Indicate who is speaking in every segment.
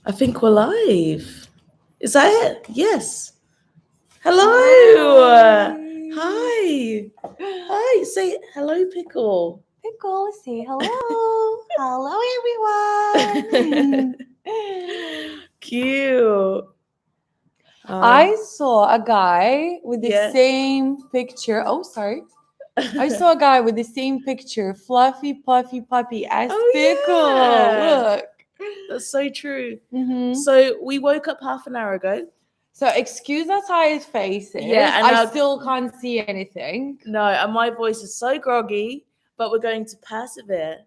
Speaker 1: I think we're live. Is that it? Yes. Hello. Hi. Hi. Say hello, Pickle.
Speaker 2: Pickle, say hello. Hello, everyone.
Speaker 1: Cute.
Speaker 2: I saw a guy with the
Speaker 1: yeah.
Speaker 2: same picture. Oh, sorry. I saw a guy with the same picture, fluffy, puffy puppy as Pickle.
Speaker 1: Yeah.
Speaker 2: Look.
Speaker 1: That's so true.
Speaker 2: Mm-hmm.
Speaker 1: So we woke up half an hour ago.
Speaker 2: So excuse us how his face is.
Speaker 1: Yeah, and
Speaker 2: I still can't see anything.
Speaker 1: No, and my voice is so groggy, but we're going to persevere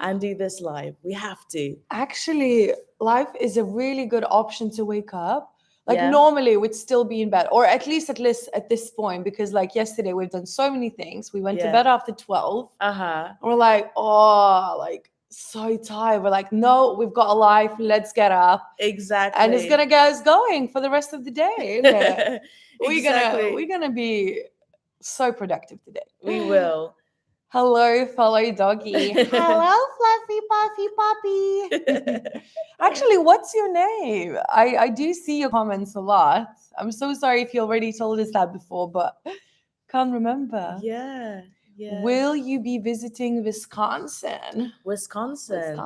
Speaker 1: and do this live. We have to.
Speaker 2: Actually, life is a really good option to wake up. Like
Speaker 1: Yeah.
Speaker 2: normally we'd still be in bed, or at least at this point, because like yesterday we've done so many things. We went to
Speaker 1: Yeah.
Speaker 2: bed after 12.
Speaker 1: Uh-huh.
Speaker 2: And we're like, oh, like so tired. We're like, no, we've got a life. Let's get up.
Speaker 1: Exactly.
Speaker 2: And it's gonna get us going for the rest of the day, isn't it?
Speaker 1: Exactly.
Speaker 2: We're gonna be so productive today.
Speaker 1: We will.
Speaker 2: Hello, fellow doggy. Hello, fluffy, puffy puppy. Actually, what's your name? I do see your comments a lot. I'm so sorry if you already told us that before, but can't remember.
Speaker 1: Yeah.
Speaker 2: Will you be visiting Wisconsin?
Speaker 1: Wisconsin.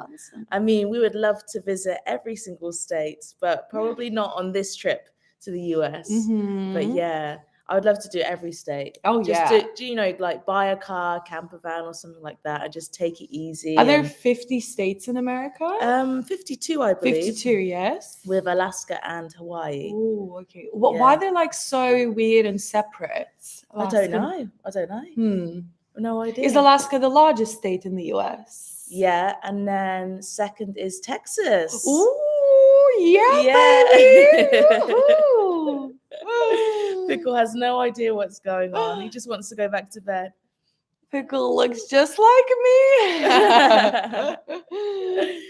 Speaker 1: I mean, we would love to visit every single state, but probably not on this trip to the US.
Speaker 2: Mm-hmm.
Speaker 1: But yeah, I would love to do every state.
Speaker 2: Oh,
Speaker 1: just
Speaker 2: yeah.
Speaker 1: do you know, like buy a car, camper van or something like that and just take it easy.
Speaker 2: Are there 50 states in America?
Speaker 1: 52, I believe.
Speaker 2: 52, yes.
Speaker 1: With Alaska and Hawaii.
Speaker 2: Oh, okay. Why they're like so weird and separate? Alaska?
Speaker 1: I don't know. No idea.
Speaker 2: Is Alaska the largest state in the US?
Speaker 1: Yeah, and then second is Texas.
Speaker 2: Ooh, yeah. Baby.
Speaker 1: Pickle has no idea what's going on. He just wants to go back to bed.
Speaker 2: Pickle looks just like me.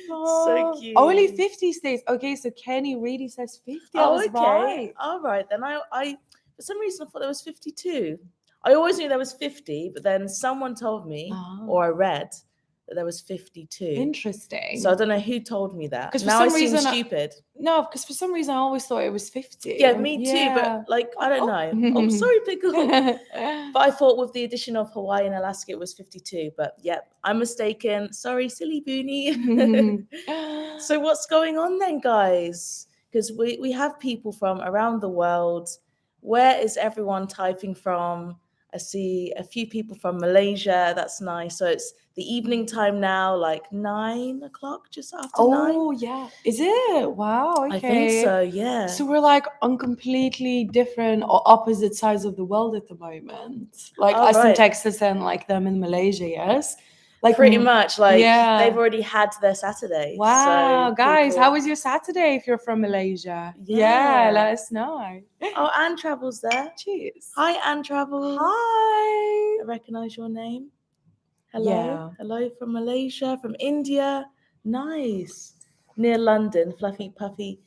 Speaker 1: So cute.
Speaker 2: Only 50 states. Okay, so Kenny really says 50. I was right.
Speaker 1: All right. Then I for some reason I thought there was 52. I always knew there was 50, but then someone told me or I read that there was 52.
Speaker 2: Interesting.
Speaker 1: So I don't know who told me that.
Speaker 2: Because
Speaker 1: now I seem stupid.
Speaker 2: No, because for some reason I always thought it was 50.
Speaker 1: Yeah, me too. But like I don't know. Oh, sorry, Pickle. But I thought with the addition of Hawaii and Alaska it was 52. But yeah, I'm mistaken. Sorry, silly Boonie. So what's going on then, guys? Because we have people from around the world. Where is everyone typing from? I see a few people from Malaysia. That's nice. So it's the evening time now, like 9 o'clock, just after 9.
Speaker 2: Oh, yeah. Is it? Wow. Okay.
Speaker 1: I think so, yeah.
Speaker 2: So we're like on completely different or opposite sides of the world at the moment. Like us in Texas and like them in Malaysia, yes? Like
Speaker 1: pretty much. Like they've already had their Saturday.
Speaker 2: Wow,
Speaker 1: so
Speaker 2: guys, how was your Saturday if you're from Malaysia? Yeah, let us know.
Speaker 1: Oh, Anne Travel's there.
Speaker 2: Cheers.
Speaker 1: Hi, Anne Travel.
Speaker 2: Hi.
Speaker 1: I recognize your name. Hello. Hello from Malaysia, from India. Nice. Near London, fluffy puppy.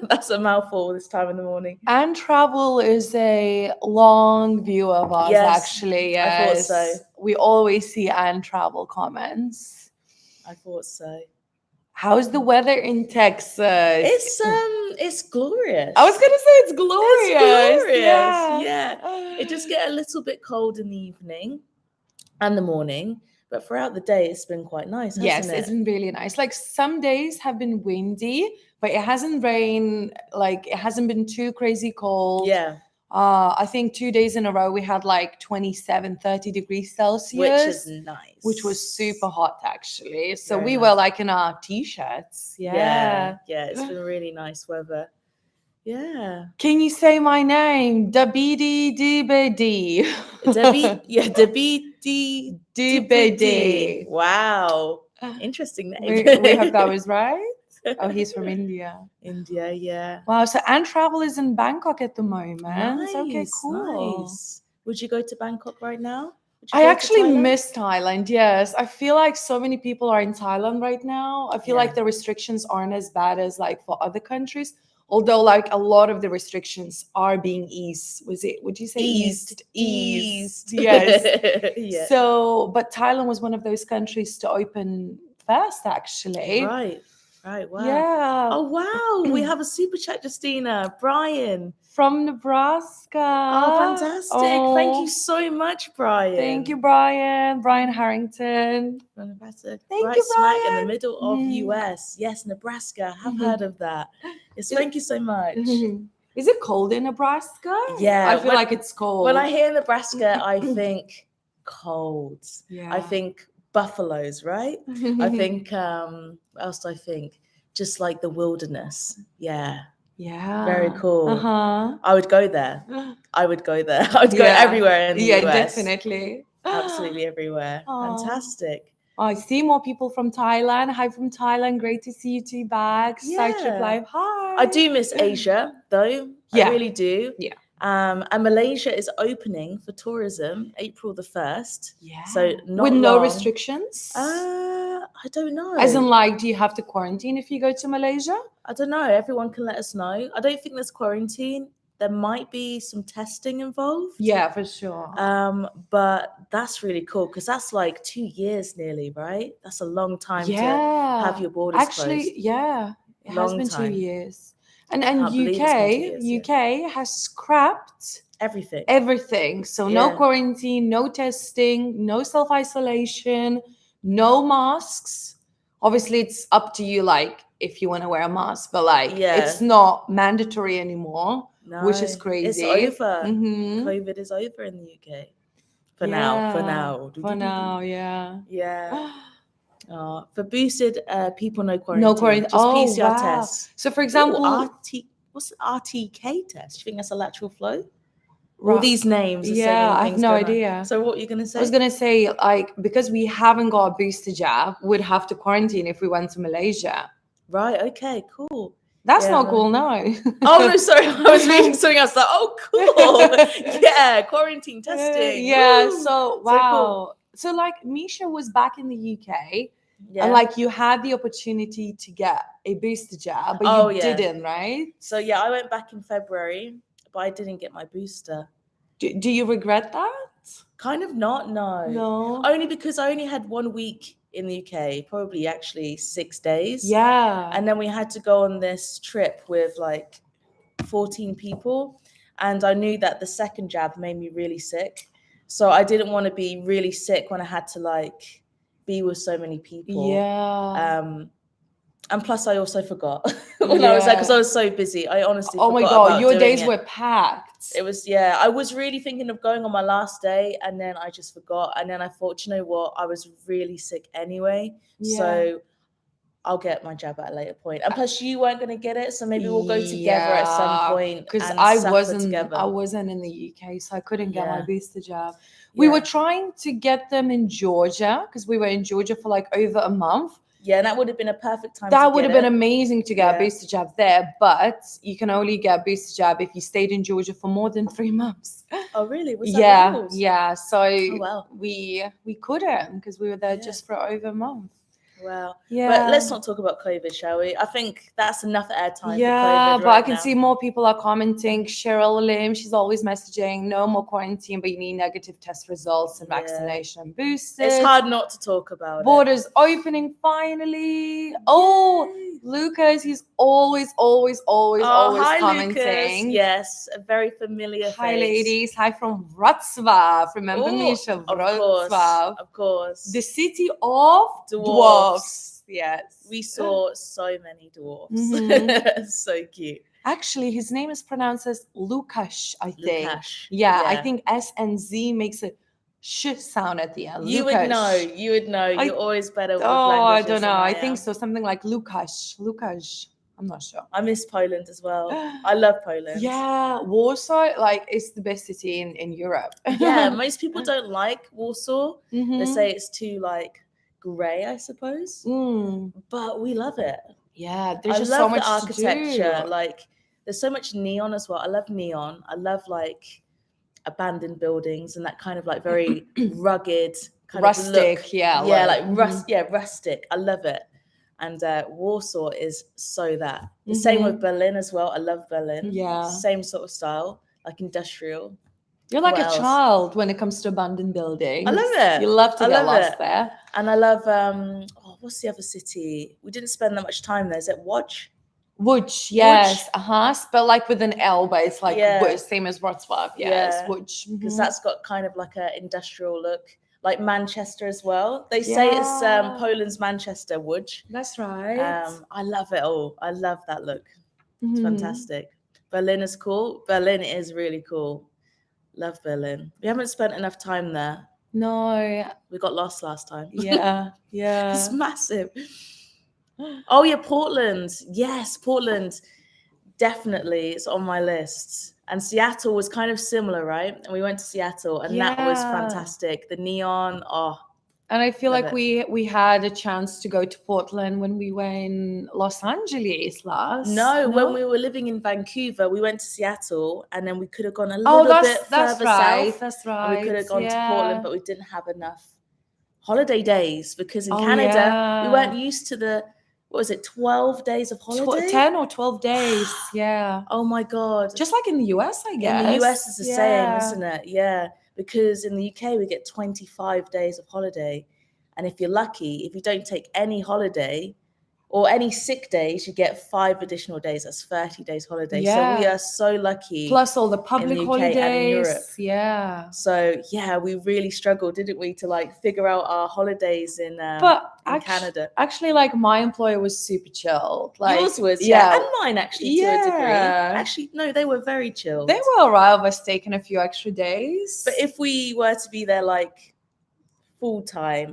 Speaker 1: That's a mouthful this time in the morning.
Speaker 2: Anne Travel is a long view of us, actually. Yes.
Speaker 1: I thought so.
Speaker 2: We always see Anne Travel comments.
Speaker 1: I thought so.
Speaker 2: How's the weather in Texas?
Speaker 1: It's glorious.
Speaker 2: I was gonna say it's glorious.
Speaker 1: It's glorious. Yeah. It just get a little bit cold in the evening and the morning, but throughout the day it's been quite nice, hasn't it?
Speaker 2: Yes, it's been really nice. Like some days have been windy, but it hasn't rained, like it hasn't been too crazy cold.
Speaker 1: Yeah.
Speaker 2: I think 2 days in a row we had like 27, 30 degrees Celsius.
Speaker 1: Which is nice.
Speaker 2: Which was super hot actually. So we were like in our t-shirts. Yeah.
Speaker 1: Yeah, it's been really nice weather. Yeah.
Speaker 2: Can you say my name? Dabidi Dibedi.
Speaker 1: Dabidi Dibedi. Wow. Interesting name.
Speaker 2: We hope that was right. Oh, he's from India.
Speaker 1: India, yeah.
Speaker 2: Wow, so Anne Travel is in Bangkok at the moment.
Speaker 1: Nice,
Speaker 2: okay, cool.
Speaker 1: Nice. Would you go to Bangkok right now?
Speaker 2: I actually miss Thailand, yes. I feel like so many people are in Thailand right now. I feel like the restrictions aren't as bad as like for other countries. Although like a lot of the restrictions are being eased. Would you say eased? Yes.
Speaker 1: Yeah.
Speaker 2: So, but Thailand was one of those countries to open first, actually.
Speaker 1: Right. Wow.
Speaker 2: Yeah.
Speaker 1: Oh wow, we have a super chat, Justina. Brian
Speaker 2: From Nebraska.
Speaker 1: Oh, fantastic! Thank you so much, Brian.
Speaker 2: Thank you, Brian. Brian Harrington.
Speaker 1: From Nebraska,
Speaker 2: Thank
Speaker 1: right
Speaker 2: you,
Speaker 1: smack in the
Speaker 2: Brian.
Speaker 1: middle of US. Yes, Nebraska. I've heard of that. Yes, thank you so much.
Speaker 2: Is it cold in Nebraska?
Speaker 1: Yeah,
Speaker 2: I feel like it's cold.
Speaker 1: When I hear Nebraska, I think cold.
Speaker 2: Yeah.
Speaker 1: I think buffaloes, right? I think what else do I think? Just like the wilderness. Yeah.
Speaker 2: Yeah.
Speaker 1: Very cool.
Speaker 2: Uh-huh.
Speaker 1: I would go there. I would go everywhere in the US.
Speaker 2: Definitely.
Speaker 1: Absolutely everywhere.
Speaker 2: Aw.
Speaker 1: Fantastic.
Speaker 2: I see more people from Thailand. Hi from Thailand. Great to see you two back. Side trip
Speaker 1: Yeah.
Speaker 2: live. Hi.
Speaker 1: I do miss Asia though.
Speaker 2: Yeah.
Speaker 1: I really do.
Speaker 2: Yeah.
Speaker 1: And Malaysia is opening for tourism April the 1st.
Speaker 2: Yeah.
Speaker 1: So not
Speaker 2: with
Speaker 1: long.
Speaker 2: no restrictions?
Speaker 1: I don't know.
Speaker 2: As in, like, do you have to quarantine if you go to Malaysia?
Speaker 1: I don't know. Everyone can let us know. I don't think there's quarantine. There might be some testing involved.
Speaker 2: Yeah, for sure.
Speaker 1: But that's really cool because that's like 2 years nearly, right? That's a long time to have your borders closed.
Speaker 2: Yeah, it has been
Speaker 1: Long
Speaker 2: 2
Speaker 1: time.
Speaker 2: years. And
Speaker 1: Can't believe it's been 2 years,
Speaker 2: UK has scrapped
Speaker 1: everything.
Speaker 2: So no
Speaker 1: Yeah.
Speaker 2: quarantine, no testing, no self-isolation, no masks. Obviously, it's up to you, like, if you want to wear a mask, but like, it's not mandatory anymore, which is crazy.
Speaker 1: It's over.
Speaker 2: Mhm.
Speaker 1: COVID is over in the UK. For now.
Speaker 2: Yeah.
Speaker 1: Yeah. For boosted people, no quarantine.
Speaker 2: No quarantine.
Speaker 1: Just
Speaker 2: Oh,
Speaker 1: PCR
Speaker 2: wow.
Speaker 1: tests.
Speaker 2: So, for example,
Speaker 1: what's the RTK test? Do you think that's a lateral flow?
Speaker 2: Right.
Speaker 1: All these names. Are
Speaker 2: Yeah, I have no idea.
Speaker 1: So what are you going to say?
Speaker 2: I was going to say, like, because we haven't got a booster jab, we'd have to quarantine if we went to Malaysia.
Speaker 1: Right. Okay. Cool.
Speaker 2: That's not cool, no.
Speaker 1: Oh, no, sorry. I was reading something else. Like, oh, cool. Yeah, quarantine testing.
Speaker 2: Yeah,
Speaker 1: Woo.
Speaker 2: so, wow. So, like, Misha was back in the UK. Yeah. And, like, you had the opportunity to get a booster jab, but you didn't, right?
Speaker 1: So, yeah, I went back in February, but I didn't get my booster.
Speaker 2: Do you regret that?
Speaker 1: Kind of not, no. Only because I only had 1 week in the UK, probably actually 6 days.
Speaker 2: Yeah.
Speaker 1: And then we had to go on this trip with like 14 people. And I knew that the second jab made me really sick. So I didn't want to be really sick when I had to like be with so many people.
Speaker 2: Yeah.
Speaker 1: And plus I also forgot when I was there because I was so busy. I honestly forgot.
Speaker 2: Oh my God, your days were packed.
Speaker 1: It was, yeah. I was really thinking of going on my last day and then I just forgot. And then I thought, you know what? I was really sick anyway. Yeah. So I'll get my jab at a later point. And plus you weren't going to get it. So maybe we'll go together at some point.
Speaker 2: Because I wasn't in the UK, so I couldn't get my booster jab. We were trying to get them in Georgia because we were in Georgia for like over a month.
Speaker 1: Yeah, and that would have been a perfect time.
Speaker 2: That would have been amazing to get a booster jab there, but you can only get a booster jab if you stayed in Georgia for more than 3 months.
Speaker 1: Oh, really? Was that the rules?
Speaker 2: Yeah. So we couldn't because we were there just for over a month.
Speaker 1: Wow. Yeah. But let's not talk about COVID, shall we? I think that's enough airtime.
Speaker 2: Yeah,
Speaker 1: for COVID
Speaker 2: but I can see more people are commenting. Cheryl Lim, she's always messaging, no more quarantine, but you need negative test results and vaccination boosters.
Speaker 1: It's hard not to talk about
Speaker 2: Borders opening finally. Oh, Lucas, he's always
Speaker 1: hi,
Speaker 2: commenting.
Speaker 1: Lucas. Yes, a very familiar face.
Speaker 2: Hi, ladies. Hi from Wrocław. Remember Misha? Wrocław.
Speaker 1: Of course.
Speaker 2: The city of dwarfs. Yes.
Speaker 1: We saw so many dwarfs. Mm-hmm. So cute.
Speaker 2: Actually, his name is pronounced as Lukasz, I think.
Speaker 1: Lukasz.
Speaker 2: Yeah, I think S and Z makes a sh sound at the end.
Speaker 1: You would know. You're always better with languages.
Speaker 2: I don't know. I think so. Something like Lukasz. I'm not sure.
Speaker 1: I miss Poland as well. I love Poland.
Speaker 2: Yeah, Warsaw, like, it's the best city in Europe.
Speaker 1: Yeah, most people don't like Warsaw. Mm-hmm. They say it's too like grey, I suppose. But we love it.
Speaker 2: Yeah, there's just so much
Speaker 1: architecture.
Speaker 2: To do.
Speaker 1: Like, there's so much neon as well. I love neon. I love like abandoned buildings and that kind of like very rugged kind
Speaker 2: rustic,
Speaker 1: of look.
Speaker 2: Yeah,
Speaker 1: like rustic. I love it. And Warsaw is so that. The same with Berlin as well. I love Berlin.
Speaker 2: Yeah.
Speaker 1: Same sort of style, like industrial.
Speaker 2: You're like a child when it comes to abandoned buildings.
Speaker 1: I love it.
Speaker 2: You love to get lost there.
Speaker 1: And I love, what's the other city? We didn't spend that much time there. Is it Watch?
Speaker 2: Łódź, yes, spelled like with an L, but it's like
Speaker 1: Yeah.
Speaker 2: same as Wrocław,
Speaker 1: Yeah.
Speaker 2: Łódź.
Speaker 1: Because that's got kind of like an industrial look, like Manchester as well. They say it's Poland's Manchester, Łódź.
Speaker 2: That's right.
Speaker 1: I love it all. I love that look. It's fantastic. Berlin is cool. Berlin is really cool. Love Berlin. We haven't spent enough time there.
Speaker 2: No.
Speaker 1: We got lost last time.
Speaker 2: Yeah.
Speaker 1: It's massive. Oh yeah, Portland. Yes, Portland. Definitely, it's on my list. And Seattle was kind of similar, right? And we went to Seattle, and that was fantastic. The neon,
Speaker 2: And I feel like we had a chance to go to Portland when we were in Los Angeles last.
Speaker 1: No, when we were living in Vancouver, we went to Seattle, and then we could have gone a little bit further south.
Speaker 2: That's right.
Speaker 1: And we could have gone to Portland, but we didn't have enough holiday days because in Canada, we weren't used to the, 12 days of holiday?
Speaker 2: 10 or 12 days, yeah.
Speaker 1: Oh my God.
Speaker 2: Just like in the US, I guess.
Speaker 1: In the US, it's the same, isn't it? Yeah. Because in the UK, we get 25 days of holiday. And if you're lucky, if you don't take any holiday or any sick days, you get 5 additional days. That's 30 days holiday. Yeah. So we are so lucky.
Speaker 2: Plus all the public holidays. And in Europe. Yeah.
Speaker 1: So yeah, we really struggled, didn't we, to like figure out our holidays in Canada.
Speaker 2: Actually, like my employer was super chilled. Like
Speaker 1: yours was, yeah. And mine actually to a degree. Actually, no, they were very chilled.
Speaker 2: They were alright with us taking a few extra days.
Speaker 1: But if we were to be there like full time,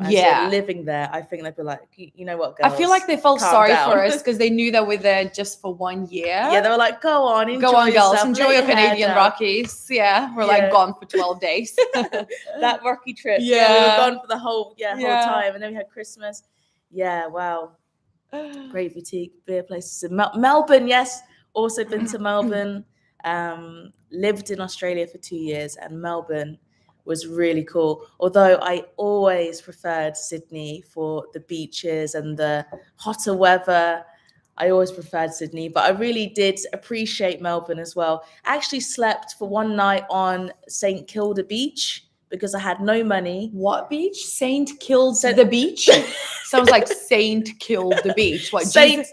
Speaker 1: living there, I think they'd be like, you know what, girls,
Speaker 2: I feel like they felt sorry for us because they knew that we're there just for 1 year.
Speaker 1: Yeah, they were like, go on, enjoy
Speaker 2: girls,
Speaker 1: yourself,
Speaker 2: enjoy your Canadian Rockies. Yeah, we're like gone for 12 days.
Speaker 1: That Rocky trip. Yeah, we were gone for the whole time, and then we had Christmas. Yeah, wow, great boutique beer places in Melbourne. Yes, also been to Melbourne. Lived in Australia for 2 years, and Melbourne was really cool. Although I always preferred Sydney for the beaches and the hotter weather. I always preferred Sydney, but I really did appreciate Melbourne as well. I actually slept for one night on St. Kilda Beach because I had no money.
Speaker 2: What beach? St. Kilda the beach? Sounds like Saint Kilda Beach. What?
Speaker 1: No.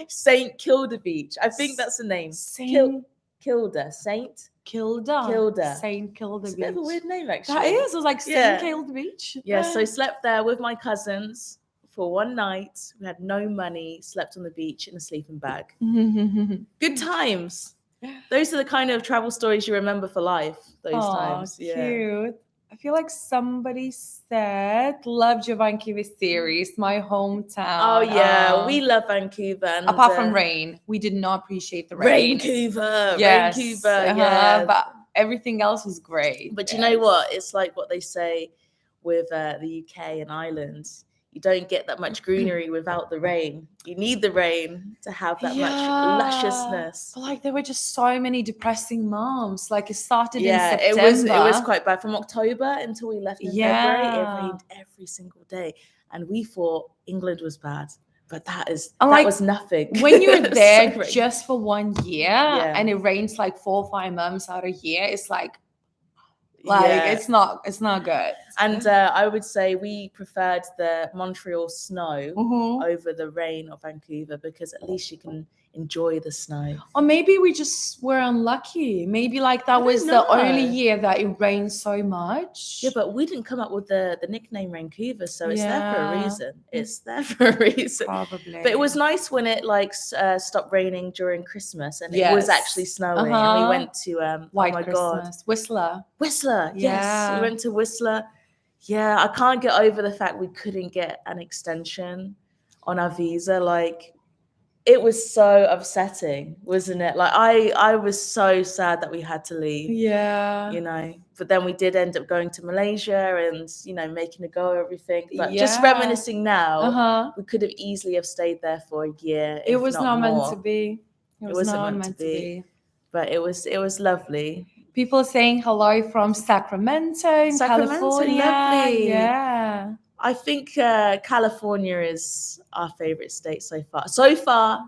Speaker 1: St. Kilda Beach. I think that's the name. Kilda. St. Kilda.
Speaker 2: St. Kilda Beach.
Speaker 1: It's a bit of a weird name, actually.
Speaker 2: That is. It was like St. Kilda Beach.
Speaker 1: Yeah, so I slept there with my cousins for one night. We had no money, slept on the beach in a sleeping bag. Good times. Those are the kind of travel stories you remember for life, those times. Yeah.
Speaker 2: Cute. I feel like somebody said, loved your Vancouver series, my hometown.
Speaker 1: Oh, yeah. We love Vancouver. And,
Speaker 2: apart from rain. We did not appreciate the rain.
Speaker 1: Vancouver.
Speaker 2: Yes.
Speaker 1: Vancouver, yeah.
Speaker 2: But everything else was great.
Speaker 1: But you know what? It's like what they say with the UK and Ireland. You don't get that much greenery without the rain. You need the rain to have that much lusciousness.
Speaker 2: But like there were just so many depressing months. Like it started in September.
Speaker 1: It was quite bad. From October until we left in February, it rained every single day. And we thought England was bad. But that was nothing.
Speaker 2: When you were there just for 1 year and it rains like 4 or 5 months out of a year, it's like it's not good.
Speaker 1: And I would say we preferred the Montreal snow over the rain of Vancouver because at least you can enjoy the snow.
Speaker 2: Or maybe we just were unlucky. Maybe like that was the only year that it rained so much.
Speaker 1: Yeah, but we didn't come up with the nickname Vancouver, so it's there for a reason. It's there for a reason.
Speaker 2: Probably.
Speaker 1: But it was nice when it stopped raining during Christmas and it was actually snowing. And we went to
Speaker 2: White Christmas. Whistler,
Speaker 1: yes. We went to Whistler. Yeah, I can't get over the fact we couldn't get an extension on our visa. Like, it was so upsetting, wasn't it? Like, I was so sad that we had to leave.
Speaker 2: Yeah.
Speaker 1: You know, but then we did end up going to Malaysia and, you know, making a go of everything. But just reminiscing now, we could have easily have stayed there for a year.
Speaker 2: It was not meant to be. It wasn't meant to be.
Speaker 1: But it was lovely.
Speaker 2: People are saying hello from Sacramento in California.
Speaker 1: Lovely.
Speaker 2: Yeah.
Speaker 1: I think California is our favorite state so far. So far.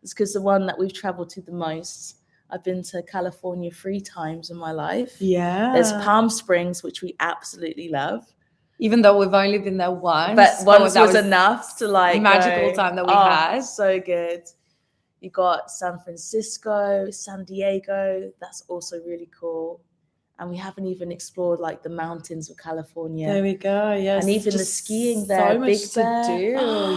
Speaker 1: It's because the one that we've traveled to the most. I've been to California 3 times in my life.
Speaker 2: Yeah.
Speaker 1: There's Palm Springs, which we absolutely love.
Speaker 2: Even though we've only been there once.
Speaker 1: But once
Speaker 2: that
Speaker 1: was enough to like
Speaker 2: magical
Speaker 1: go,
Speaker 2: time that we had.
Speaker 1: So good. You got San Francisco, San Diego. That's also really cool. And we haven't even explored like the mountains of California.
Speaker 2: There we go. Yes.
Speaker 1: And even the skiing there.
Speaker 2: So much
Speaker 1: Big Bear.
Speaker 2: to do.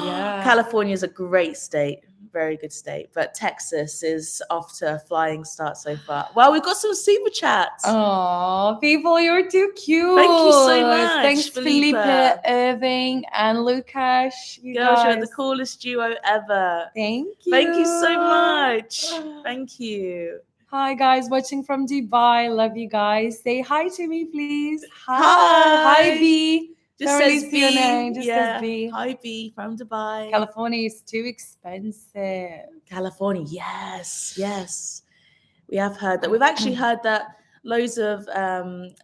Speaker 2: Yeah.
Speaker 1: California is a great state. Very good state. But Texas is off to a flying start so far. Well, we've got some super chats.
Speaker 2: Oh, people, you're too cute.
Speaker 1: Thank you so much.
Speaker 2: Thanks, Felipe, Irving, and Lukash. You guys
Speaker 1: are the coolest duo ever.
Speaker 2: Thank you.
Speaker 1: Thank you so much. Thank you.
Speaker 2: Hi, guys, watching from Dubai. Love you guys. Say hi to me, please.
Speaker 1: Hi.
Speaker 2: Hi, B.
Speaker 1: Just says
Speaker 2: B.
Speaker 1: B.
Speaker 2: Just says B.
Speaker 1: Hi, B from Dubai.
Speaker 2: California is too expensive.
Speaker 1: California, yes. We have heard that. We've actually heard that loads of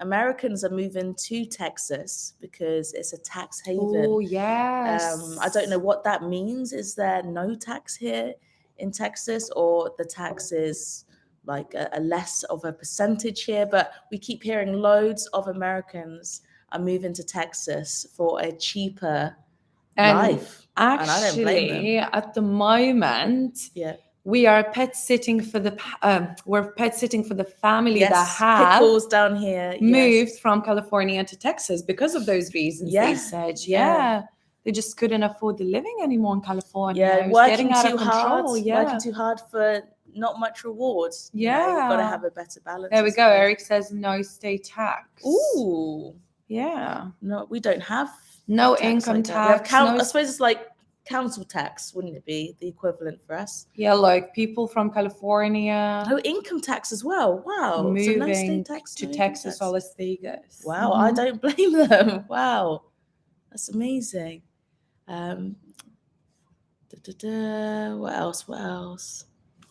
Speaker 1: Americans are moving to Texas because it's a tax haven.
Speaker 2: Oh, yes.
Speaker 1: I don't know what that means. Is there no tax here in Texas, or the tax is like a less of a percentage here? But we keep hearing loads of Americans are moving to Texas for a cheaper life.
Speaker 2: Actually, and I don't blame them. At the moment, we are pet sitting for the family that have
Speaker 1: Pickles down here
Speaker 2: moved from California to Texas because of those reasons. They said, they just couldn't afford the living anymore in California.
Speaker 1: Yeah,
Speaker 2: it was
Speaker 1: working
Speaker 2: getting out
Speaker 1: too
Speaker 2: of control.
Speaker 1: hard. Working too hard for not much rewards.
Speaker 2: Yeah,
Speaker 1: you've got to have a better balance.
Speaker 2: There we go. Eric says no state tax.
Speaker 1: Ooh,
Speaker 2: yeah.
Speaker 1: No, we don't have
Speaker 2: no income tax.
Speaker 1: I suppose it's like council tax, wouldn't it be the equivalent for us?
Speaker 2: Yeah, like people from California.
Speaker 1: Oh, income tax as well. Wow.
Speaker 2: Moving
Speaker 1: so no state tax,
Speaker 2: to Texas or Las Vegas.
Speaker 1: Wow, I don't blame them. Wow, that's amazing. What else?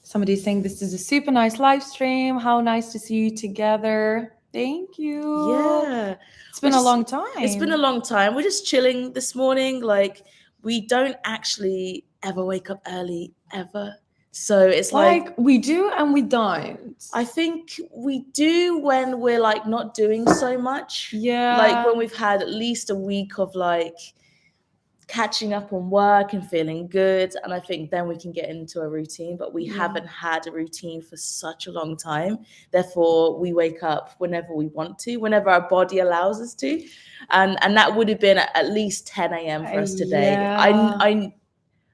Speaker 2: Somebody's saying this is a super nice live stream. How nice to see you together. Thank you.
Speaker 1: Yeah.
Speaker 2: It's been a long time.
Speaker 1: It's been a long time. We're just chilling this morning. Like, we don't actually ever wake up early, ever. So it's like
Speaker 2: we do and we don't.
Speaker 1: I think we do when we're like not doing so much.
Speaker 2: Yeah.
Speaker 1: Like when we've had at least a week of like catching up on work and feeling good, and I think then we can get into a routine, but we haven't had a routine for such a long time. Therefore we wake up whenever we want to, whenever our body allows us to, and that would have been at least 10 a.m. for us today. I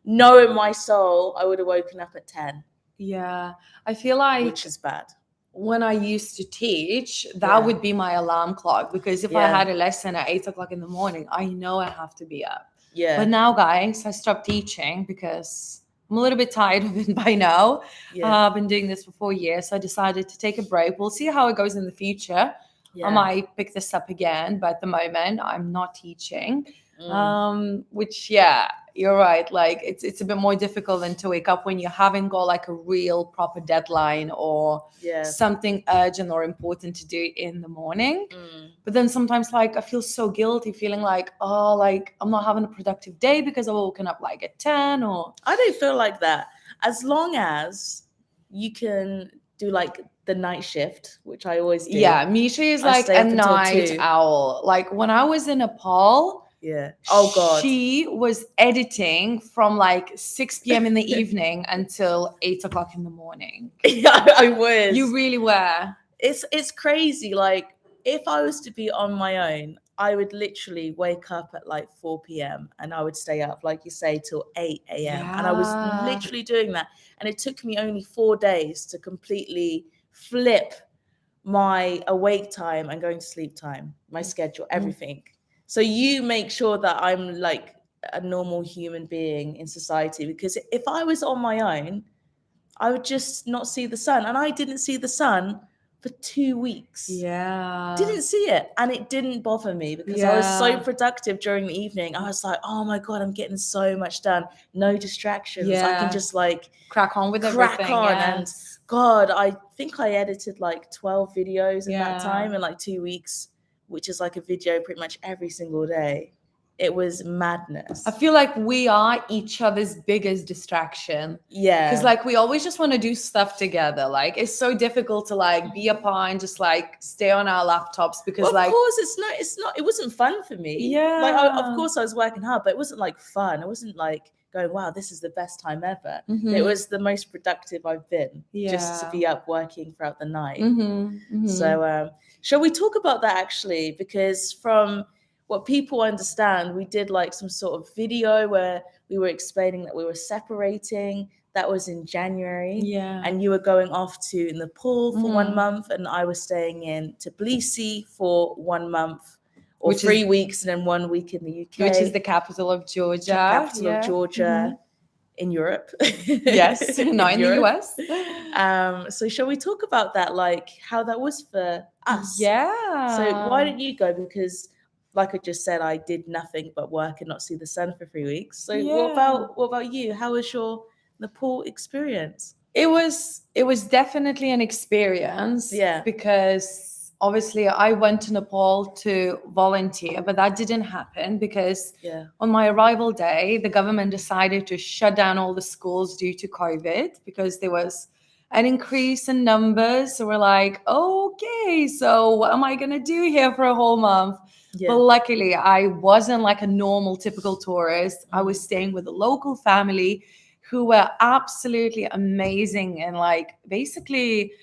Speaker 1: know in my soul I would have woken up at 10.
Speaker 2: I feel like,
Speaker 1: which is bad.
Speaker 2: When I used to teach, that would be my alarm clock, because if I had a lesson at 8 o'clock in the morning, I know I have to be up. But now, guys, I stopped teaching because I'm a little bit tired of it by now. I've been doing this for 4 years, so I decided to take a break. We'll see how it goes in the future. I might pick this up again, but at the moment, I'm not teaching. Which, you're right. Like it's a bit more difficult than to wake up when you haven't got like a real proper deadline or something urgent or important to do in the morning. But then sometimes like I feel so guilty feeling like, oh, like I'm not having a productive day because I've woken up like at 10 or.
Speaker 1: I don't feel like that. As long as you can do like the night shift, which I always do.
Speaker 2: Yeah, Misha is like a night owl. Like when I was in Nepal,
Speaker 1: oh god,
Speaker 2: she was editing from like 6 p.m. in the evening until 8 o'clock in the morning.
Speaker 1: I was.
Speaker 2: You really were.
Speaker 1: It's crazy. Like if I was to be on my own, I would literally wake up at like 4 p.m. and I would stay up, like you say, till 8 a.m. And I was literally doing that. And it took me only 4 days to completely flip my awake time and going to sleep time, my schedule, everything. So you make sure that I'm like a normal human being in society, because if I was on my own, I would just not see the sun. And I didn't see the sun for 2 weeks. Didn't see it. And it didn't bother me because I was so productive during the evening. I was like, oh my God, I'm getting so much done. No distractions. I can just like
Speaker 2: crack on with everything.
Speaker 1: And God, I think I edited like 12 videos in that time in like 2 weeks, which is like a video pretty much every single day. it was madness.
Speaker 2: I feel like we are each other's biggest distraction.
Speaker 1: Yeah.
Speaker 2: Because like we always just want to do stuff together. Like it's so difficult to like be apart and just like stay on our laptops because
Speaker 1: Well, of
Speaker 2: like
Speaker 1: course it's not it wasn't fun for me.
Speaker 2: Yeah.
Speaker 1: Like of course I was working hard, but it wasn't like fun. It wasn't like going, wow, this is the best time ever. It was the most productive I've been, just to
Speaker 2: Yeah.
Speaker 1: be up working throughout the night.
Speaker 2: Mm-hmm.
Speaker 1: So shall we talk about that actually? Because from what people understand, we did like some sort of video where we were explaining that we were separating. That was in January.
Speaker 2: Yeah.
Speaker 1: And you were going off to Nepal for 1 month, and I was staying in Tbilisi for 1 month, or
Speaker 2: Which
Speaker 1: 3
Speaker 2: is-
Speaker 1: weeks, and then 1 week in the UK.
Speaker 2: which is the capital of Georgia.
Speaker 1: Capital
Speaker 2: Yeah.
Speaker 1: of Georgia in Europe.
Speaker 2: Yes, not in the
Speaker 1: Europe.
Speaker 2: US.
Speaker 1: So shall we talk about that, like how that was for us?
Speaker 2: Yeah.
Speaker 1: So why don't you go? Because like I just said, I did nothing but work and not see the sun for 3 weeks. So what about you? How was your Nepal experience?
Speaker 2: It was definitely an experience.
Speaker 1: Yeah.
Speaker 2: Because obviously I went to Nepal to volunteer, but that didn't happen because on my arrival day, the government decided to shut down all the schools due to COVID because there was an increase in numbers. So we're like, okay, so what am I gonna do here for a whole month?
Speaker 1: Yeah.
Speaker 2: But luckily I wasn't like a normal typical tourist. I was staying with a local family who were absolutely amazing and like basically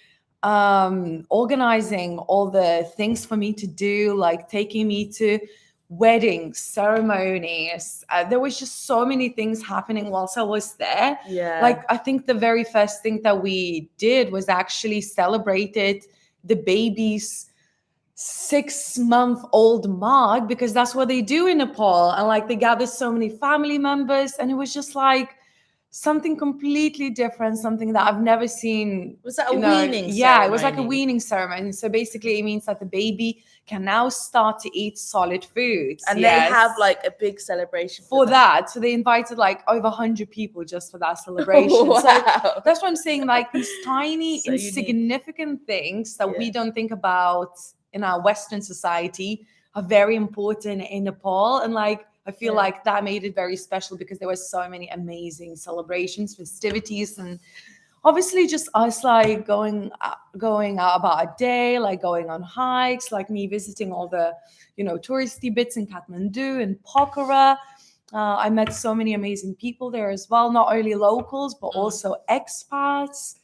Speaker 2: organizing all the things for me to do, like taking me to weddings, ceremonies. There was just so many things happening whilst I was there.
Speaker 1: Yeah.
Speaker 2: Like I think the very first thing that we did was actually celebrated the baby's 6-month-old mark, because that's what they do in Nepal. And like they gathered so many family members, and it was just like something completely different, something that I've never seen.
Speaker 1: Was that a weaning ceremony?
Speaker 2: Yeah, it was like a weaning ceremony. So basically it means that the baby can now start to eat solid foods.
Speaker 1: And they have like a big celebration
Speaker 2: for that. So they invited like over 100 people just for that celebration.
Speaker 1: Wow.
Speaker 2: So that's what I'm saying, like these tiny,
Speaker 1: So
Speaker 2: insignificant things that we don't think about in our Western society are very important in Nepal. And like I feel like that made it very special because there were so many amazing celebrations, festivities, and obviously just us like going out about a day, like going on hikes, like me visiting all the, touristy bits in Kathmandu and Pokhara. I met so many amazing people there as well, not only locals, but also expats.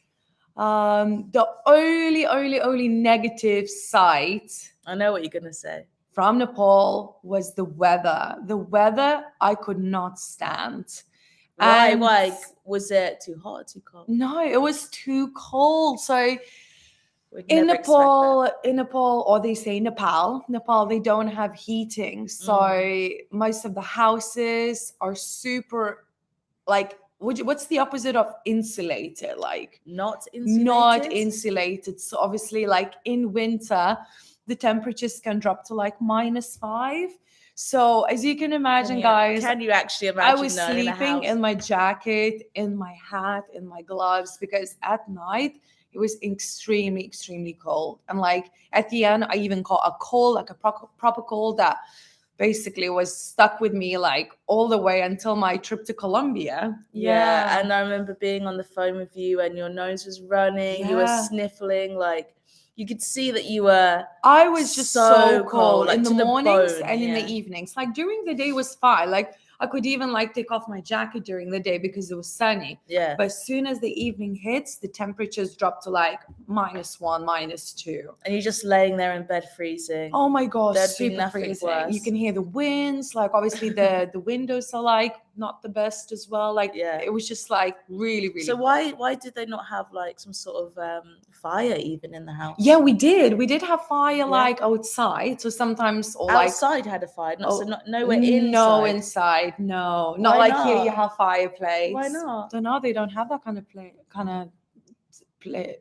Speaker 2: The only negative side,
Speaker 1: I know what you're going to say,
Speaker 2: from Nepal was the weather. The weather I could not stand.
Speaker 1: Why? Was it too hot, too cold?
Speaker 2: No, it was too cold. So
Speaker 1: in
Speaker 2: Nepal, or they say Nepal, they don't have heating. So most of the houses are super, like, what's the opposite of insulated? Like
Speaker 1: not insulated.
Speaker 2: Not insulated. So obviously, like in winter, the temperatures can drop to like -5. So as you can imagine, guys,
Speaker 1: can you actually imagine?
Speaker 2: I was sleeping in my jacket, in my hat, in my gloves, because at night it was extremely, extremely cold. And like at the end, I even caught a cold, like a proper cold that basically was stuck with me like all the way until my trip to Colombia.
Speaker 1: Yeah. And I remember being on the phone with you and your nose was running, you were sniffling, like you could see that you were.
Speaker 2: I was just so cold
Speaker 1: like
Speaker 2: in the mornings
Speaker 1: bone,
Speaker 2: and in the evenings. Like during the day was fine. Like I could even like take off my jacket during the day because it was sunny.
Speaker 1: Yeah.
Speaker 2: But as soon as the evening hits, the temperatures drop to like -1, -2.
Speaker 1: And you're just laying there in bed freezing.
Speaker 2: Oh my God,
Speaker 1: There'd
Speaker 2: super freezing. Worse. You can hear the winds. Like obviously the windows are like not the best as well. Like it was just like really, really
Speaker 1: So
Speaker 2: cold.
Speaker 1: why did they not have like some sort of fire even in the house?
Speaker 2: Yeah, we did. We did have fire like outside. So sometimes or
Speaker 1: outside had a fire, nowhere inside.
Speaker 2: No inside. No. Not like here you have fireplace.
Speaker 1: Why not?
Speaker 2: Don't know. They don't have that kind of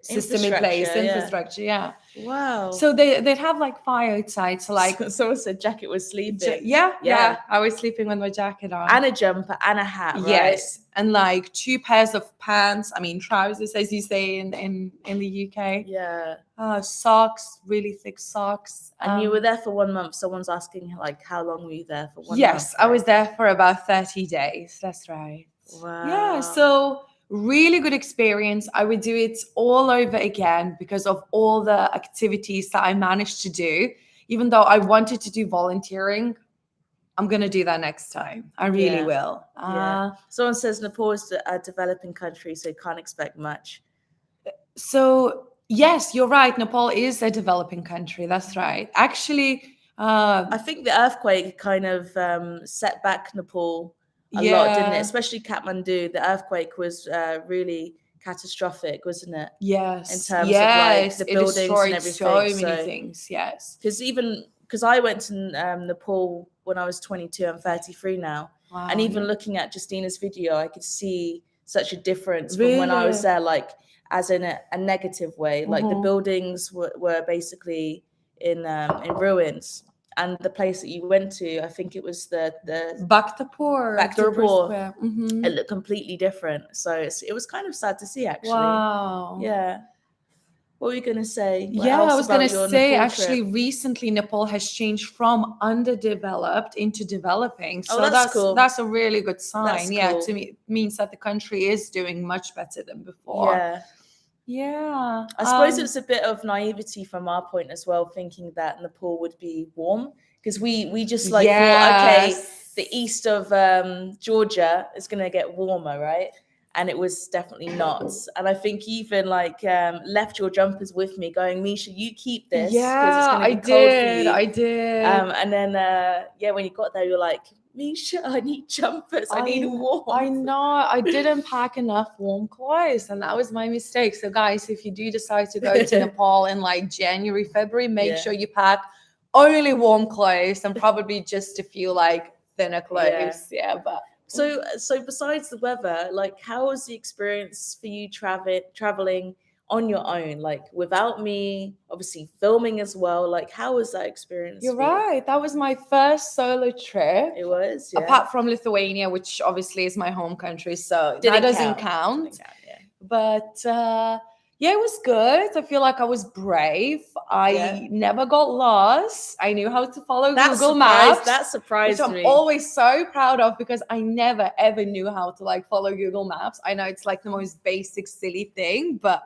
Speaker 2: system in place,
Speaker 1: Infrastructure,
Speaker 2: yeah.
Speaker 1: Wow.
Speaker 2: So they'd have like fire outside. So like
Speaker 1: someone said jacket was sleeping.
Speaker 2: Yeah. I was sleeping with my jacket on.
Speaker 1: And a jumper and a hat, right?
Speaker 2: Yes. And like 2 pairs of pants. I mean trousers, as you say in the UK.
Speaker 1: Yeah.
Speaker 2: Socks, really thick socks.
Speaker 1: And you were there for 1 month. Someone's asking like how long were you there for? 1 month?
Speaker 2: Yes,
Speaker 1: Right?
Speaker 2: I was there for about 30 days. That's right.
Speaker 1: Wow.
Speaker 2: Yeah. So really good experience. I would do it all over again because of all the activities that I managed to do. Even though I wanted to do volunteering, I'm going to do that next time. I really will.
Speaker 1: Someone says Nepal is a developing country, so you can't expect much.
Speaker 2: So, yes, you're right. Nepal is a developing country. That's right. Actually,
Speaker 1: I think the earthquake kind of set back Nepal a lot, didn't it? Especially Kathmandu. The earthquake was really catastrophic, wasn't it?
Speaker 2: Yes.
Speaker 1: In terms of like the
Speaker 2: it
Speaker 1: buildings
Speaker 2: destroyed
Speaker 1: and everything.
Speaker 2: so many things. Yes.
Speaker 1: Because I went to Nepal when I was 22. I'm 33 now.
Speaker 2: Wow,
Speaker 1: and even looking at Justina's video, I could see such a difference from when I was there, like as in a negative way. Like the buildings were basically in ruins. And the place that you went to, I think it was the
Speaker 2: Bhaktapur.
Speaker 1: It looked completely different. So it was kind of sad to see, actually.
Speaker 2: Wow.
Speaker 1: Yeah. What were you going to say?
Speaker 2: I was going to say, actually, recently Nepal has changed from underdeveloped into developing. So that's cool. That's a really good sign. Cool. To me, it means that the country is doing much better than before. Yeah.
Speaker 1: I suppose it's a bit of naivety from our point as well, thinking that Nepal would be warm. Because we just thought, okay, the east of Georgia is going to get warmer, right? And it was definitely not. And I think even like left your jumpers with me going, Misha, you keep this because it's going to be cold for you.
Speaker 2: I did.
Speaker 1: And then, when you got there, you're like, Misha, I need jumpers. I need warmth.
Speaker 2: I know. I didn't pack enough warm clothes, and that was my mistake. So, guys, if you do decide to go to Nepal in like January, February, make sure you pack only warm clothes and probably just a few like thinner clothes. But
Speaker 1: so besides the weather, like how was the experience for you traveling on your own, like without me, obviously filming as well? Like how was that experience?
Speaker 2: You're right. That was my first solo trip.
Speaker 1: It was,
Speaker 2: apart from Lithuania, which obviously is my home country, so that doesn't count. But it was good. I feel like I was brave. I never got lost. I knew how to follow Google Maps.
Speaker 1: That surprised me.
Speaker 2: Which I'm always so proud of because I never ever knew how to like follow Google Maps. I know it's like the most basic silly thing, but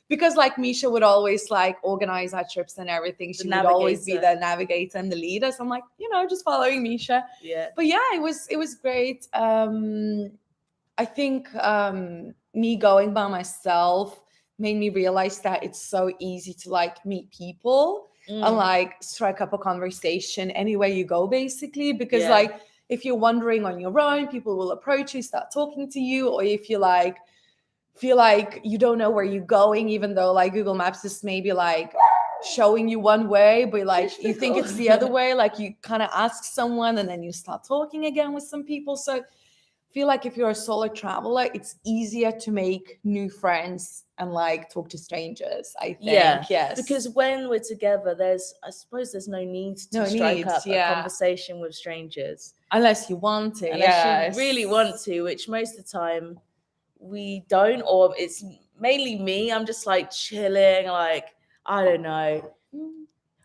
Speaker 2: because like Misha would always like organize our trips and everything, she would always be the navigator and the leader. So I'm like, just following Misha. But it was great. I think me going by myself made me realize that it's so easy to like meet people and like strike up a conversation anywhere you go, basically, because like if you're wandering on your own, people will approach you, start talking to you, or if you like feel like you don't know where you're going, even though like Google Maps is maybe like showing you one way, but like you think it's the other way, like you kind of ask someone and then you start talking again with some people. So feel like if you're a solo traveler, it's easier to make new friends and like talk to strangers, I think. Yes.
Speaker 1: Because when we're together, I suppose there's no need to strike up a conversation with strangers.
Speaker 2: Unless you want to.
Speaker 1: Unless you really want to, which most of the time we don't, or it's mainly me. I'm just like chilling, like, I don't know.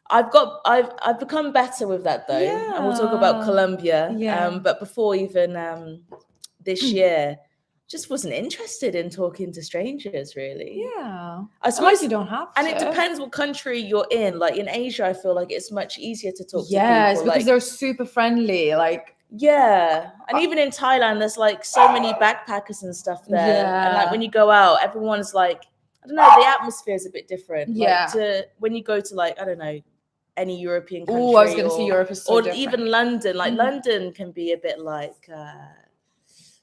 Speaker 1: I've become better with that though. And we'll talk about Colombia. But before even this year, just wasn't interested in talking to strangers, really. I suppose
Speaker 2: you don't have to.
Speaker 1: And it depends what country you're in. Like in Asia, I feel like it's much easier to talk to people.
Speaker 2: Yes, because they're super friendly. Like
Speaker 1: and even in Thailand, there's like so many backpackers and stuff there. And like when you go out, everyone's like, I don't know, the atmosphere is a bit different. Like when you go to like, I don't know, any European country.
Speaker 2: Oh, I was going to say Europe is so
Speaker 1: or
Speaker 2: different.
Speaker 1: Even London. Like London can be a bit like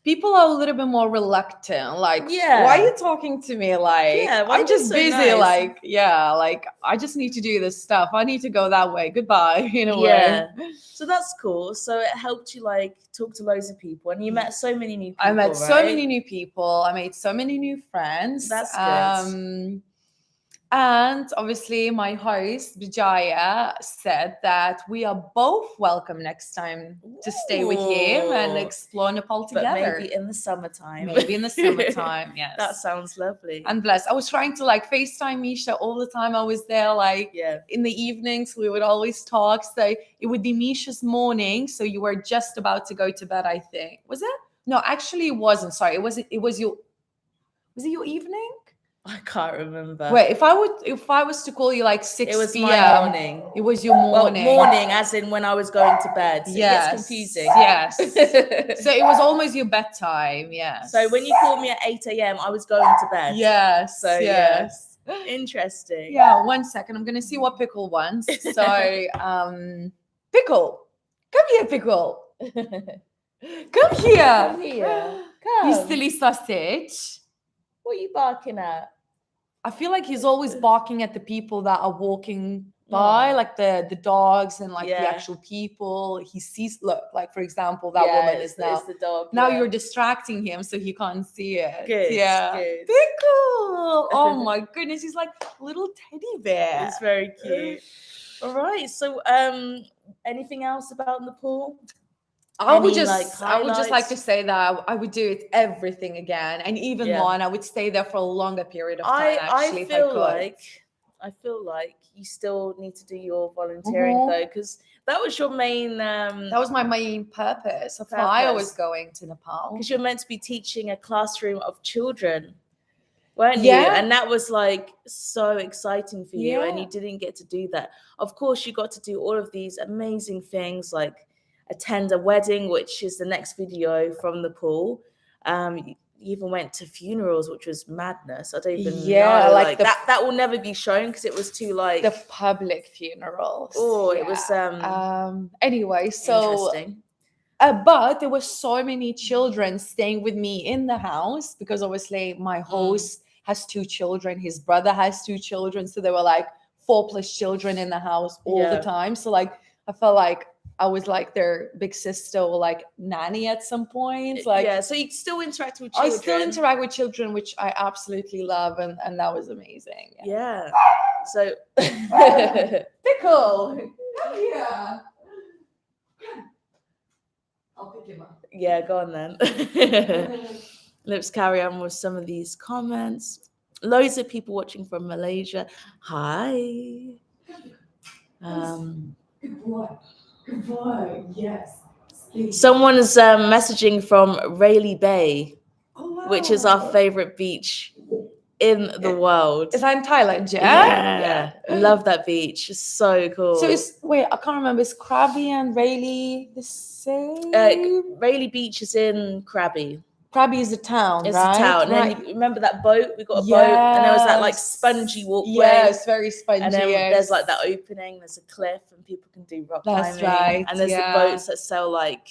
Speaker 2: people are a little bit more reluctant. Like,
Speaker 1: Yeah.
Speaker 2: why are you talking to me? Like,
Speaker 1: Yeah, why are
Speaker 2: I'm
Speaker 1: you
Speaker 2: just
Speaker 1: so
Speaker 2: busy.
Speaker 1: nice?
Speaker 2: Like, yeah, like I just need to do this stuff. I need to go that way. Goodbye. In a
Speaker 1: Yeah.
Speaker 2: way.
Speaker 1: So that's cool. So it helped you like talk to loads of people, and you met so many new people.
Speaker 2: I met so
Speaker 1: right?
Speaker 2: many new people. I made so many new friends.
Speaker 1: That's good.
Speaker 2: And obviously, my host, Vijaya, said that we are both welcome next time to stay with him and
Speaker 1: Ooh.
Speaker 2: explore Nepal
Speaker 1: But
Speaker 2: together.
Speaker 1: maybe in the summertime.
Speaker 2: Maybe in the summertime, yes.
Speaker 1: That sounds lovely.
Speaker 2: I'm blessed. I was trying to like FaceTime Misha all the time. I was there like
Speaker 1: Yeah.
Speaker 2: in the evenings. We would always talk. So it would be Misha's morning. So you were just about to go to bed, I think. Was it? No, actually it wasn't. Sorry. Was it your evening?
Speaker 1: I can't remember.
Speaker 2: Wait, if I was to call you like 6
Speaker 1: It was
Speaker 2: p.m.
Speaker 1: my morning.
Speaker 2: It was your morning.
Speaker 1: Well, morning as in when I was going to bed. So
Speaker 2: Yes.
Speaker 1: It gets confusing.
Speaker 2: Yes. So it was almost your bedtime. Yes.
Speaker 1: So when you called me at 8 a.m., I was going to bed.
Speaker 2: Yes.
Speaker 1: So
Speaker 2: yes.
Speaker 1: yeah. Interesting.
Speaker 2: Yeah, 1 second. I'm gonna see what Pickle wants. So Pickle. Come here, Pickle. Come here.
Speaker 1: Come here.
Speaker 2: You
Speaker 1: Come.
Speaker 2: silly sausage.
Speaker 1: What are you barking at?
Speaker 2: I feel like he's always barking at the people that are walking by, like the dogs and like the
Speaker 1: Yeah.
Speaker 2: actual people. He sees, look, like for example, that woman is now.
Speaker 1: It's the dog.
Speaker 2: Now
Speaker 1: yeah.
Speaker 2: you're distracting him so he can't see it.
Speaker 1: Good.
Speaker 2: Yeah.
Speaker 1: Good.
Speaker 2: Pickle. Oh my goodness, he's like a little teddy bear.
Speaker 1: It's very cute. All right. So anything else about Nepal?
Speaker 2: I would
Speaker 1: Any,
Speaker 2: just
Speaker 1: like
Speaker 2: like to say that I would do it everything again and even
Speaker 1: Yeah.
Speaker 2: more, and I would stay there for a longer period of time. Actually, if I could.
Speaker 1: I feel like you still need to do your volunteering
Speaker 2: Mhm.
Speaker 1: though, because that was your main.
Speaker 2: That was my main purpose of why I was going to Nepal.
Speaker 1: Because you're meant to be teaching a classroom of children, weren't
Speaker 2: Yeah.
Speaker 1: you? And that was like so exciting for you, and
Speaker 2: Yeah.
Speaker 1: you didn't get to do that. Of course, you got to do all of these amazing things like attend a wedding, which is the next video from the pool. You even went to funerals, which was madness. I don't even know. Like that will never be shown because it was too like
Speaker 2: the public funerals.
Speaker 1: Oh, it was
Speaker 2: anyway, so
Speaker 1: interesting.
Speaker 2: But there were so many children staying with me in the house because obviously my host has 2 children, his brother has 2 children, so there were like 4+ children in the house all the time. So like I felt like I was like their big sister or like nanny at some point. Like
Speaker 1: yeah, so you still interact with children.
Speaker 2: I still interact with children, which I absolutely love, and that was amazing.
Speaker 1: Yeah. So
Speaker 2: Pickle, come here. I'll pick him up.
Speaker 1: Yeah, go on then. Let's carry on with some of these comments. Loads of people watching from Malaysia. Hi.
Speaker 2: Good boy. Good boy. Yes.
Speaker 1: Someone is messaging from Rayleigh Bay, which is our favorite beach in the world.
Speaker 2: Is that in Thailand? Yeah.
Speaker 1: Love that beach. It's so cool.
Speaker 2: So I can't remember. Is Krabi and Rayleigh the same?
Speaker 1: Rayleigh Beach is in Krabi.
Speaker 2: Krabi is a town,
Speaker 1: It's
Speaker 2: right?
Speaker 1: a town.
Speaker 2: Right.
Speaker 1: And then remember that boat? We got a boat, and there was that like spongy walkway.
Speaker 2: Yeah, it's very spongy.
Speaker 1: And then there's like that opening. There's a cliff, and people can do rock climbing.
Speaker 2: That's right.
Speaker 1: And there's the boats that sell like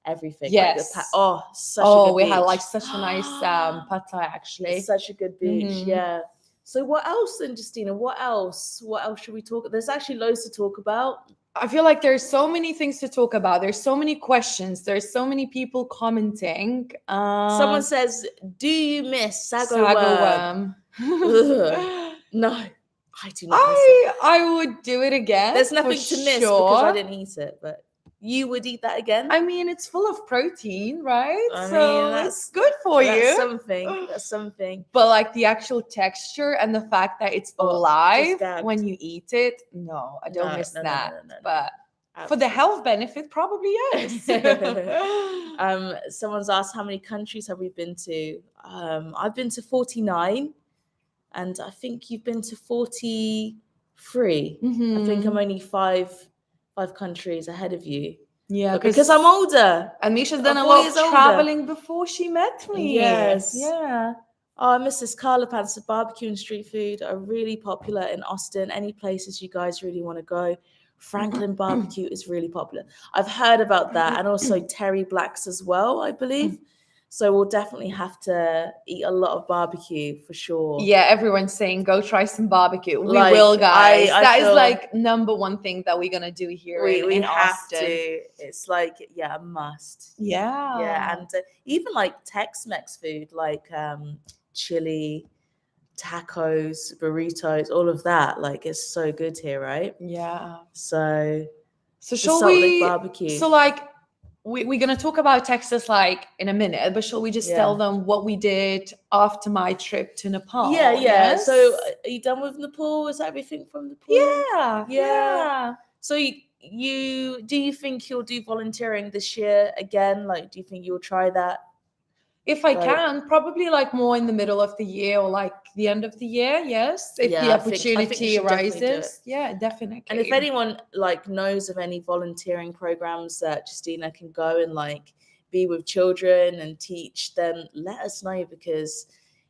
Speaker 1: everything.
Speaker 2: Yes.
Speaker 1: Like such a good
Speaker 2: we
Speaker 1: beach.
Speaker 2: had like such a nice pad thai actually.
Speaker 1: It's such a good beach. Yeah. So what else then, Justina? What else should we talk? There's actually loads to talk about.
Speaker 2: I feel like there's so many things to talk about. There's so many questions. There's so many people commenting.
Speaker 1: Someone says, "Do you miss sago worm?" No, I do not.
Speaker 2: I would do it again.
Speaker 1: There's nothing to miss because I didn't eat it, but you would eat that again.
Speaker 2: I mean, it's full of protein, right?
Speaker 1: I
Speaker 2: so
Speaker 1: mean,
Speaker 2: that's good for you.
Speaker 1: That's something.
Speaker 2: But like the actual texture and the fact that it's alive when you eat it, no, I don't miss that. No. But absolutely. For the health benefit, probably yes.
Speaker 1: Someone's asked how many countries have we been to? I've been to 49, and I think you've been to 43. I think I'm only five countries ahead of you.
Speaker 2: Yeah,
Speaker 1: because I'm older.
Speaker 2: And Misha's done a lot of traveling before she met me.
Speaker 1: Yes.
Speaker 2: Yeah.
Speaker 1: Oh, I miss this Carla Pants. The barbecue and street food are really popular in Austin. Any places you guys really want to go? Franklin barbecue is really popular. I've heard about that, and also Terry Black's as well, I believe. So we'll definitely have to eat a lot of barbecue for sure.
Speaker 2: Yeah, everyone's saying go try some barbecue. We
Speaker 1: Like,
Speaker 2: will, guys.
Speaker 1: I
Speaker 2: That is
Speaker 1: feel
Speaker 2: like number one thing that we're gonna do here
Speaker 1: we
Speaker 2: in
Speaker 1: have
Speaker 2: Austin.
Speaker 1: to. It's like, yeah, a must.
Speaker 2: Yeah.
Speaker 1: Yeah, and even like Tex-Mex food, like chili, tacos, burritos, all of that. Like, it's so good here, right?
Speaker 2: Yeah.
Speaker 1: So
Speaker 2: So
Speaker 1: the
Speaker 2: shall
Speaker 1: Salt Lake
Speaker 2: we?
Speaker 1: barbecue.
Speaker 2: So like we're gonna talk about Texas like in a minute, but shall we just tell them what we did after my trip to Nepal?
Speaker 1: Yeah.
Speaker 2: Yes?
Speaker 1: So are you done with Nepal? Is that everything from Nepal?
Speaker 2: Yeah.
Speaker 1: So you do you think you'll do volunteering this year again? Like, do you think you'll try that?
Speaker 2: If I can, probably like more in the middle of the year or like the end of the year. Yes, if the
Speaker 1: I think you
Speaker 2: opportunity
Speaker 1: should definitely do it.
Speaker 2: arises. Yeah, definitely.
Speaker 1: And if anyone like knows of any volunteering programs that Justina can go and like be with children and teach, then let us know, because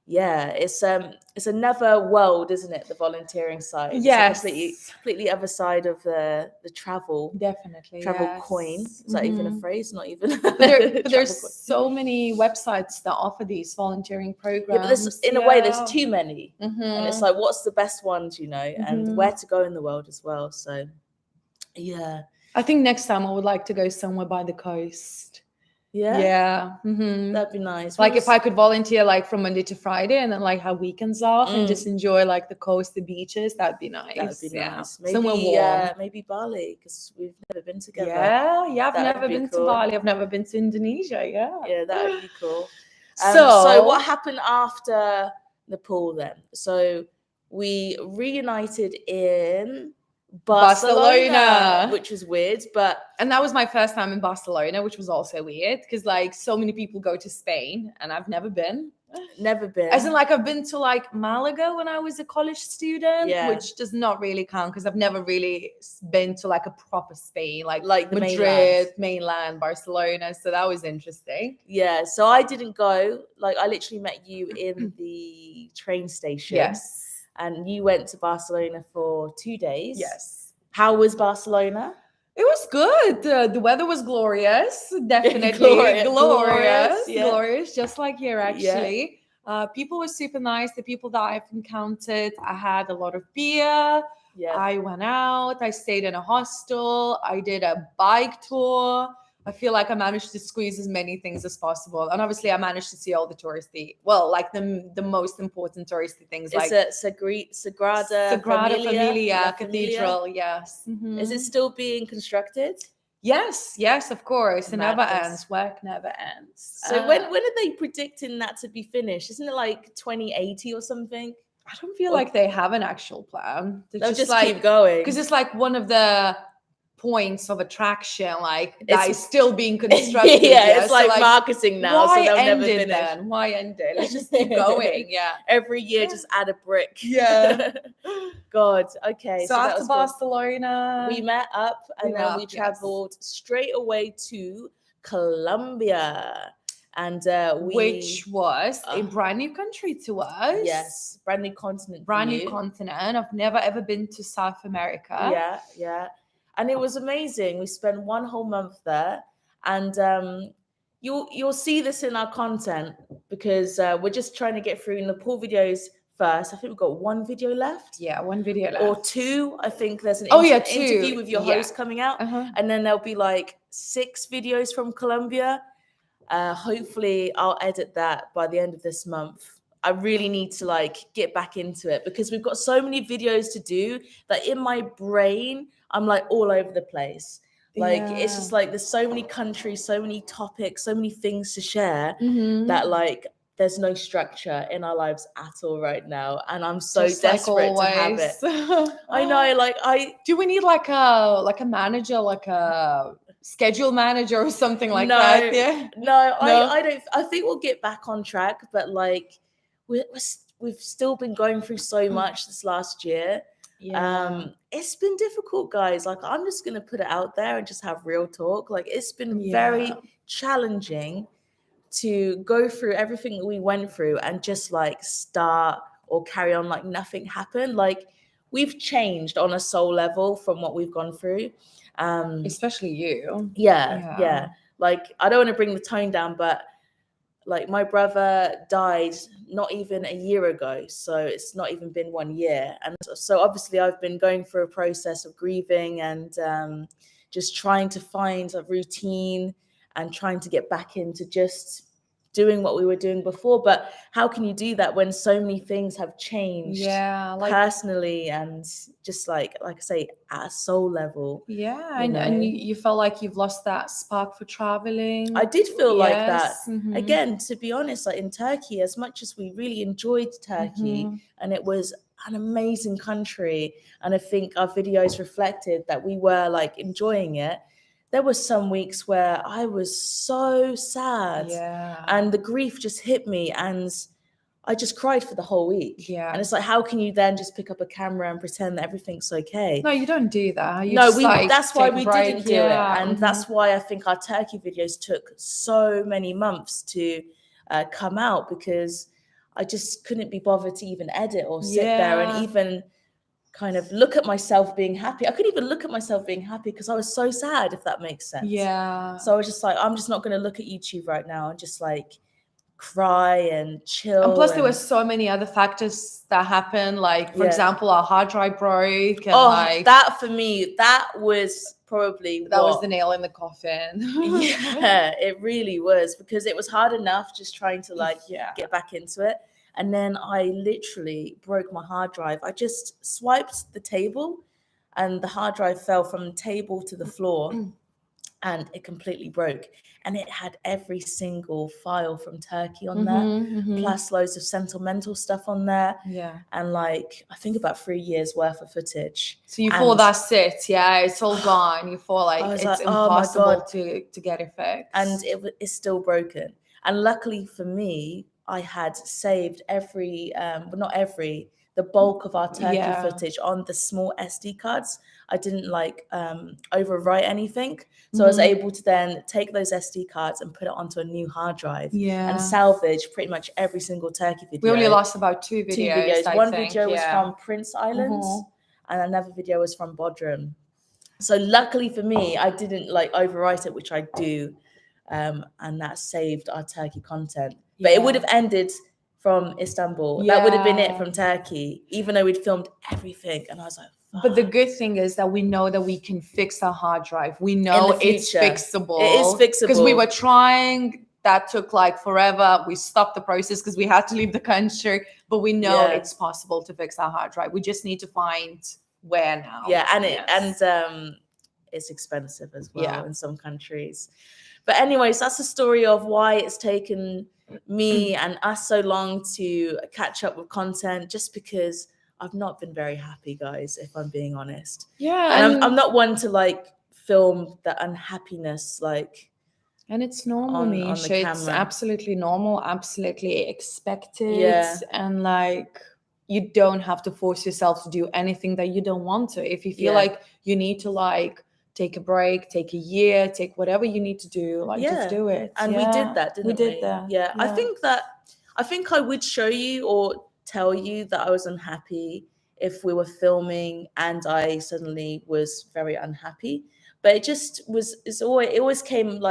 Speaker 1: it's another world, isn't it? The volunteering side.
Speaker 2: Yes,
Speaker 1: It's a completely other side of the travel.
Speaker 2: Definitely.
Speaker 1: Travel coin. Is that even a phrase? Not even.
Speaker 2: But there's so many websites that offer these volunteering programs.
Speaker 1: Yeah, but there's, in a way, there's too many, and it's like, what's the best ones, and where to go in the world as well. So, yeah.
Speaker 2: I think next time I would like to go somewhere by the coast.
Speaker 1: Yeah.
Speaker 2: Mm-hmm.
Speaker 1: That'd be nice.
Speaker 2: Like if I could volunteer like from Monday to Friday and then like have weekends off and just enjoy like the coast, the beaches, that'd be nice.
Speaker 1: That'd be nice. Maybe,
Speaker 2: somewhere warm.
Speaker 1: Maybe Bali, because we've never been together.
Speaker 2: Yeah, I've never been to Bali. I've never been to Indonesia.
Speaker 1: Yeah, that would be cool. So what happened after Nepal then? So we reunited in Barcelona, which was weird,
Speaker 2: and that was my first time in Barcelona, which was also weird because like so many people go to Spain and I've never been. As in, like, I've been to like Malaga when I was a college student, which does not really count because I've never really been to like a proper Spain, like the Madrid, mainland, Barcelona. So that was interesting.
Speaker 1: Yeah. So I didn't go. Like, I literally met you in the train station.
Speaker 2: Yes.
Speaker 1: And you went to Barcelona for 2 days.
Speaker 2: Yes.
Speaker 1: How was Barcelona?
Speaker 2: It was good. The weather was glorious. Definitely glorious. Just like here, actually. Yeah. People were super nice. The people that I've encountered, I had a lot of beer. Yeah. I went out. I stayed in a hostel. I did a bike tour. I feel like I managed to squeeze as many things as possible. And obviously I managed to see all the touristy, like the most important touristy things. It's like Sagrada Familia Cathedral. Yes. Mm-hmm.
Speaker 1: Is it still being constructed?
Speaker 2: Yes, of course. It never ends. Work never ends.
Speaker 1: So when are they predicting that to be finished? Isn't it like 2080 or something?
Speaker 2: I don't feel like they have an actual plan.
Speaker 1: They'll just like, keep going.
Speaker 2: Because it's like one of the points of attraction, like that is still being constructed.
Speaker 1: It's like marketing now, so they'll never finish.
Speaker 2: Then? Why end it? Let's just keep going. Yeah.
Speaker 1: Every year, just add a brick.
Speaker 2: Yeah.
Speaker 1: God. Okay.
Speaker 2: So after Barcelona,
Speaker 1: we met up and then we traveled straight away to Colombia. And
Speaker 2: which was a brand new country to us.
Speaker 1: Yes, brand new continent.
Speaker 2: Brand new continent. I've never ever been to South America.
Speaker 1: Yeah. And it was amazing. We spent 1 whole month there, and you'll see this in our content because we're just trying to get through Nepal videos first. I think we've got 1 video left.
Speaker 2: Yeah, 1 video left.
Speaker 1: Or 2. I think there's an
Speaker 2: 2.
Speaker 1: interview with your host coming out, and then there'll be like 6 videos from Colombia. Hopefully, I'll edit that by the end of this month. I really need to like get back into it because we've got so many videos to do that in my brain, I'm like all over the place. Like, it's just like there's so many countries, so many topics, so many things to share that like there's no structure in our lives at all right now. And I'm so just desperate to have it. I know, like
Speaker 2: do we need like a manager, like a schedule manager or something like that? Yeah.
Speaker 1: No, I don't. I think we'll get back on track, but like we've still been going through so much this last year. Yeah. It's been difficult, guys. Like, I'm just gonna put it out there and just have real talk. Like, it's been very challenging to go through everything that we went through and just like start or carry on like nothing happened. Like, we've changed on a soul level from what we've gone through.
Speaker 2: Especially you.
Speaker 1: Yeah. Like, I don't want to bring the tone down, but like my brother died not even a year ago, so it's not even been 1 year. And so obviously I've been going through a process of grieving and just trying to find a routine and trying to get back into just doing what we were doing before. But how can you do that when so many things have changed personally and just like I say, at a soul level?
Speaker 2: And you felt like you've lost that spark for traveling.
Speaker 1: I did feel like that. Again, to be honest, like in Turkey, as much as we really enjoyed Turkey and it was an amazing country, and I think our videos reflected that we were like enjoying it, there were some weeks where I was so sad and the grief just hit me and I just cried for the whole week. And it's like, how can you then just pick up a camera and pretend that everything's okay?
Speaker 2: No, you don't do that.
Speaker 1: That's why we didn't do it. And that's why I think our Turkey videos took so many months to come out, because I just couldn't be bothered to even edit or sit there and even kind of look at myself being happy. I couldn't even look at myself being happy because I was so sad, if that makes sense. So I was just like, I'm just not going to look at YouTube right now and just like cry and chill.
Speaker 2: And plus there were so many other factors that happened, like for example our hard drive broke, and
Speaker 1: that for me, that was probably
Speaker 2: was the nail in the coffin.
Speaker 1: It really was, because it was hard enough just trying to like get back into it. And then I literally broke my hard drive. I just swiped the table and the hard drive fell from the table to the floor and it completely broke. And it had every single file from Turkey on there, plus loads of sentimental stuff on there. And like, I think about 3 years worth of footage.
Speaker 2: So you thought that's it, it's all gone. You thought like it's like, impossible to get it fixed.
Speaker 1: And it's still broken. And luckily for me, I had saved the bulk of our Turkey footage on the small SD cards. I didn't like overwrite anything. So I was able to then take those SD cards and put it onto a new hard drive and salvage pretty much every single Turkey video.
Speaker 2: We only lost about two videos.
Speaker 1: One video was from Prince Islands and another video was from Bodrum. So luckily for me, I didn't like overwrite it, which I do. And that saved our Turkey content. But it would have ended from Istanbul. That would have been it from Turkey, even though we'd filmed everything. And I was like, fuck.
Speaker 2: But the good thing is that we know that we can fix our hard drive. We know it's fixable.
Speaker 1: It is fixable.
Speaker 2: Because we were trying. That took like forever. We stopped the process because we had to leave the country. But we know it's possible to fix our hard drive. We just need to find where now.
Speaker 1: And it's expensive as well in some countries. But anyways, that's the story of why it's taken me and us so long to catch up with content, just because I've not been very happy, guys, if I'm being honest. And I'm not one to like film the unhappiness, like.
Speaker 2: And it's normal, Mish. It's absolutely normal, absolutely expected. And like, you don't have to force yourself to do anything that you don't want to. If you feel like you need to like take a break, take a year, take whatever you need to do, like just do it.
Speaker 1: And we did that, didn't we?
Speaker 2: We did that.
Speaker 1: I think I would show you or tell you that I was unhappy if we were filming and I suddenly was very unhappy. But it always came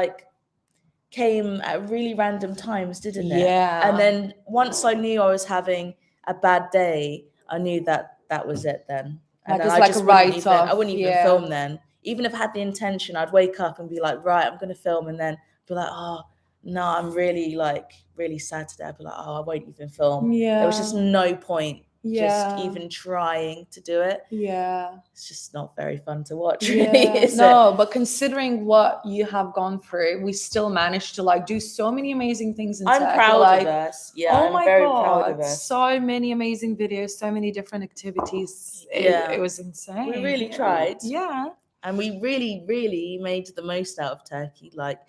Speaker 1: at really random times, didn't it? And then once I knew I was having a bad day, I knew that was it then. And then I wouldn't even film then. Even if I had the intention, I'd wake up and be like, right, I'm going to film. And then be like, oh, no, I'm really sad today. I'd be like, oh, I won't even film. There was just no point just even trying to do it. It's just not very fun to watch, really, is it?
Speaker 2: But considering what you have gone through, we still managed to like do so many amazing things in Turkey.
Speaker 1: I'm proud of us.
Speaker 2: I'm very proud of us. So many amazing videos, so many different activities. It was insane.
Speaker 1: We really tried. And we really, really made the most out of Turkey. Like,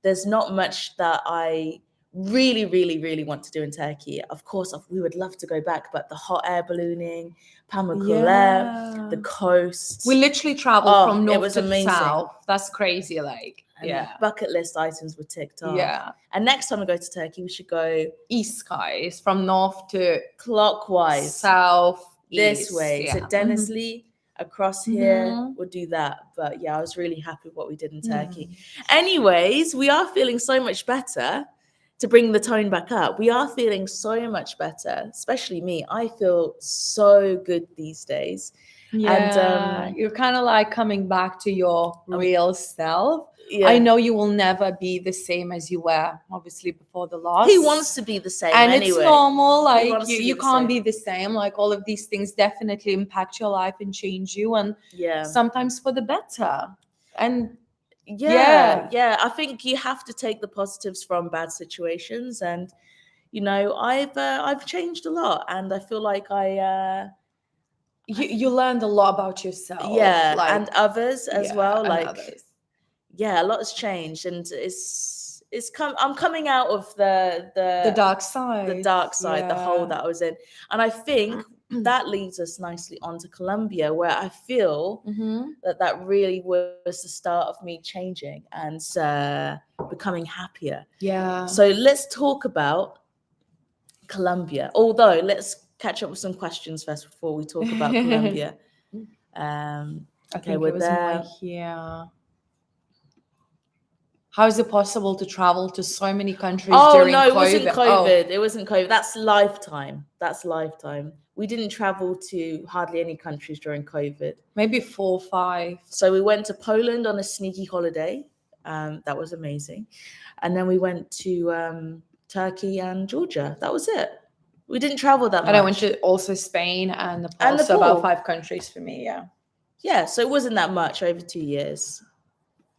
Speaker 1: there's not much that I really, really, really want to do in Turkey. Of course, we would love to go back, but the hot air ballooning, Pamukkale, the coast.
Speaker 2: We literally traveled from north to south. That's crazy, like.
Speaker 1: Bucket list items were ticked off. And next time we go to Turkey, we should go
Speaker 2: east, guys, from north to
Speaker 1: clockwise,
Speaker 2: south,
Speaker 1: this way. So Denizli. Across here, we'll do that. But I was really happy with what we did in Turkey. Anyways, we are feeling so much better. to bring the tone back up. We are feeling so much better, especially me. I feel so good these days.
Speaker 2: Yeah,
Speaker 1: And
Speaker 2: you're kind of like coming back to your real self.
Speaker 1: yeah,
Speaker 2: I know you will never be the same as you were, obviously, before the loss.
Speaker 1: who wants to be the same
Speaker 2: And
Speaker 1: anyway?
Speaker 2: it's normal. Like
Speaker 1: wants to
Speaker 2: you
Speaker 1: be the
Speaker 2: can't
Speaker 1: same?
Speaker 2: be the same. Like all of these things definitely impact your life and change you, and
Speaker 1: Yeah.
Speaker 2: sometimes for the better. And
Speaker 1: yeah, I think you have to take the positives from bad situations, and you know, I've changed a lot, and I feel like
Speaker 2: you learned a lot about yourself.
Speaker 1: yeah,
Speaker 2: like,
Speaker 1: and others as well.
Speaker 2: and
Speaker 1: Like,
Speaker 2: others.
Speaker 1: yeah, a lot has changed, and I'm coming out of
Speaker 2: The dark side.
Speaker 1: the hole that I was in, and I think that leads us nicely onto Colombia, where I feel that really was the start of me changing and becoming happier.
Speaker 2: Yeah.
Speaker 1: So let's talk about Colombia. Although let's catch up with some questions first before we talk about Colombia.
Speaker 2: I
Speaker 1: Okay,
Speaker 2: think
Speaker 1: we're
Speaker 2: it was
Speaker 1: there.
Speaker 2: more here. How is it possible to travel to so many countries during
Speaker 1: no,
Speaker 2: COVID?
Speaker 1: it wasn't COVID.
Speaker 2: Oh.
Speaker 1: It wasn't COVID. That's lifetime. We didn't travel to hardly any countries during COVID.
Speaker 2: Maybe 4 or 5.
Speaker 1: So we went to Poland on a sneaky holiday. That was amazing. And then we went to Turkey and Georgia. That was it. We didn't travel that much.
Speaker 2: And I went to also Spain and Nepal.
Speaker 1: And
Speaker 2: So
Speaker 1: Nepal.
Speaker 2: about 5 countries for me, yeah.
Speaker 1: Yeah, so it wasn't that much over 2 years.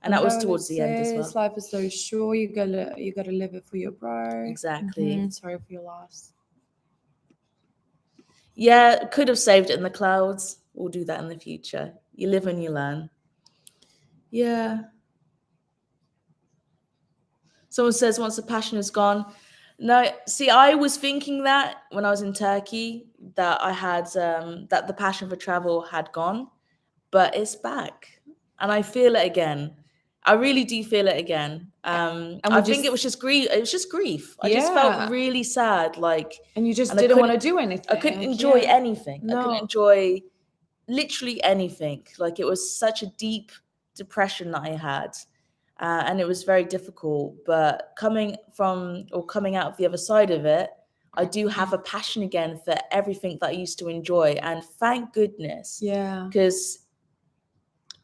Speaker 1: And that was towards the end as well.
Speaker 2: Life is so short. You gotta live it for your bro.
Speaker 1: Exactly.
Speaker 2: Sorry for your loss.
Speaker 1: Yeah, could have saved it in the clouds. We'll do that in the future. You live and you learn. Yeah. Someone says once the passion is gone. No, see, I was thinking that when I was in Turkey, that I had that the passion for travel had gone, but it's back, and I feel it again. I really do feel it again. I think it was just grief. It was just grief. I just felt really sad, like,
Speaker 2: and you just didn't want to do anything.
Speaker 1: I couldn't enjoy anything. No. I couldn't enjoy literally anything. Like, it was such a deep depression that I had. And it was very difficult, but coming out of the other side of it, I do have a passion again for everything that I used to enjoy, and thank goodness.
Speaker 2: Yeah.
Speaker 1: Because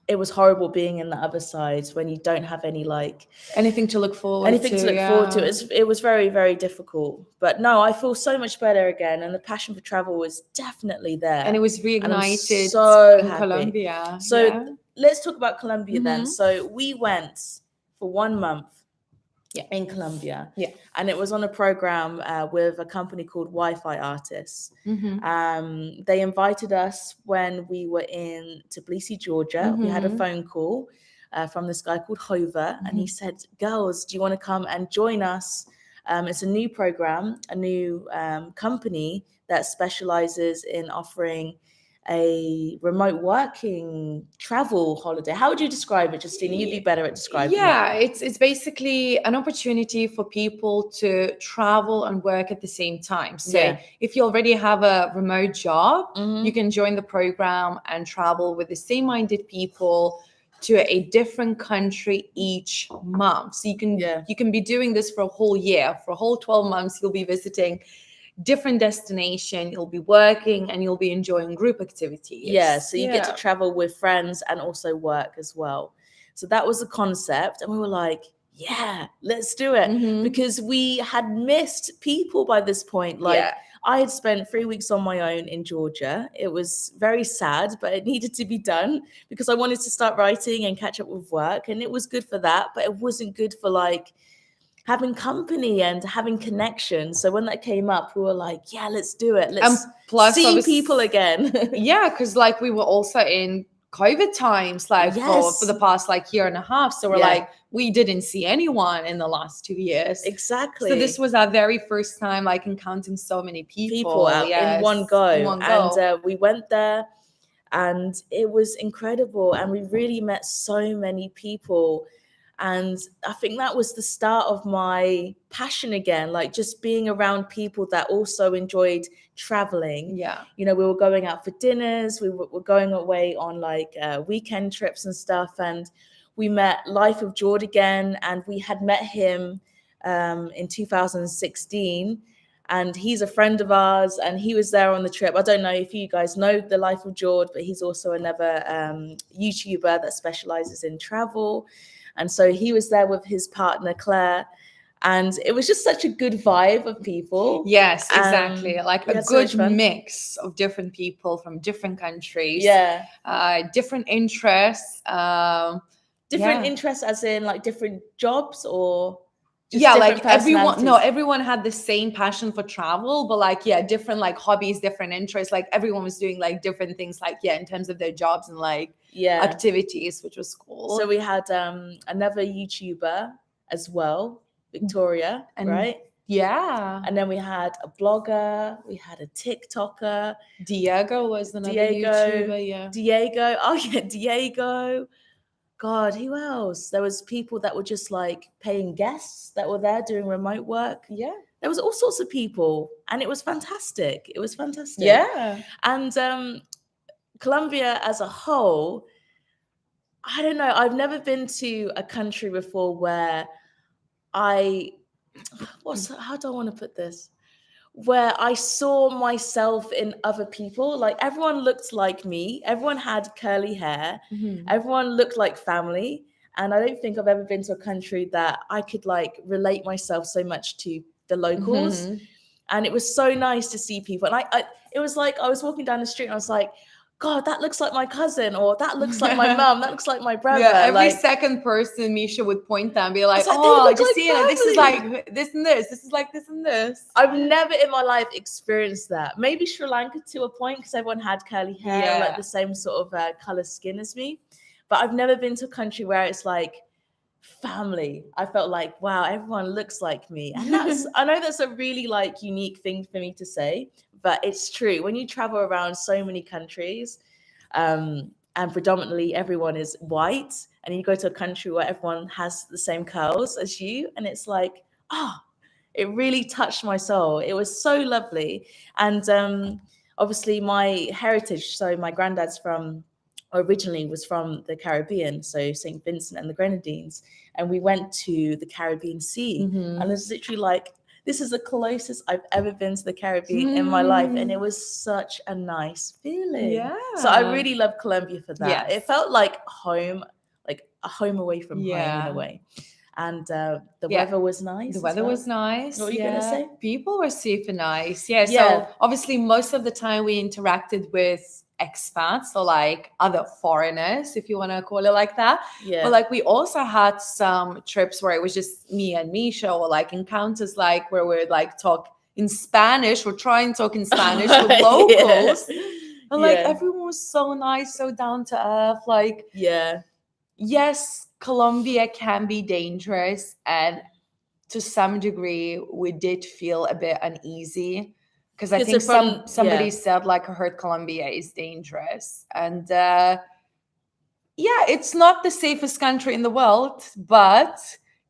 Speaker 1: it was horrible being in the other side when you don't have
Speaker 2: anything to look forward
Speaker 1: to. It was very, very difficult. But no, I feel so much better again, and the passion for travel was definitely there.
Speaker 2: And it was reignited in Colombia.
Speaker 1: So let's talk about Colombia then. So we went for 1 month in Colombia.
Speaker 2: Yeah.
Speaker 1: And it was on a program with a company called Wi-Fi Artists. They invited us when we were in Tbilisi, Georgia. We had a phone call from this guy called Hover, and he said, girls, do you want to come and join us? It's a new program, a new company that specializes in offering a remote working travel holiday. How would you describe it, Justina? You'd be better at describing it.
Speaker 2: It's basically an opportunity for people to travel and work at the same time. So if you already have a remote job, you can join the program and travel with the same-minded people to a different country each month. So you can be doing this for a whole year. For a whole 12 months, you'll be visiting different destination, you'll be working, and you'll be enjoying group activities.
Speaker 1: Yeah, so you get to travel with friends and also work as well. So that was the concept, and we were like, yeah, let's do it. Because we had missed people by this point. I had spent 3 weeks on my own in Georgia. It was very sad, but it needed to be done because I wanted to start writing and catch up with work, and it was good for that, but it wasn't good for having company and having connections. So when that came up, we were like, yeah, let's do it. Let's see people again.
Speaker 2: Yeah, because we were also in COVID times, for the past year and a half. So we're we didn't see anyone in the last 2 years.
Speaker 1: Exactly.
Speaker 2: So this was our very first time encountering so many people
Speaker 1: out in one go. And we went there, and it was incredible. And we really met so many people. And I think that was the start of my passion again, just being around people that also enjoyed traveling.
Speaker 2: Yeah.
Speaker 1: We were going out for dinners, we were going away on weekend trips and stuff. And we met Life of Jord again, and we had met him in 2016. And he's a friend of ours, and he was there on the trip. I don't know if you guys know The Life of George, but he's also another YouTuber that specializes in travel. And so he was there with his partner, Claire. And it was just such a good vibe of people.
Speaker 2: Yes, exactly. Like
Speaker 1: we
Speaker 2: a
Speaker 1: had so much
Speaker 2: good
Speaker 1: fun.
Speaker 2: mix of different people from different countries.
Speaker 1: Yeah.
Speaker 2: Different interests.
Speaker 1: Different
Speaker 2: Yeah.
Speaker 1: interests as in like different jobs, or just
Speaker 2: Yeah,
Speaker 1: different
Speaker 2: like
Speaker 1: personalities?
Speaker 2: everyone had the same passion for travel, but like, yeah, different like hobbies, different interests. Like everyone was doing like different things, like, yeah, in terms of their jobs and like
Speaker 1: Yeah.
Speaker 2: activities, which was cool.
Speaker 1: So we had another YouTuber as well, Victoria,
Speaker 2: And
Speaker 1: right?
Speaker 2: yeah.
Speaker 1: And then we had a blogger, we had a TikToker.
Speaker 2: Diego was another YouTuber, yeah.
Speaker 1: Diego. Oh yeah, Diego. God, who else? There was people that were just like paying guests that were there doing remote work.
Speaker 2: Yeah.
Speaker 1: There was all sorts of people, and it was fantastic. It was fantastic.
Speaker 2: Yeah.
Speaker 1: And Colombia as a whole, I don't know. I've never been to a country before where how do I want to put this? Where I saw myself in other people. Like everyone looked like me. Everyone had curly hair.
Speaker 2: Mm-hmm.
Speaker 1: Everyone looked like family. And I don't think I've ever been to a country that I could like relate myself so much to the locals.
Speaker 2: Mm-hmm.
Speaker 1: And it was so nice to see people. And it was like I was walking down the street and I was like, God, that looks like my cousin, or that looks like my mum, that looks like my brother.
Speaker 2: Yeah, every
Speaker 1: like,
Speaker 2: second person Misha would point them and be like,
Speaker 1: like,
Speaker 2: oh,
Speaker 1: look
Speaker 2: just
Speaker 1: like
Speaker 2: see it. This is
Speaker 1: family.
Speaker 2: like this and this. This is like this and this.
Speaker 1: I've never in my life experienced that. Maybe Sri Lanka to a point because everyone had curly hair, like the same sort of color skin as me. But I've never been to a country where it's like family. I felt like, wow, everyone looks like me. And I know that's a really like unique thing for me to say, but it's true. When you travel around so many countries, and predominantly everyone is white, and you go to a country where everyone has the same curls as you, and it's like, it really touched my soul. It was so lovely. And obviously my heritage, so my granddad's originally was from the Caribbean, so St. Vincent and the Grenadines, and we went to the Caribbean Sea.
Speaker 2: Mm-hmm.
Speaker 1: And it's literally like, this is the closest I've ever been to the Caribbean in my life, and it was such a nice feeling.
Speaker 2: Yeah.
Speaker 1: So I really love Colombia for that.
Speaker 2: Yes.
Speaker 1: It felt like home, like a home away from home in a way. And the weather was nice.
Speaker 2: The weather was nice.
Speaker 1: What were you gonna say?
Speaker 2: People were super nice. Yeah. So obviously most of the time we interacted with expats, or like other foreigners, if you want to call it like that.
Speaker 1: Yeah.
Speaker 2: But like we also had some trips where it was just me and Misha, or like encounters like where we'd like talk in Spanish, or try and talk in Spanish with locals. And like everyone was so nice, so down to earth. Like, yes, Colombia can be dangerous, and to some degree we did feel a bit uneasy, because I think somebody said, like, I heard Colombia is dangerous. And it's not the safest country in the world, but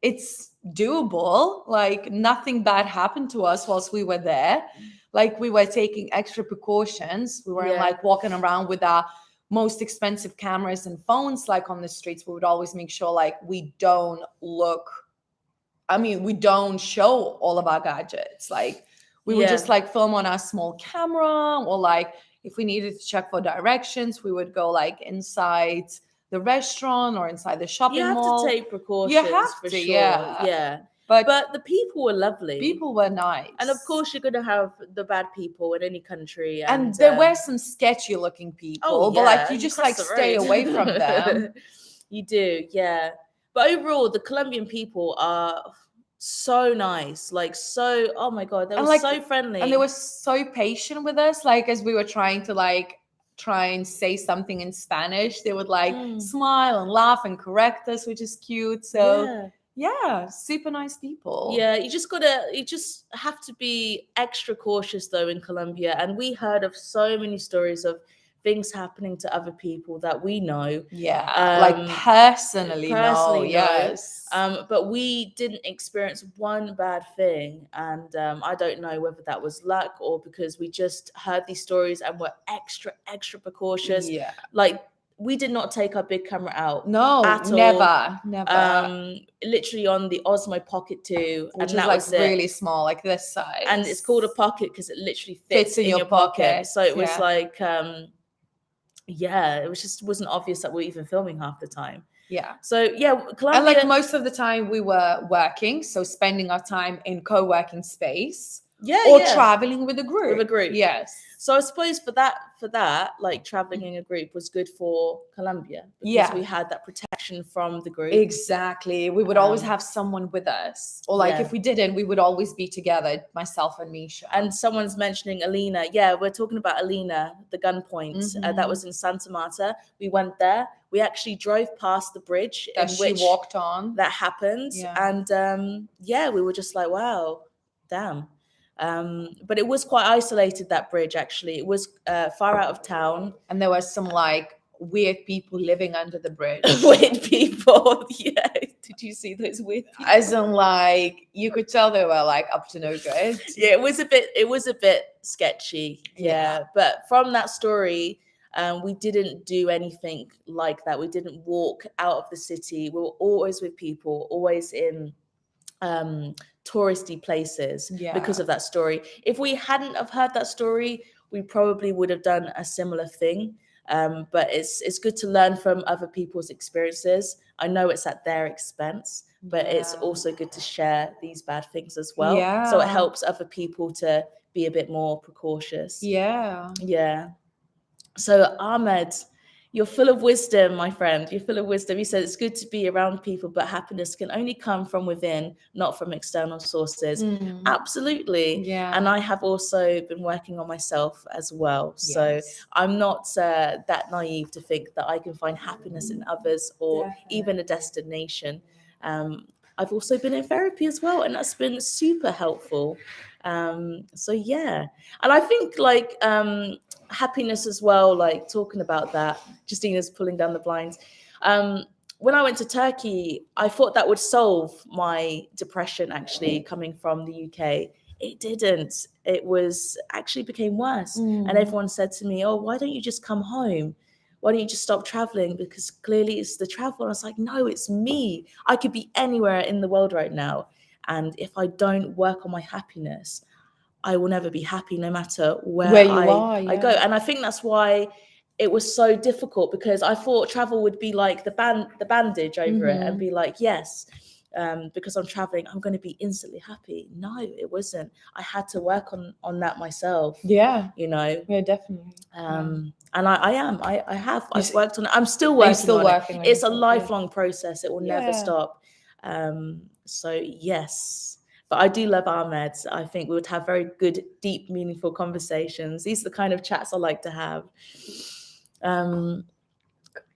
Speaker 2: it's doable. Like, nothing bad happened to us whilst we were there. Like, we were taking extra precautions. We weren't like walking around with our most expensive cameras and phones like on the streets. We would always make sure like we don't show all of our gadgets. Like, we would just like film on our small camera, or like if we needed to check for directions, we would go like inside the restaurant or inside the shopping mall.
Speaker 1: You have to take precautions.
Speaker 2: You have
Speaker 1: for
Speaker 2: to,
Speaker 1: sure.
Speaker 2: yeah.
Speaker 1: But the people were lovely.
Speaker 2: People were nice.
Speaker 1: And of course, you're going to have the bad people in any country.
Speaker 2: And there were some sketchy looking people, but like you just like stay away from them.
Speaker 1: You do, yeah. But overall, the Colombian people are so nice. Like, so, oh my God, they were like, so friendly.
Speaker 2: And they were so patient with us. Like, as we were trying to like try and say something in Spanish, they would like smile and laugh and correct us, which is cute. So yeah, super nice people.
Speaker 1: Yeah, you just have to be extra cautious though in Colombia. And we heard of so many stories of things happening to other people that we know.
Speaker 2: Yeah, like personally know. Yes.
Speaker 1: But we didn't experience one bad thing. And I don't know whether that was luck or because we just heard these stories and were extra, extra precautious.
Speaker 2: Yeah.
Speaker 1: Like, we did not take our big camera out.
Speaker 2: No,
Speaker 1: at
Speaker 2: never,
Speaker 1: all.
Speaker 2: never.
Speaker 1: Literally on the Osmo Pocket 2,
Speaker 2: Which
Speaker 1: and
Speaker 2: is
Speaker 1: that
Speaker 2: like
Speaker 1: was it.
Speaker 2: really small, like this size.
Speaker 1: And it's called a pocket because it literally fits in your pocket. So it was like, yeah, it was just wasn't obvious that we're even filming half the time.
Speaker 2: Yeah.
Speaker 1: So yeah, Colombia.
Speaker 2: And like most of the time we were working, so spending our time in co-working space. Or traveling with a group. Yes.
Speaker 1: So I suppose for that, like traveling in a group was good for Colombia because we had that protection from the group.
Speaker 2: Exactly. We would always have someone with us. Or like if we didn't, we would always be together, myself and Misha.
Speaker 1: And someone's mentioning Alina. Yeah, we're talking about Alina, the gunpoint. That was in Santa Marta. We went there. We actually drove past the bridge
Speaker 2: that she walked on.
Speaker 1: That happened. And we were just like, wow, damn. But it was quite isolated, that bridge, actually. It was far out of town.
Speaker 2: And there was some like weird people living under the bridge.
Speaker 1: Weird people, yeah. Did you see those weird people?
Speaker 2: As in, like, you could tell they were like up to no good.
Speaker 1: Yeah, it was a bit sketchy. Yeah. But from that story, we didn't do anything like that. We didn't walk out of the city. We were always with people, always in touristy places because of that story. If we hadn't have heard that story, we probably would have done a similar thing. But it's good to learn from other people's experiences. I know it's at their expense, but it's also good to share these bad things as well. So it helps other people to be a bit more precautious. Yeah. So Ahmed, you're full of wisdom, my friend. You're full of wisdom. He said it's good to be around people, but happiness can only come from within, not from external sources. Absolutely.
Speaker 2: Yeah.
Speaker 1: And I have also been working on myself as well. So I'm not that naive to think that I can find happiness in others or even a destination. I've also been in therapy as well, and that's been super helpful. So yeah. And I think like happiness as well, like talking about that, Justina's pulling down the blinds. When I went to Turkey, I thought that would solve my depression, actually, coming from the UK. It didn't. It was actually became worse. And everyone said to me, oh, why don't you just come home? Why don't you just stop traveling? Because clearly it's the travel. And I was like, no, it's me. I could be anywhere in the world right now. And if I don't work on my happiness, I will never be happy, no matter where I go. And I think that's why it was so difficult, because I thought travel would be like the bandage over it and be like, yes, because I'm traveling, I'm going to be instantly happy. No, it wasn't. I had to work on that myself.
Speaker 2: Yeah.
Speaker 1: You know?
Speaker 2: Yeah, definitely.
Speaker 1: And I've worked on it. I'm still working on it. It's a lifelong process. It will never stop. So yes. But I do love Ahmed. I think we would have very good, deep, meaningful conversations. These are the kind of chats I like to have.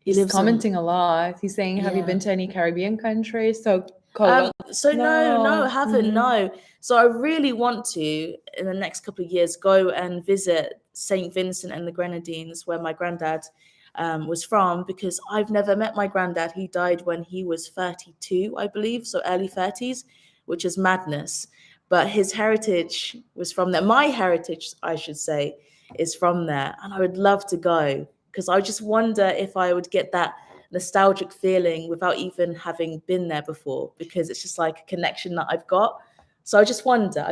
Speaker 2: He's commenting a lot. He's saying, have you been to any Caribbean countries? So
Speaker 1: no, I haven't. No. So I really want to, in the next couple of years, go and visit St. Vincent and the Grenadines, where my granddad was from, because I've never met my granddad. He died when he was 32, I believe, so early 30s, which is madness. But his heritage was from there. My heritage, I should say, is from there. And I would love to go, because I just wonder if I would get that nostalgic feeling without even having been there before, because it's just like a connection that I've got. So I just wonder.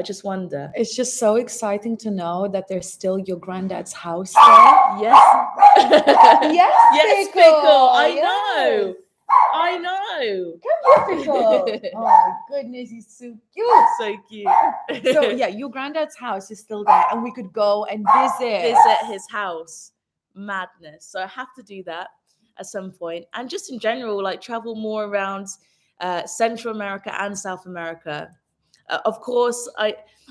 Speaker 2: It's just so exciting to know that there's still your granddad's house there.
Speaker 1: Yes.
Speaker 2: Yes,
Speaker 1: Pickle. I know.
Speaker 2: Come here, Pickle. Oh my goodness, he's so cute.
Speaker 1: So cute.
Speaker 2: So yeah, your granddad's house is still there, and we could go and visit
Speaker 1: his house. Madness. So I have to do that at some point. And just in general, like travel more around Central America and South America. Of course,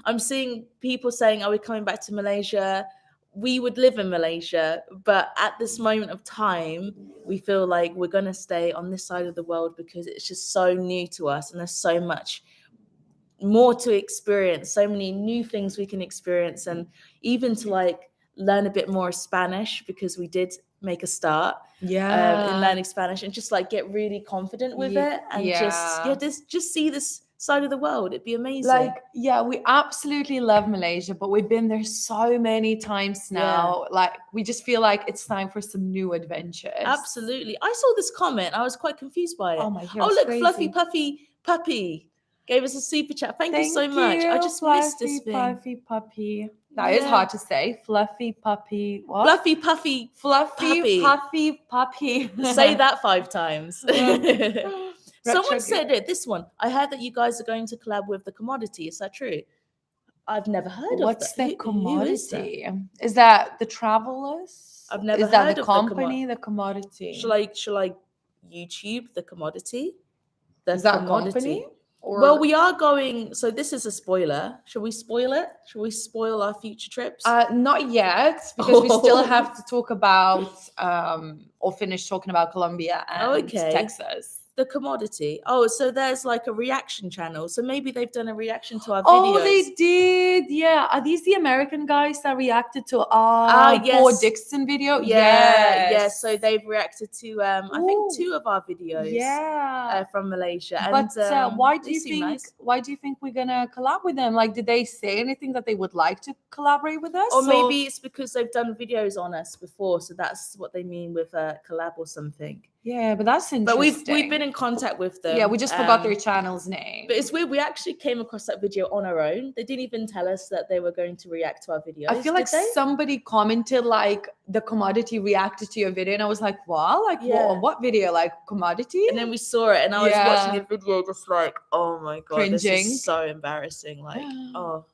Speaker 1: I'm seeing people saying, are we coming back to Malaysia? We would live in Malaysia, but at this moment of time, we feel like we're going to stay on this side of the world, because it's just so new to us, and there's so much more to experience, so many new things we can experience, and even to like learn a bit more Spanish, because we did make a start in learning Spanish, and just like get really confident with it, and just see this side of the world. It'd be amazing.
Speaker 2: Like, yeah, we absolutely love Malaysia, but we've been there so many times now. Like, we just feel like it's time for some new adventures.
Speaker 1: Absolutely. I saw this comment. I was quite confused by it.
Speaker 2: Oh my hair
Speaker 1: Oh,
Speaker 2: is
Speaker 1: look,
Speaker 2: crazy.
Speaker 1: Fluffy Puffy Puppy gave us a super chat. Thank you so much. I just missed this thing.
Speaker 2: Fluffy Puppy. That is hard to say. Fluffy Puppy. What?
Speaker 1: Fluffy Puffy
Speaker 2: Fluffy
Speaker 1: Puppy.
Speaker 2: Puffy.
Speaker 1: Say that 5 times. Someone said it. This one. I heard that you guys are going to collab with The Commodity. Is that true? I've never heard of that.
Speaker 2: What's The Commodity?
Speaker 1: Who is that?
Speaker 2: Is that the Travelers?
Speaker 1: I've never
Speaker 2: Is that
Speaker 1: heard
Speaker 2: the
Speaker 1: of
Speaker 2: company, The Commodity?
Speaker 1: Shall I YouTube The Commodity?
Speaker 2: Is that Commodity? Company? Or...
Speaker 1: Well, we are going. So this is a spoiler. Shall we spoil it? Shall we spoil our future trips?
Speaker 2: Not yet, because we still have to talk about or finish talking about Colombia and Texas.
Speaker 1: The Commodity. Oh, so there's like a reaction channel. So maybe they've done a reaction to our videos.
Speaker 2: Oh, they did. Yeah. Are these the American guys that reacted to our Poor Dixon video?
Speaker 1: Yeah. Yeah. So they've reacted to I think 2 of our videos.
Speaker 2: Yeah.
Speaker 1: From Malaysia.
Speaker 2: But why do you think we're gonna collab with them? Like, did they say anything that they would like to collaborate with us?
Speaker 1: Or maybe it's because they've done videos on us before, so that's what they mean with a collab or something.
Speaker 2: Yeah, but that's interesting.
Speaker 1: But we've been in contact with them.
Speaker 2: Yeah, we just forgot their channel's name.
Speaker 1: But it's weird. We actually came across that video on our own. They didn't even tell us that they were going to react to our videos.
Speaker 2: I feel like somebody commented like The Commodity reacted to your video, and I was like, "Wow, like what video? Like Commodity?"
Speaker 1: And then we saw it, and I was watching the video, just like, "Oh my god, cringing. This is so embarrassing!" Like, oh.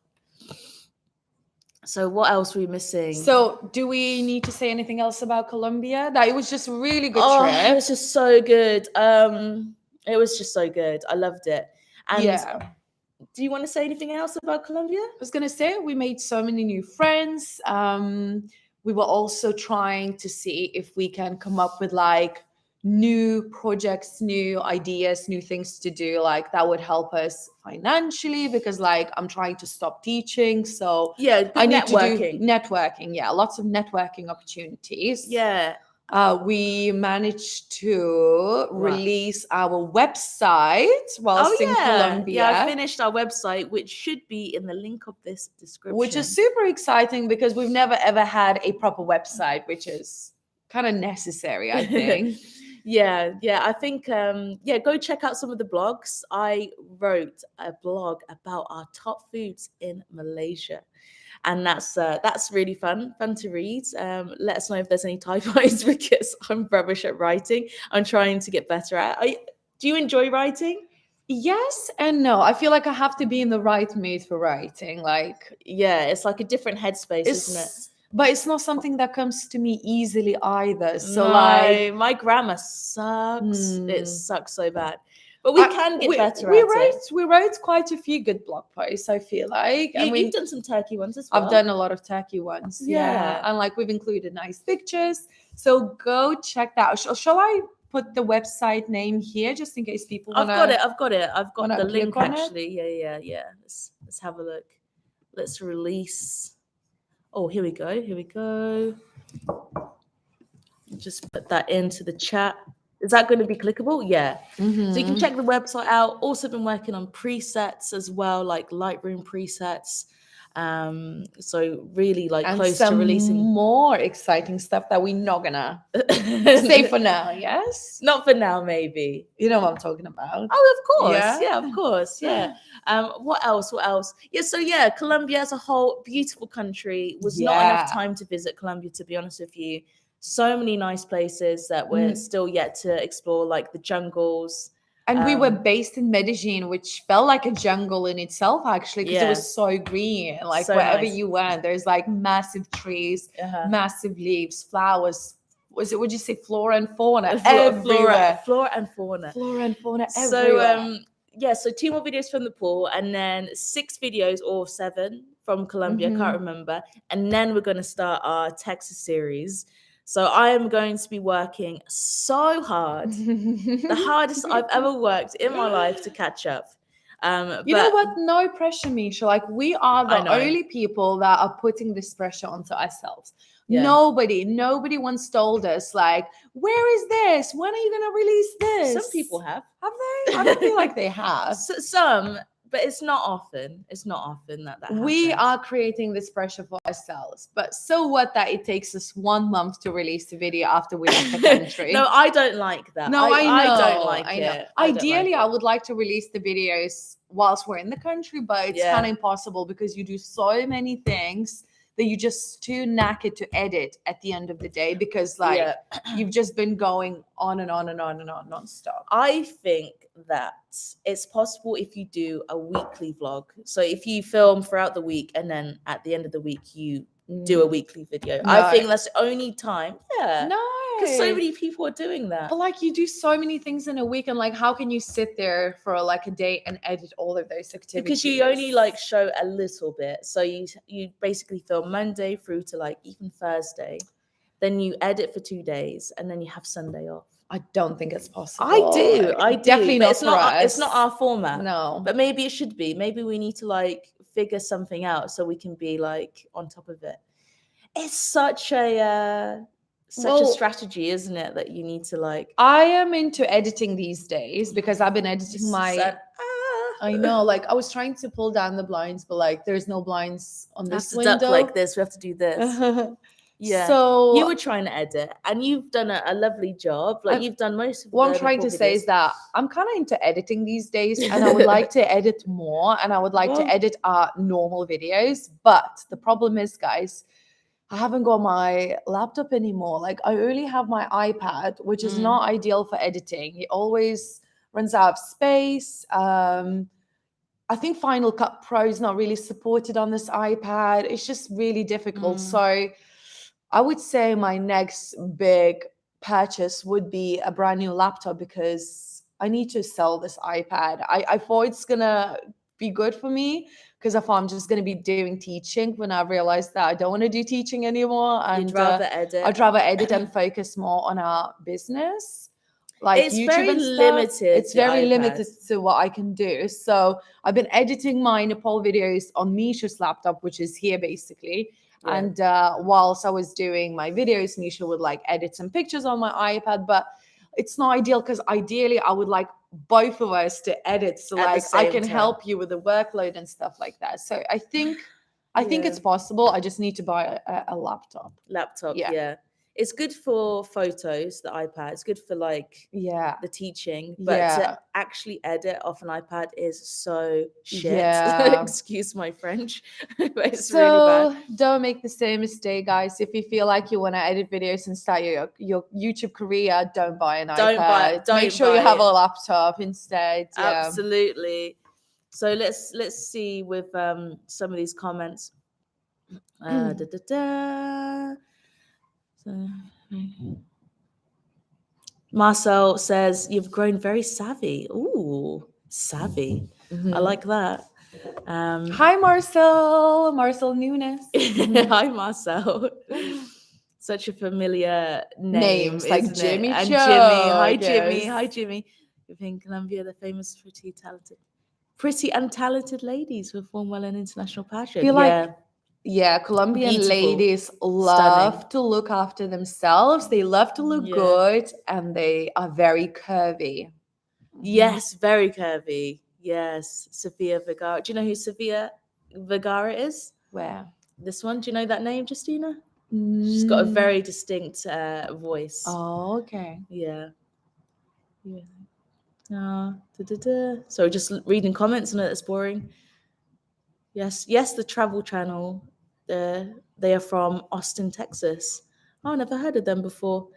Speaker 1: So what else were we missing?
Speaker 2: So do we need to say anything else about Colombia? That it was just a really good trip.
Speaker 1: It was just so good. It was just so good. I loved it. And do you want to say anything else about Colombia?
Speaker 2: I was gonna say we made so many new friends. We were also trying to see if we can come up with like new projects, new ideas, new things to do, like that would help us financially, because like I'm trying to stop teaching, so I need to do networking. Lots of networking opportunities. We managed to release our website whilst in Colombia.
Speaker 1: I finished our website, which should be in the link of this description,
Speaker 2: which is super exciting because we've never ever had a proper website, which is kind of necessary, I think.
Speaker 1: I think go check out some of the blogs. I wrote a blog about our top foods in Malaysia, and that's really fun to read. Let us know if there's any typos, because I'm rubbish at writing. I'm trying to get better at it. Do you enjoy writing?
Speaker 2: Yes and no. I feel like I have to be in the right mood for writing. Like,
Speaker 1: it's like a different headspace, isn't it?
Speaker 2: But it's not something that comes to me easily either. So
Speaker 1: my grammar sucks. It sucks so bad. But we can get better at it.
Speaker 2: We wrote quite a few good blog posts, I feel like.
Speaker 1: You've done some Turkey ones as well.
Speaker 2: I've done a lot of Turkey ones. Yeah. And like we've included nice pictures. So go check that out. Shall I put the website name here just in case people want to...
Speaker 1: I've got it. I've got the link actually. Yeah. Let's have a look. Let's release... Oh, here we go. Just put that into the chat. Is that going to be clickable? Yeah. So you can check the website out. Also been working on presets as well, like Lightroom presets. So really like close to releasing
Speaker 2: more exciting stuff that we're not gonna say for now. Yes,
Speaker 1: not for now, maybe.
Speaker 2: You know what I'm talking about.
Speaker 1: Oh, of course. Yeah, of course. Yeah. What else? So Colombia as a whole, beautiful country. Was not enough time to visit Colombia, to be honest with you. So many nice places that we're still yet to explore, like the jungles.
Speaker 2: And we were based in Medellin, which felt like a jungle in itself, actually, because it was so green. Like so wherever you went, there's like massive trees, massive leaves, flowers. Would you say flora and fauna? Everywhere.
Speaker 1: Flora and fauna everywhere. So 2 more videos from the pool, and then 6 videos or 7 from Colombia. Can't remember. And then we're going to start our Texas series. So I am going to be working so hard, the hardest I've ever worked in my life to catch up.
Speaker 2: You know what? No pressure, Misha. Like, we are
Speaker 1: I
Speaker 2: the
Speaker 1: know.
Speaker 2: only people that are putting this pressure onto ourselves.
Speaker 1: Yeah.
Speaker 2: Nobody once told us, like, where is this? When are you going to release this?
Speaker 1: Some people have.
Speaker 2: Have they? I don't feel like they have.
Speaker 1: Some, but it's not often. It's not often that
Speaker 2: We
Speaker 1: happens.
Speaker 2: are creating this pressure for ourselves. But so what that it takes us 1 month to release the video after we left the country?
Speaker 1: No, I don't like that.
Speaker 2: No, I know.
Speaker 1: I don't like
Speaker 2: I know.
Speaker 1: it.
Speaker 2: Ideally, I would like to release the videos whilst we're in the country, but it's kind of impossible because you do so many things that you just too knackered to edit at the end of the day because you've just been going on and on and on and on nonstop.
Speaker 1: I think that it's possible if you do a weekly vlog. So if you film throughout the week and then at the end of the week you do a weekly video.
Speaker 2: No.
Speaker 1: I think that's the only time. Yeah.
Speaker 2: No.
Speaker 1: Because so many people are doing that.
Speaker 2: But like, you do so many things in a week, and like, how can you sit there for like a day and edit all of those activities?
Speaker 1: Because you only like show a little bit. So you basically film Monday through to like even Thursday. Then you edit for 2 days and then you have Sunday off.
Speaker 2: I don't think it's possible.
Speaker 1: I do.
Speaker 2: Definitely
Speaker 1: but
Speaker 2: not.
Speaker 1: It's not our format.
Speaker 2: No.
Speaker 1: But maybe it should be. Maybe we need to like figure something out so we can be like on top of it. It's such a strategy, isn't it? That you need to like.
Speaker 2: I am into editing these days because I've been editing my. I know, like I was trying to pull down the blinds, but like there's no blinds on this window.
Speaker 1: Duck like this. We have to do this. Yeah.
Speaker 2: So
Speaker 1: you were trying to edit, and you've done a lovely job. Like you've done most of.
Speaker 2: What I'm trying to say is that I'm kind of into editing these days, and I would like to edit more, and I would like to edit our normal videos. But the problem is, guys, I haven't got my laptop anymore. Like I only have my iPad, which is not ideal for editing. It always runs out of space. I think Final Cut Pro is not really supported on this iPad. It's just really difficult. So I would say my next big purchase would be a brand new laptop because I need to sell this iPad. I thought it's gonna be good for me because I thought I'm just gonna be doing teaching when I realized that I don't want to do teaching anymore. And
Speaker 1: You'd rather edit.
Speaker 2: I'd rather edit and focus more on our business. Like
Speaker 1: it's
Speaker 2: YouTube
Speaker 1: very
Speaker 2: and stuff.
Speaker 1: limited.
Speaker 2: It's very limited to what I can do. So I've been editing my Nepal videos on Misha's laptop, which is here basically. Yeah. And whilst I was doing my videos, Misha would like edit some pictures on my iPad, but it's not ideal because ideally I would like both of us to edit. So like I can help you with the workload and stuff like that. So I think it's possible. I just need to buy a laptop.
Speaker 1: Yeah. It's good for photos, the iPad. It's good for like the teaching, but to actually edit off an iPad is so shit. Yeah. Excuse my French, but it's really bad.
Speaker 2: Don't make the same mistake, guys. If you feel like you want to edit videos and start your YouTube career, don't buy an iPad. Make sure you have a laptop instead. Yeah.
Speaker 1: Absolutely. So let's see with some of these comments. So, Marcel says you've grown very savvy. Ooh, savvy. I like that.
Speaker 2: Hi, Marcel Nunes.
Speaker 1: Hi, Marcel. Such a familiar name.
Speaker 2: Names like Jimmy
Speaker 1: and
Speaker 2: Joe,
Speaker 1: Jimmy. Hi, Jimmy. You've in Colombia, the famous pretty and talented ladies who have won well an international pageant.
Speaker 2: Yeah, Colombian ladies love to look after themselves. They love to look good, and they are very curvy.
Speaker 1: Yes, very curvy. Yes, Sofia Vergara. Do you know who Sofia Vergara is?
Speaker 2: Where?
Speaker 1: This one. Do you know that name, Justina? She's got a very distinct voice.
Speaker 2: Oh, okay.
Speaker 1: Yeah. So just reading comments. I know that's boring. Yes, the Travel Channel. They are from Austin, Texas. Oh, I never heard of them before.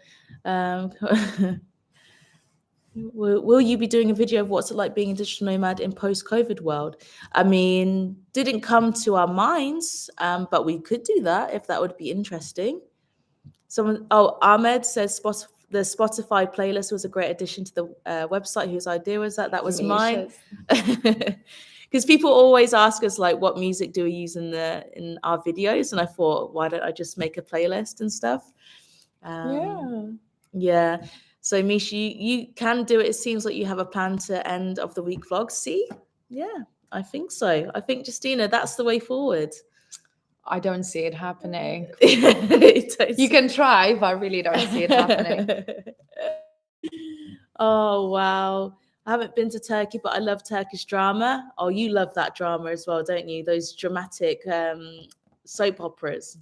Speaker 1: Will you be doing a video of what's it like being a digital nomad in post-COVID world? I mean, didn't come to our minds, but we could do that if that would be interesting. Ahmed says the Spotify playlist was a great addition to the website. Whose idea was that? That was mine. Because people always ask us like, what music do we use in our videos? And I thought, why don't I just make a playlist and stuff? Yeah. So Misha, you can do it. It seems like you have a plan to end of the week vlog. See, Yeah, I think so. I think, Justina, that's the way forward.
Speaker 2: I don't see it happening.
Speaker 1: It
Speaker 2: You can try, but I really don't see it happening.
Speaker 1: Oh, wow. I haven't been to Turkey, but I love Turkish drama. Oh, you love that drama as well, don't you? Those dramatic soap operas.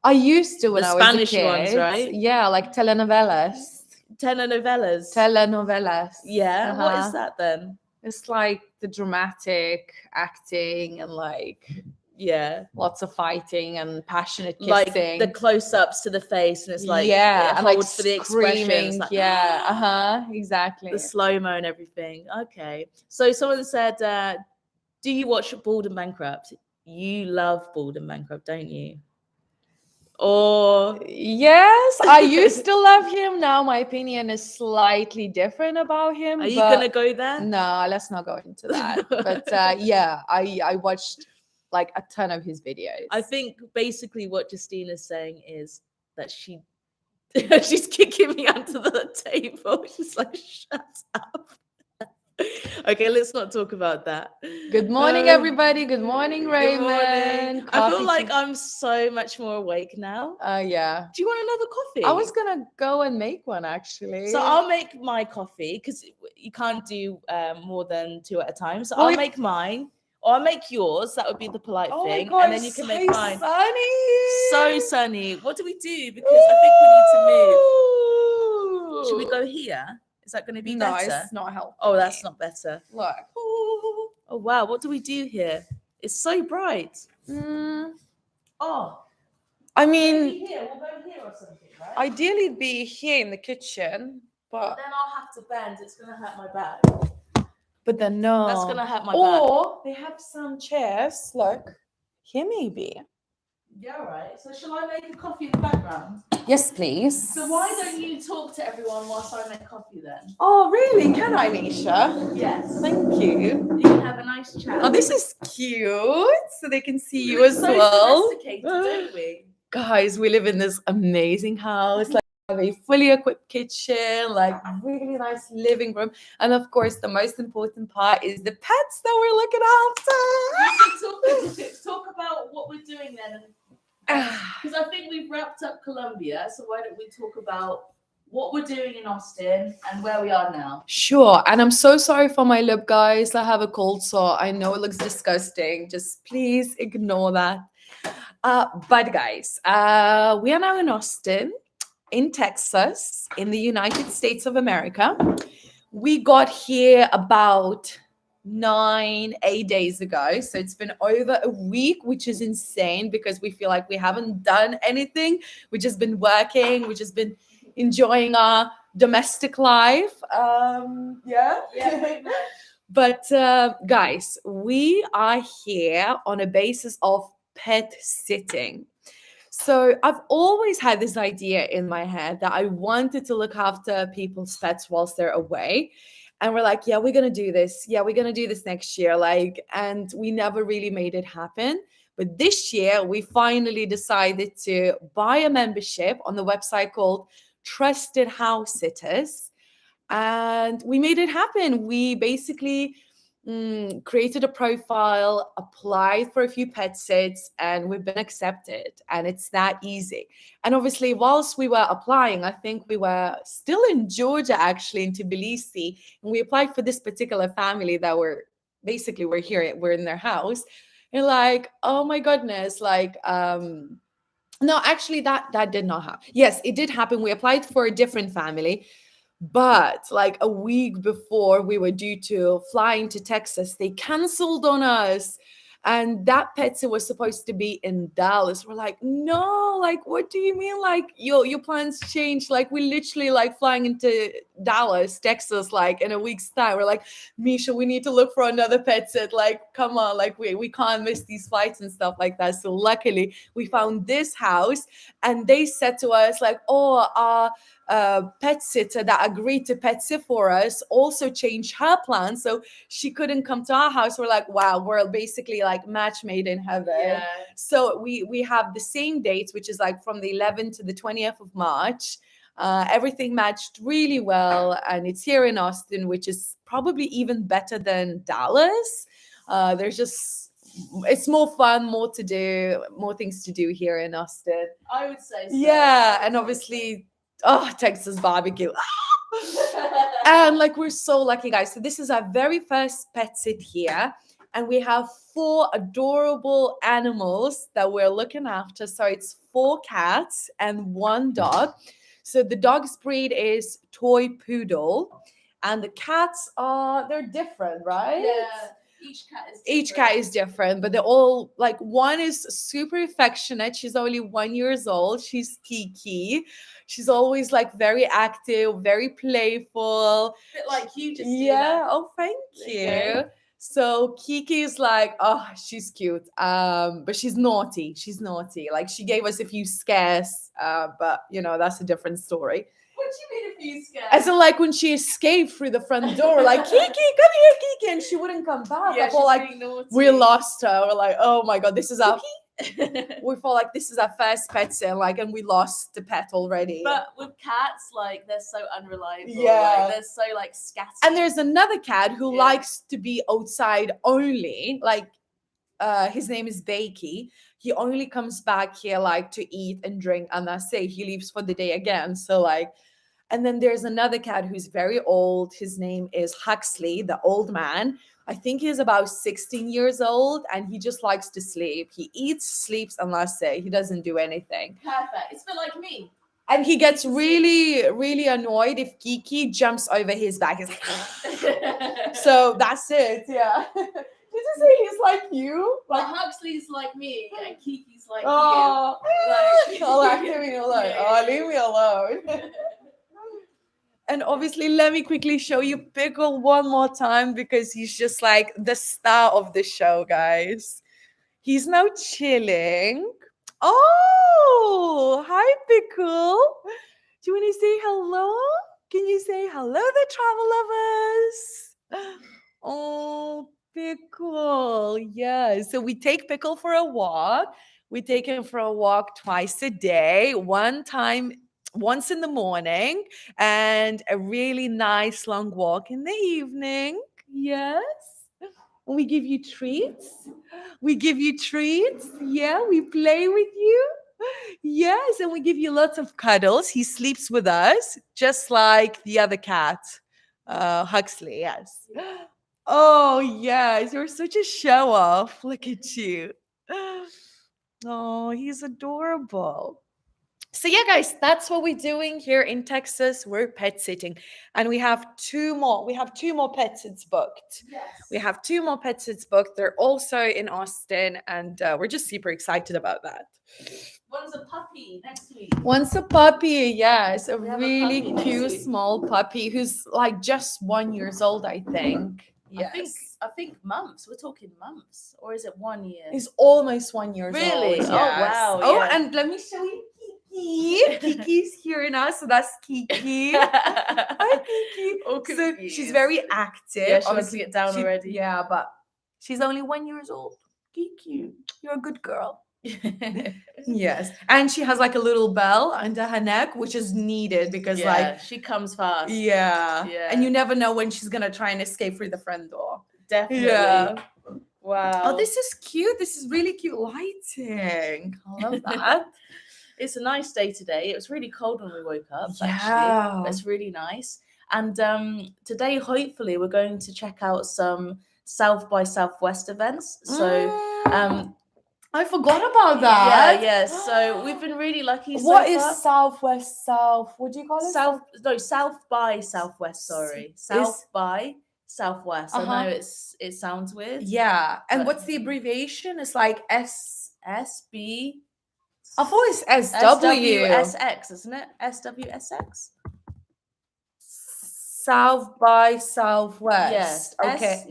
Speaker 2: I used to when
Speaker 1: The
Speaker 2: I was a
Speaker 1: Spanish ones,
Speaker 2: kid.
Speaker 1: right?
Speaker 2: Yeah, like telenovelas.
Speaker 1: Telenovelas.
Speaker 2: Telenovelas.
Speaker 1: Yeah. What is
Speaker 2: Uh-huh.
Speaker 1: that then?
Speaker 2: It's like the dramatic acting and like
Speaker 1: Yeah.
Speaker 2: lots of fighting and passionate
Speaker 1: Like the
Speaker 2: kissing.
Speaker 1: close-ups to the face, and it's like
Speaker 2: Yeah,
Speaker 1: it
Speaker 2: and like
Speaker 1: holds for the expressions,
Speaker 2: screaming.
Speaker 1: like
Speaker 2: Yeah, uh-huh,
Speaker 1: the
Speaker 2: exactly.
Speaker 1: slow-mo and everything. Okay. So someone said, do you watch Bald and Bankrupt? You love Bald and Bankrupt, don't you? Or
Speaker 2: Yes, I used to love him. Now my opinion is slightly different about him.
Speaker 1: are you
Speaker 2: But
Speaker 1: gonna go there?
Speaker 2: no, let's not go into that. But yeah, I watched like a ton of his videos.
Speaker 1: I think basically what Justina's saying is that she's kicking me under the table. She's like, shut up. Okay, let's not talk about that.
Speaker 2: Good morning, everybody. Good morning, Raymond.
Speaker 1: Good morning. I
Speaker 2: Coffee
Speaker 1: feel like
Speaker 2: tea.
Speaker 1: I'm so much more awake now.
Speaker 2: Yeah.
Speaker 1: Do you want another coffee?
Speaker 2: I was gonna go and make one actually.
Speaker 1: So I'll make my coffee because you can't do more than 2 at a time. So
Speaker 2: Well,
Speaker 1: I'll make mine, or I'll make yours. That would be the polite
Speaker 2: Oh my
Speaker 1: thing,
Speaker 2: God,
Speaker 1: and then you can make mine.
Speaker 2: sunny.
Speaker 1: So sunny. What do we do? Because I think we need to move. Should we go here? Is that going to be
Speaker 2: No,
Speaker 1: better?
Speaker 2: it's not helping.
Speaker 1: Oh, that's not better.
Speaker 2: Look.
Speaker 1: Oh wow, what do we do here? It's so bright. Oh,
Speaker 2: I mean,
Speaker 1: here. We'll go here or something, right?
Speaker 2: ideally it'd be here in the kitchen, but
Speaker 1: then I'll have to bend. It's gonna hurt my back.
Speaker 2: then no.
Speaker 1: That's gonna hurt my back.
Speaker 2: Or they have some chairs. Look, here maybe.
Speaker 1: Yeah, right. So shall I make a coffee in the background?
Speaker 2: Yes, please.
Speaker 1: So why don't you talk to everyone whilst I make coffee then?
Speaker 2: Oh, really? Can I, Nisha?
Speaker 1: Yes.
Speaker 2: Thank you.
Speaker 1: You can have a nice chat.
Speaker 2: Oh, this is cute. So they can see you as
Speaker 1: so
Speaker 2: well.
Speaker 1: Sophisticated, don't we?
Speaker 2: Guys, we live in this amazing house. Like, we have a fully equipped kitchen, like really nice living room, and of course, the most important part is the pets that we're looking after.
Speaker 1: Talk about what we're doing then, because I think we've wrapped up Colombia. So why don't we talk about what we're doing in Austin and where we are now?
Speaker 2: Sure. And I'm so sorry for my lip, guys. I have a cold sore. I know it looks disgusting. Just please ignore that. But guys, we are now in Austin, in Texas, in the United States of America. We got here about 8 days ago. So it's been over a week, which is insane because we feel like we haven't done anything. We've just been working. We've just been enjoying our domestic life. Yeah. But guys, we are here on a basis of pet sitting. So I've always had this idea in my head that I wanted to look after people's pets whilst they're away. And we're like, yeah, we're going to do this. Yeah, we're going to do this next year. Like, and we never really made it happen. But this year, we finally decided to buy a membership on the website called Trusted House Sitters. And we made it happen. We basically created a profile, applied for a few pet sits, and we've been accepted. And it's that easy. And obviously, whilst we were applying, I think we were still in Georgia, actually, in Tbilisi. And we applied for this particular family that we're here, we're in their house. And like, oh my goodness, like, no, actually, that did not happen. Yes, it did happen. We applied for a different family. But like a week before we were due to flying to Texas, they canceled on us. And that pet sit was supposed to be in Dallas. We're like, no, like, what do you mean? Like, your plans changed. Like, we literally like flying into Dallas, Texas, like in a week's time. We're like, Misha, we need to look for another pet sit. Like, come on, like we can't miss these flights and stuff like that. So luckily we found this house, and they said to us, like, oh, pet sitter that agreed to pet sit for us also changed her plan, so she couldn't come to our house. We're like, wow, we're basically like match made in heaven. Yeah. So we have the same dates, which is like from the 11th to the 20th of March. Everything matched really well, and it's here in Austin, which is probably even better than Dallas. There's just, it's more fun, more to do, more things to do here in Austin.
Speaker 1: I would say so.
Speaker 2: Yeah, and obviously, oh, Texas barbecue. And like, we're so lucky, guys. So this is our very first pet sit here, and we have 4 adorable animals that we're looking after. So it's 4 cats and 1 dog. So the dog's breed is toy poodle, and the cats are, they're different, right?
Speaker 1: Yeah. Each cat is different.
Speaker 2: Each cat is different, but they're all like, one is super affectionate. She's only 1 years old. She's Kiki. She's always like very active, very playful.
Speaker 1: A bit like you just
Speaker 2: Yeah. Oh, thank you.
Speaker 1: Okay.
Speaker 2: So Kiki is like, oh, she's cute. But she's naughty. She's naughty. Like, she gave us a few scares, but you know, that's a different story.
Speaker 1: What do you mean a few scares?
Speaker 2: As in, like, when she escaped through the front door, like, Kiki, come here, Kiki, and she wouldn't come back.
Speaker 1: Yeah,
Speaker 2: I felt like
Speaker 1: naughty.
Speaker 2: we lost her. We're like, oh my god, this is our. We felt like this is our first pet sit, like, and we lost the pet already.
Speaker 1: But with cats, like, they're so unreliable.
Speaker 2: Yeah.
Speaker 1: Like, they're so like scattered.
Speaker 2: And there's another cat who
Speaker 1: Yeah.
Speaker 2: likes to be outside only. Like, his name is Bakey. He only comes back here like to eat and drink, and that's it. He leaves for the day again. So like. And then there's another cat who's very old. His name is Huxley, the old man. I think he's about 16 years old, and he just likes to sleep. He eats, sleeps, and that's it. He doesn't do anything.
Speaker 1: Perfect. It's a bit like me.
Speaker 2: And he gets really, really annoyed if Kiki jumps over his back. He's like, so that's it. Yeah. Did you say he's like you?
Speaker 1: Like Huxley's like me, and Kiki's like
Speaker 2: Oh,
Speaker 1: you.
Speaker 2: I'll act me alone.
Speaker 1: Yeah.
Speaker 2: Oh, leave me alone. And obviously, let me quickly show you Pickle one more time, because he's just like the star of the show, guys. He's now chilling. Oh, hi, Pickle. Do you want to say hello? Can you say hello, the travel lovers? Oh, Pickle. Yeah. So we take Pickle for a walk. We take him for a walk twice a day, once in the morning, and a really nice long walk in the evening. Yes. And we give you treats. We give you treats. Yeah, we play with you. Yes, and we give you lots of cuddles. He sleeps with us, just like the other cat, Huxley. Yes. Oh, yes, you're such a show off. Look at you. Oh, he's adorable. So yeah, guys, that's what we're doing here in Texas. We're pet sitting, and we have 2 more. We have 2 more pet sits booked.
Speaker 1: Yes.
Speaker 2: We have 2 more pet sits booked. They're also in Austin, and we're just super excited about that.
Speaker 1: One's a puppy next week.
Speaker 2: One's a puppy, yes, a
Speaker 1: We have a
Speaker 2: really
Speaker 1: puppy next
Speaker 2: cute
Speaker 1: week.
Speaker 2: small puppy who's like just 1 year old, I think. Yes.
Speaker 1: I think months. We're talking months, or is it 1 year?
Speaker 2: He's almost 1 year
Speaker 1: Really?
Speaker 2: old.
Speaker 1: Oh, wow,
Speaker 2: Oh,
Speaker 1: yeah.
Speaker 2: and let me show you Kiki. Kiki's here now, so that's Kiki. Hi, Kiki.
Speaker 1: All
Speaker 2: So she's
Speaker 1: confused.
Speaker 2: very active.
Speaker 1: Yeah, she wants to
Speaker 2: Obviously,
Speaker 1: get down already.
Speaker 2: Yeah, but she's only 1 year old. Kiki, you're a good girl. Yes, and she has like a little bell under her neck, which is needed because like
Speaker 1: she comes fast.
Speaker 2: yeah,
Speaker 1: Yeah.
Speaker 2: and you never know when she's gonna try and escape through the front door.
Speaker 1: Definitely.
Speaker 2: Yeah.
Speaker 1: Wow.
Speaker 2: Oh, this is cute. This is really cute lighting. I love that.
Speaker 1: It's a nice day today. It was really cold when we woke up,
Speaker 2: Yeah.
Speaker 1: actually. It's really nice. And today, hopefully, we're going to check out some South by Southwest events. So,
Speaker 2: I forgot about that.
Speaker 1: yeah. So we've been really lucky.
Speaker 2: What
Speaker 1: so
Speaker 2: is
Speaker 1: far.
Speaker 2: Southwest South? What do you call it?
Speaker 1: South by Southwest. Sorry, South by Southwest. I know it sounds weird.
Speaker 2: Yeah. And
Speaker 1: But-
Speaker 2: what's the abbreviation? It's like
Speaker 1: SB.
Speaker 2: I thought it's SW.
Speaker 1: SWSX, isn't it? SWSX.
Speaker 2: South by Southwest.
Speaker 1: Yes.
Speaker 2: Okay.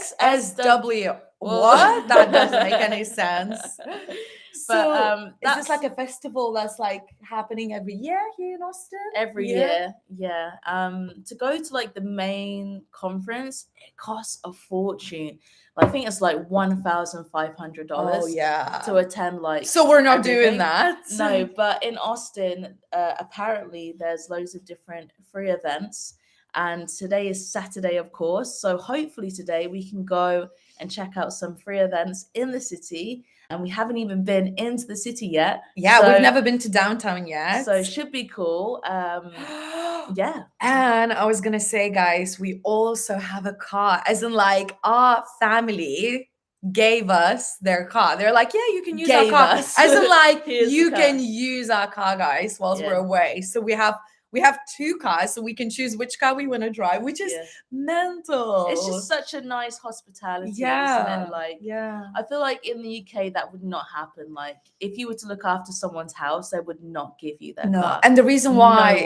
Speaker 1: SXSW.
Speaker 2: What? That doesn't make any sense.
Speaker 1: But
Speaker 2: Is
Speaker 1: that's
Speaker 2: this like a festival that's like happening every year here in Austin?
Speaker 1: every year. Yeah. To go to like the main conference, it costs a fortune. I think it's like $1,500
Speaker 2: Oh yeah.
Speaker 1: to attend. Like,
Speaker 2: So we're not
Speaker 1: everything.
Speaker 2: doing that.
Speaker 1: No, but in Austin, apparently there's loads of different free events. And today is Saturday, of course. So hopefully today we can go and check out some free events in the city. And we haven't even been into the city yet.
Speaker 2: Yeah,
Speaker 1: so,
Speaker 2: we've never been to downtown yet.
Speaker 1: So it should be cool. Yeah.
Speaker 2: And I was gonna say, guys, we also have a car. As in, like, our family gave us their car. They're like, yeah, you can use our car. As in, like, you can use our car, guys, whilst we're away. So we have 2 cars, so we can choose which car we want to drive, which is mental.
Speaker 1: It's just such a nice hospitality, isn't it? Like, I feel like in the UK that would not happen. Like, if you were to look after someone's house, they would not give you their car.
Speaker 2: And the reason why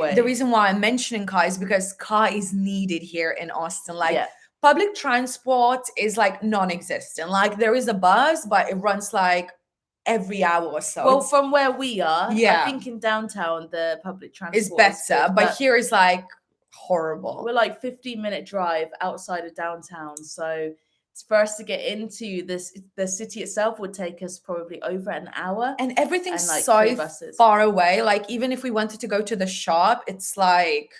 Speaker 2: I'm mentioning car is because car is needed here in Austin. Like, public transport is like non-existent. Like, there is a bus, but it runs like every hour or so.
Speaker 1: Well, from where we are, I think in downtown the public transport
Speaker 2: is better,
Speaker 1: good,
Speaker 2: but here is like horrible.
Speaker 1: We're like 15-minute drive outside of downtown, so for us to get into the city itself would take us probably over an hour,
Speaker 2: and everything's like so far away. Like, even if we wanted to go to the shop, it's like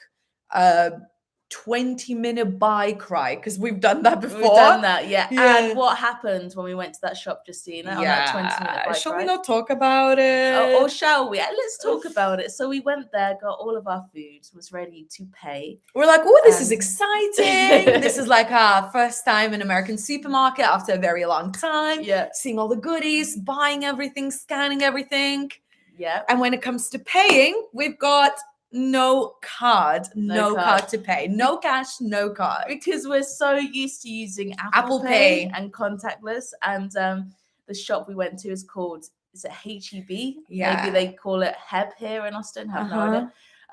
Speaker 2: 20-minute bike ride, because we've done that before.
Speaker 1: We've done that, yeah. And what happened when we went to that shop, Justina, on that 20-minute bike
Speaker 2: Shall
Speaker 1: ride?
Speaker 2: we not talk about it?
Speaker 1: Or shall we? Let's talk about it. So we went there, got all of our food, was ready to pay.
Speaker 2: We're like, oh, this is exciting. This is like our first time in American supermarket after a very long time.
Speaker 1: Yeah.
Speaker 2: Seeing all the goodies, buying everything, scanning everything.
Speaker 1: Yeah.
Speaker 2: And when it comes to paying, we've got no card to pay, no cash, no card,
Speaker 1: because we're so used to using Apple Pay and contactless. And the shop we went to is called, is it HEB? Maybe they call it HEB here in Austin. Have no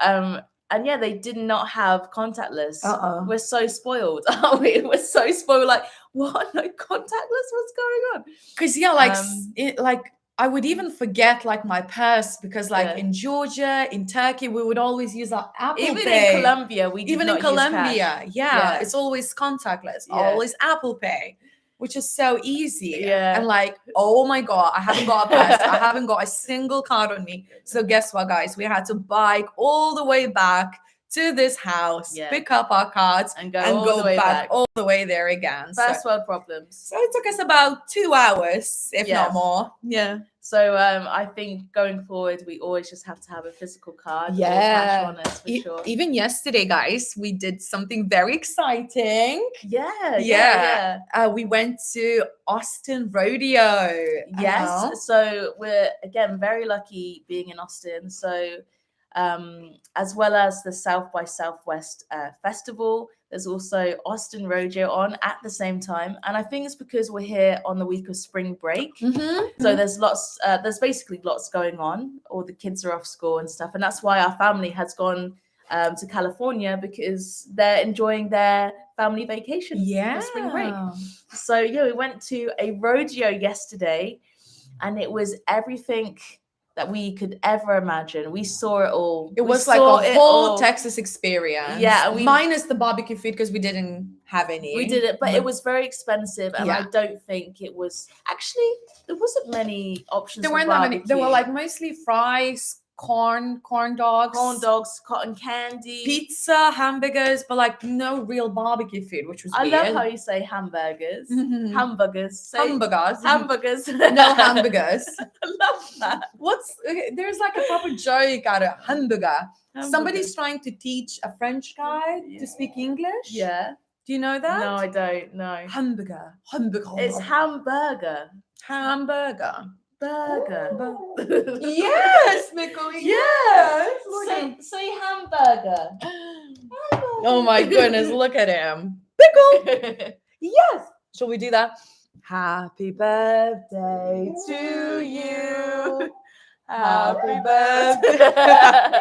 Speaker 1: idea. And yeah, they did not have contactless. We're so spoiled, aren't we? We're so spoiled. Like, what? No contactless? What's going on?
Speaker 2: Because like I would even forget like my purse, because like in Georgia, in Turkey, we would always use our Apple Pay.
Speaker 1: Even in Colombia, we did not use cash.
Speaker 2: It's always contactless, always Apple Pay, which is so easy. And like, oh my God, I haven't got a purse. I haven't got a single card on me. So guess what, guys? We had to bike all the way back to this house, pick up our cards, and go back all the way there again.
Speaker 1: First world problems.
Speaker 2: So it took us about 2 hours, if not more. Yeah.
Speaker 1: So I think going forward, we always just have to have a physical card. Cash on us, for sure.
Speaker 2: Even yesterday, guys, we did something very exciting. We went to Austin Rodeo.
Speaker 1: Yes. So we're, again, very lucky being in Austin. So as well as the South by Southwest Festival, there's also Austin Rodeo on at the same time. And I think it's because we're here on the week of spring break. So there's basically lots going on. All the kids are off school and stuff. And that's why our family has gone to California, because they're enjoying their family vacation for spring break. So we went to a rodeo yesterday, and it was everything that we could ever imagine. We saw it all.
Speaker 2: It was like a whole Texas experience.
Speaker 1: Yeah.
Speaker 2: Minus the barbecue food, because we didn't have any.
Speaker 1: We did it, but it was very expensive. And I don't think it was, actually, there wasn't many options.
Speaker 2: There weren't that many. There were like mostly fries, corn dogs,
Speaker 1: cotton candy,
Speaker 2: pizza, hamburgers, but like no real barbecue food, which was weird.
Speaker 1: I love how you say hamburgers. Hamburgers. Hamburgers.
Speaker 2: No hamburgers.
Speaker 1: I love that.
Speaker 2: There's like a proper joke out of hamburger. Somebody's trying to teach a French guy to speak English.
Speaker 1: Yeah.
Speaker 2: Do you know that?
Speaker 1: No, I don't know.
Speaker 2: Hamburger.
Speaker 1: It's hamburger. Burger.
Speaker 2: Yes, Pickle. Yes.
Speaker 1: Say hamburger.
Speaker 2: Oh my goodness, look at him. Pickle. Yes. Shall we do that? Happy birthday to you. Happy birthday.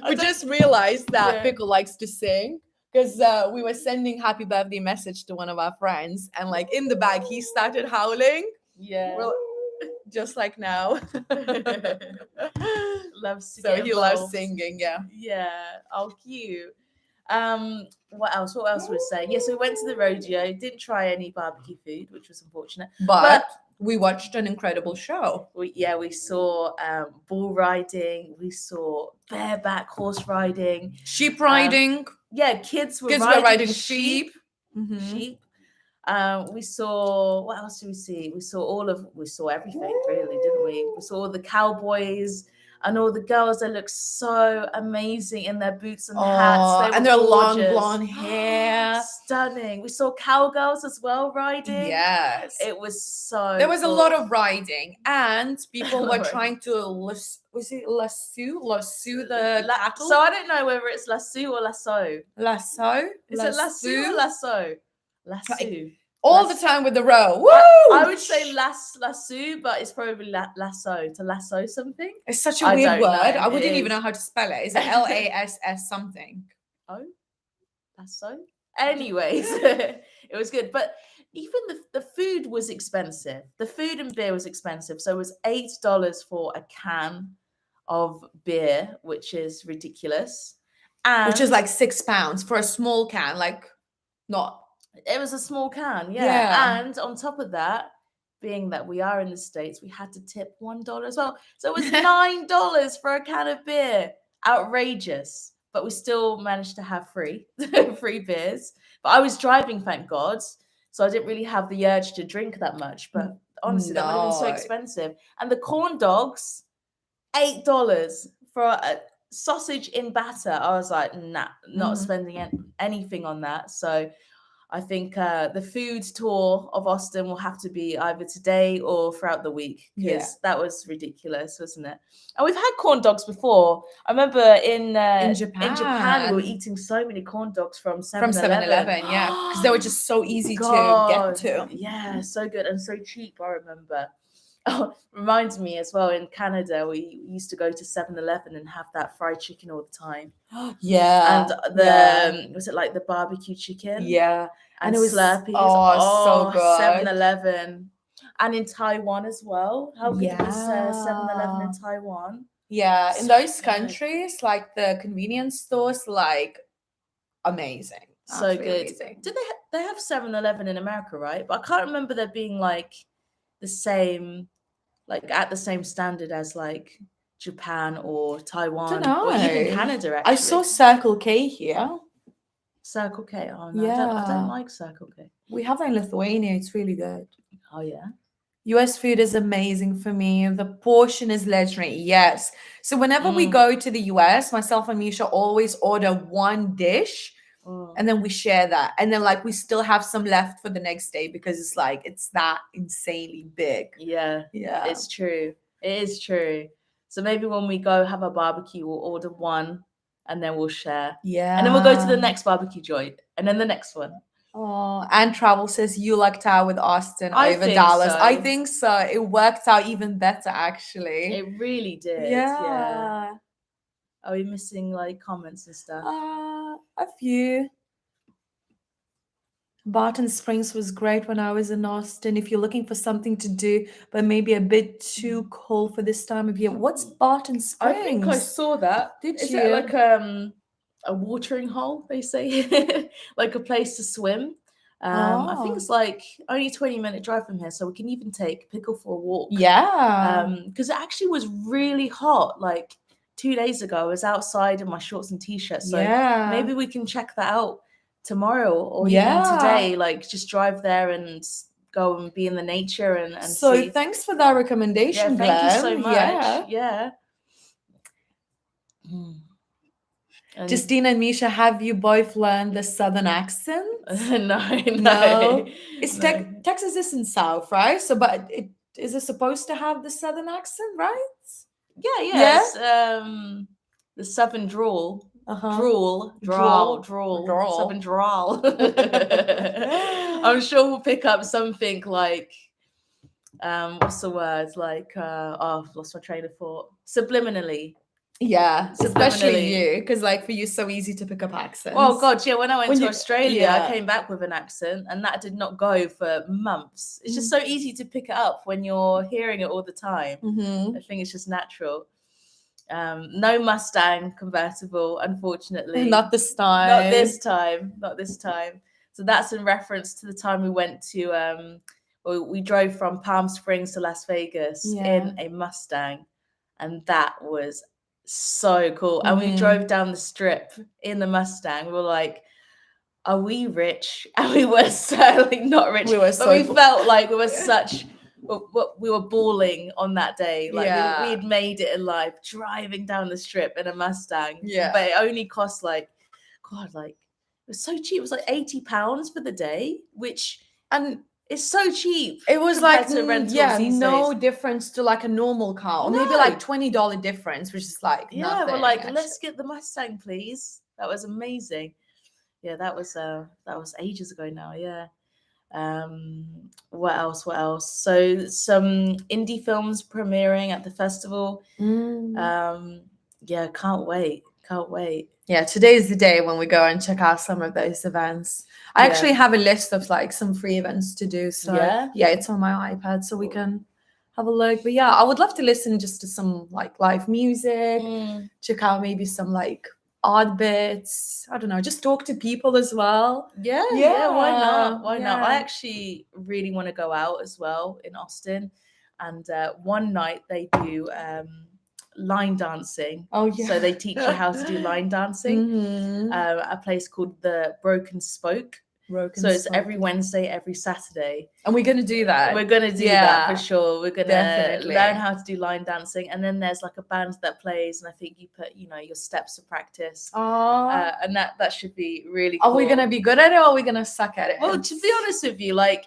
Speaker 2: We just realized that Pickle likes to sing, because we were sending happy birthday message to one of our friends, and like in the bag he started howling.
Speaker 1: Yeah.
Speaker 2: Well, just like now.
Speaker 1: Loves to
Speaker 2: so
Speaker 1: get
Speaker 2: he
Speaker 1: involved.
Speaker 2: loves singing. Yeah.
Speaker 1: Oh, cute. What else was I saying? Yes, we went to the rodeo. Didn't try any barbecue food, which was unfortunate.
Speaker 2: But we watched an incredible show.
Speaker 1: We saw bull riding. We saw bareback horse riding.
Speaker 2: Sheep riding.
Speaker 1: Kids were
Speaker 2: riding sheep.
Speaker 1: Sheep. We saw, what else did we see? We saw everything really, didn't we? We saw all the cowboys and all the girls that looked so amazing in their boots and hats. They were
Speaker 2: and their long
Speaker 1: gorgeous.
Speaker 2: blonde hair.
Speaker 1: Stunning. We saw cowgirls as well riding.
Speaker 2: Yes.
Speaker 1: It was so
Speaker 2: There was
Speaker 1: cool.
Speaker 2: a lot of riding, and people were trying to lasso the cattle?
Speaker 1: So I don't know whether it's lasso or lasso.
Speaker 2: Lasso?
Speaker 1: Is it lasso or lasso? Lasso.
Speaker 2: All the time with the row. Woo!
Speaker 1: I would say lasso, but it's probably lasso, to lasso something.
Speaker 2: It's such a
Speaker 1: I
Speaker 2: weird
Speaker 1: don't
Speaker 2: word.
Speaker 1: know.
Speaker 2: I wouldn't
Speaker 1: It
Speaker 2: even
Speaker 1: is.
Speaker 2: know how to spell it. Is it LASS something?
Speaker 1: Oh, lasso. Anyways, it was good, but even the food was expensive. The food and beer was expensive, so it was $8 for a can of beer, which is ridiculous, and
Speaker 2: Which is like £6 for a small can, like not.
Speaker 1: It was a small can,
Speaker 2: Yeah.
Speaker 1: And on top of that, being that we are in the States, we had to tip $1 as well. So it was $9 for a can of beer. Outrageous. But we still managed to have free beers. But I was driving, thank God. So I didn't really have the urge to drink that much. But honestly, that would have been so
Speaker 2: No.
Speaker 1: expensive. And the corn dogs, $8 for a sausage in batter. I was like, nah, not spending anything on that. So I think the food tour of Austin will have to be either today or throughout the week, because that was ridiculous, wasn't it? And we've had corn dogs before. I remember in Japan we were eating so many corn dogs from 7-Eleven.
Speaker 2: Yeah, because they were just so easy to get to.
Speaker 1: Yeah, so good and so cheap, I remember. Oh, reminds me as well, in Canada, we used to go to 7-Eleven and have that fried chicken all the time.
Speaker 2: Yeah.
Speaker 1: And was it like the barbecue chicken?
Speaker 2: Yeah.
Speaker 1: And it was Slurpees.
Speaker 2: So good.
Speaker 1: 7-Eleven. And in Taiwan as well. How good was 7-Eleven in Taiwan?
Speaker 2: Yeah, in those countries, like the convenience stores, like amazing.
Speaker 1: So
Speaker 2: Absolutely
Speaker 1: good.
Speaker 2: Amazing.
Speaker 1: Did they have 7-Eleven in America, right? But I can't remember there being like the same, like at the same standard as like Japan or Taiwan or even Canada, actually.
Speaker 2: I saw Circle K here.
Speaker 1: Circle K. Oh no, I don't like Circle K.
Speaker 2: We have that in Lithuania. It's really good.
Speaker 1: Oh yeah.
Speaker 2: US food is amazing for me. The portion is legendary. Yes. So whenever we go to the US, myself and Misha always order one dish and then we share that. And then like we still have some left for the next day because it's like it's that insanely big.
Speaker 1: Yeah.
Speaker 2: Yeah.
Speaker 1: It's true. It is true. So maybe when we go have a barbecue, we'll order one and then we'll share.
Speaker 2: Yeah.
Speaker 1: And then we'll go to the next barbecue joint and then the next one.
Speaker 2: Oh, and Travel says you lucked out with Austin over Dallas.
Speaker 1: So.
Speaker 2: I think so. It worked out even better, actually.
Speaker 1: It really did.
Speaker 2: Yeah.
Speaker 1: Are we missing like comments and stuff?
Speaker 2: A few. Barton Springs was great when I was in Austin. If you're looking for something to do, but maybe a bit too cold for this time of year, what's Barton Springs?
Speaker 1: I think I saw that. Is it like a watering hole, they say? Like a place to swim? I think it's like only a 20-minute drive from here, so we can even take Pickle for a walk.
Speaker 2: Yeah.
Speaker 1: Because it actually was really hot. Like 2 days ago, I was outside in my shorts and t-shirt. So maybe we can check that out tomorrow or even today. Like just drive there and go and be in the nature and
Speaker 2: so
Speaker 1: see.
Speaker 2: Thanks for that recommendation.
Speaker 1: Thank you so much. Yeah.
Speaker 2: And Justina and Misha, have you both learned the southern accent?
Speaker 1: No.
Speaker 2: It's Texas isn't south, right? So, but is it supposed to have the southern accent, right?
Speaker 1: Yeah. The southern drawl. Drawl. Southern drawl. I'm sure we'll pick up something like, what's the word? Like, I've lost my train of thought. Subliminally.
Speaker 2: Yeah, especially you, because like for you, it's so easy to pick up accents.
Speaker 1: Oh God, yeah. When I went to Australia, I came back with an accent, and that did not go for months. It's just so easy to pick it up when you're hearing it all the time. I think it's just natural. No Mustang convertible, unfortunately.
Speaker 2: Not this time.
Speaker 1: Not this time. So that's in reference to the time we went to. We drove from Palm Springs to Las Vegas in a Mustang, and that was so cool. And we drove down the strip in the Mustang. We were like, are we rich? And we were certainly not rich.
Speaker 2: We were
Speaker 1: but
Speaker 2: so
Speaker 1: we
Speaker 2: poor.
Speaker 1: felt like we were balling on that day. Like we had made it in life, driving down the strip in a Mustang.
Speaker 2: Yeah.
Speaker 1: But it only cost like, God, like it was so cheap. It was like £80 for the day, which
Speaker 2: And
Speaker 1: is so cheap.
Speaker 2: it was like,
Speaker 1: to rentals
Speaker 2: yeah,
Speaker 1: these
Speaker 2: no
Speaker 1: days.
Speaker 2: difference to like a normal car, or maybe
Speaker 1: No.
Speaker 2: like $20 difference, which is like
Speaker 1: Yeah,
Speaker 2: nothing.
Speaker 1: we're like,
Speaker 2: actually.
Speaker 1: let's get the Mustang, please. That was amazing. Yeah, that was ages ago now. Yeah. What else? So some indie films premiering at the festival. Yeah, can't wait.
Speaker 2: Yeah, today is the day when we go and check out some of those events. I actually have a list of like some free events to do. So yeah, it's on my iPad, so we can have a look. But yeah, I would love to listen just to some like live music, check out maybe some like art bits. I don't know, just talk to people as well.
Speaker 1: Yeah, why not? I actually really want to go out as well in Austin. And one night they do line dancing.
Speaker 2: Oh yeah.
Speaker 1: So they teach you how to do line dancing. A place called the Broken Spoke. So it's every Wednesday, every Saturday.
Speaker 2: And we're going to do that.
Speaker 1: We're going to do that for sure. We're going to learn how to do line dancing. And then there's like a band that plays. And I think you put, your steps to practice. And that should be really cool.
Speaker 2: Are we going to be good at it, or are we going to suck at it?
Speaker 1: Well, to be honest with you, like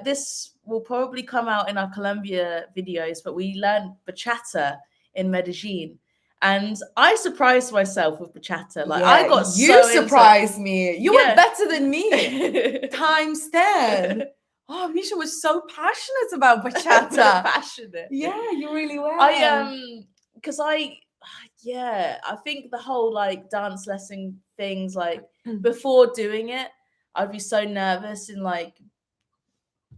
Speaker 1: this will probably come out in our Colombia videos, but we learned bachata in Medellin. And I surprised myself with bachata. Like I got
Speaker 2: surprised me. You were better than me. Times 10. Oh, Misha was so passionate about bachata.
Speaker 1: Passionate.
Speaker 2: Yeah, you really were.
Speaker 1: Because I think the whole like dance lesson things, like before doing it, I'd be so nervous in like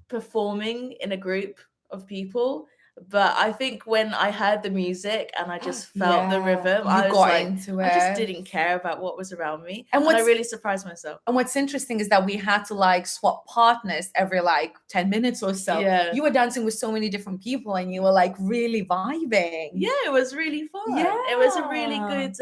Speaker 1: performing in a group of people. But I think when I heard the music and I just felt the rhythm, I was like, into it. I just didn't care about what was around me. And I really surprised myself.
Speaker 2: And what's interesting is that we had to like swap partners every like 10 minutes or so.
Speaker 1: Yeah.
Speaker 2: You were dancing with so many different people and you were like really vibing.
Speaker 1: Yeah, it was really fun.
Speaker 2: Yeah.
Speaker 1: It was a really good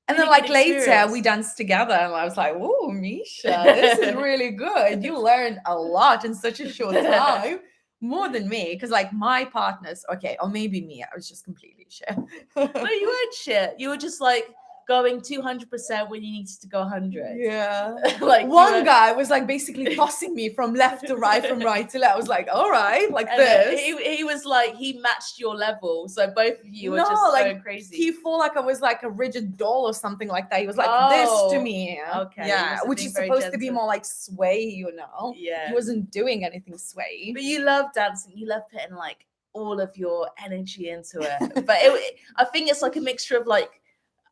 Speaker 2: and then like later we danced together and I was like, oh, Misha, this is really good. You learned a lot in such a short time. More than me, because like my partners, okay, or maybe me, I was just completely shit.
Speaker 1: No, you weren't shit. You were just like going 200% when you needed to go 100.
Speaker 2: Yeah.
Speaker 1: Like
Speaker 2: one guy was like basically tossing me from left to right, from right to left. I was like, all right, like and this.
Speaker 1: He was like, he matched your level. So both of you were just
Speaker 2: like,
Speaker 1: going crazy.
Speaker 2: He felt like I was like a rigid doll or something like that. He was like this to me.
Speaker 1: Okay.
Speaker 2: Yeah, which is supposed to be more like sway,
Speaker 1: Yeah.
Speaker 2: He wasn't doing anything sway.
Speaker 1: But you love dancing. You love putting like all of your energy into it. But I think it's like a mixture of like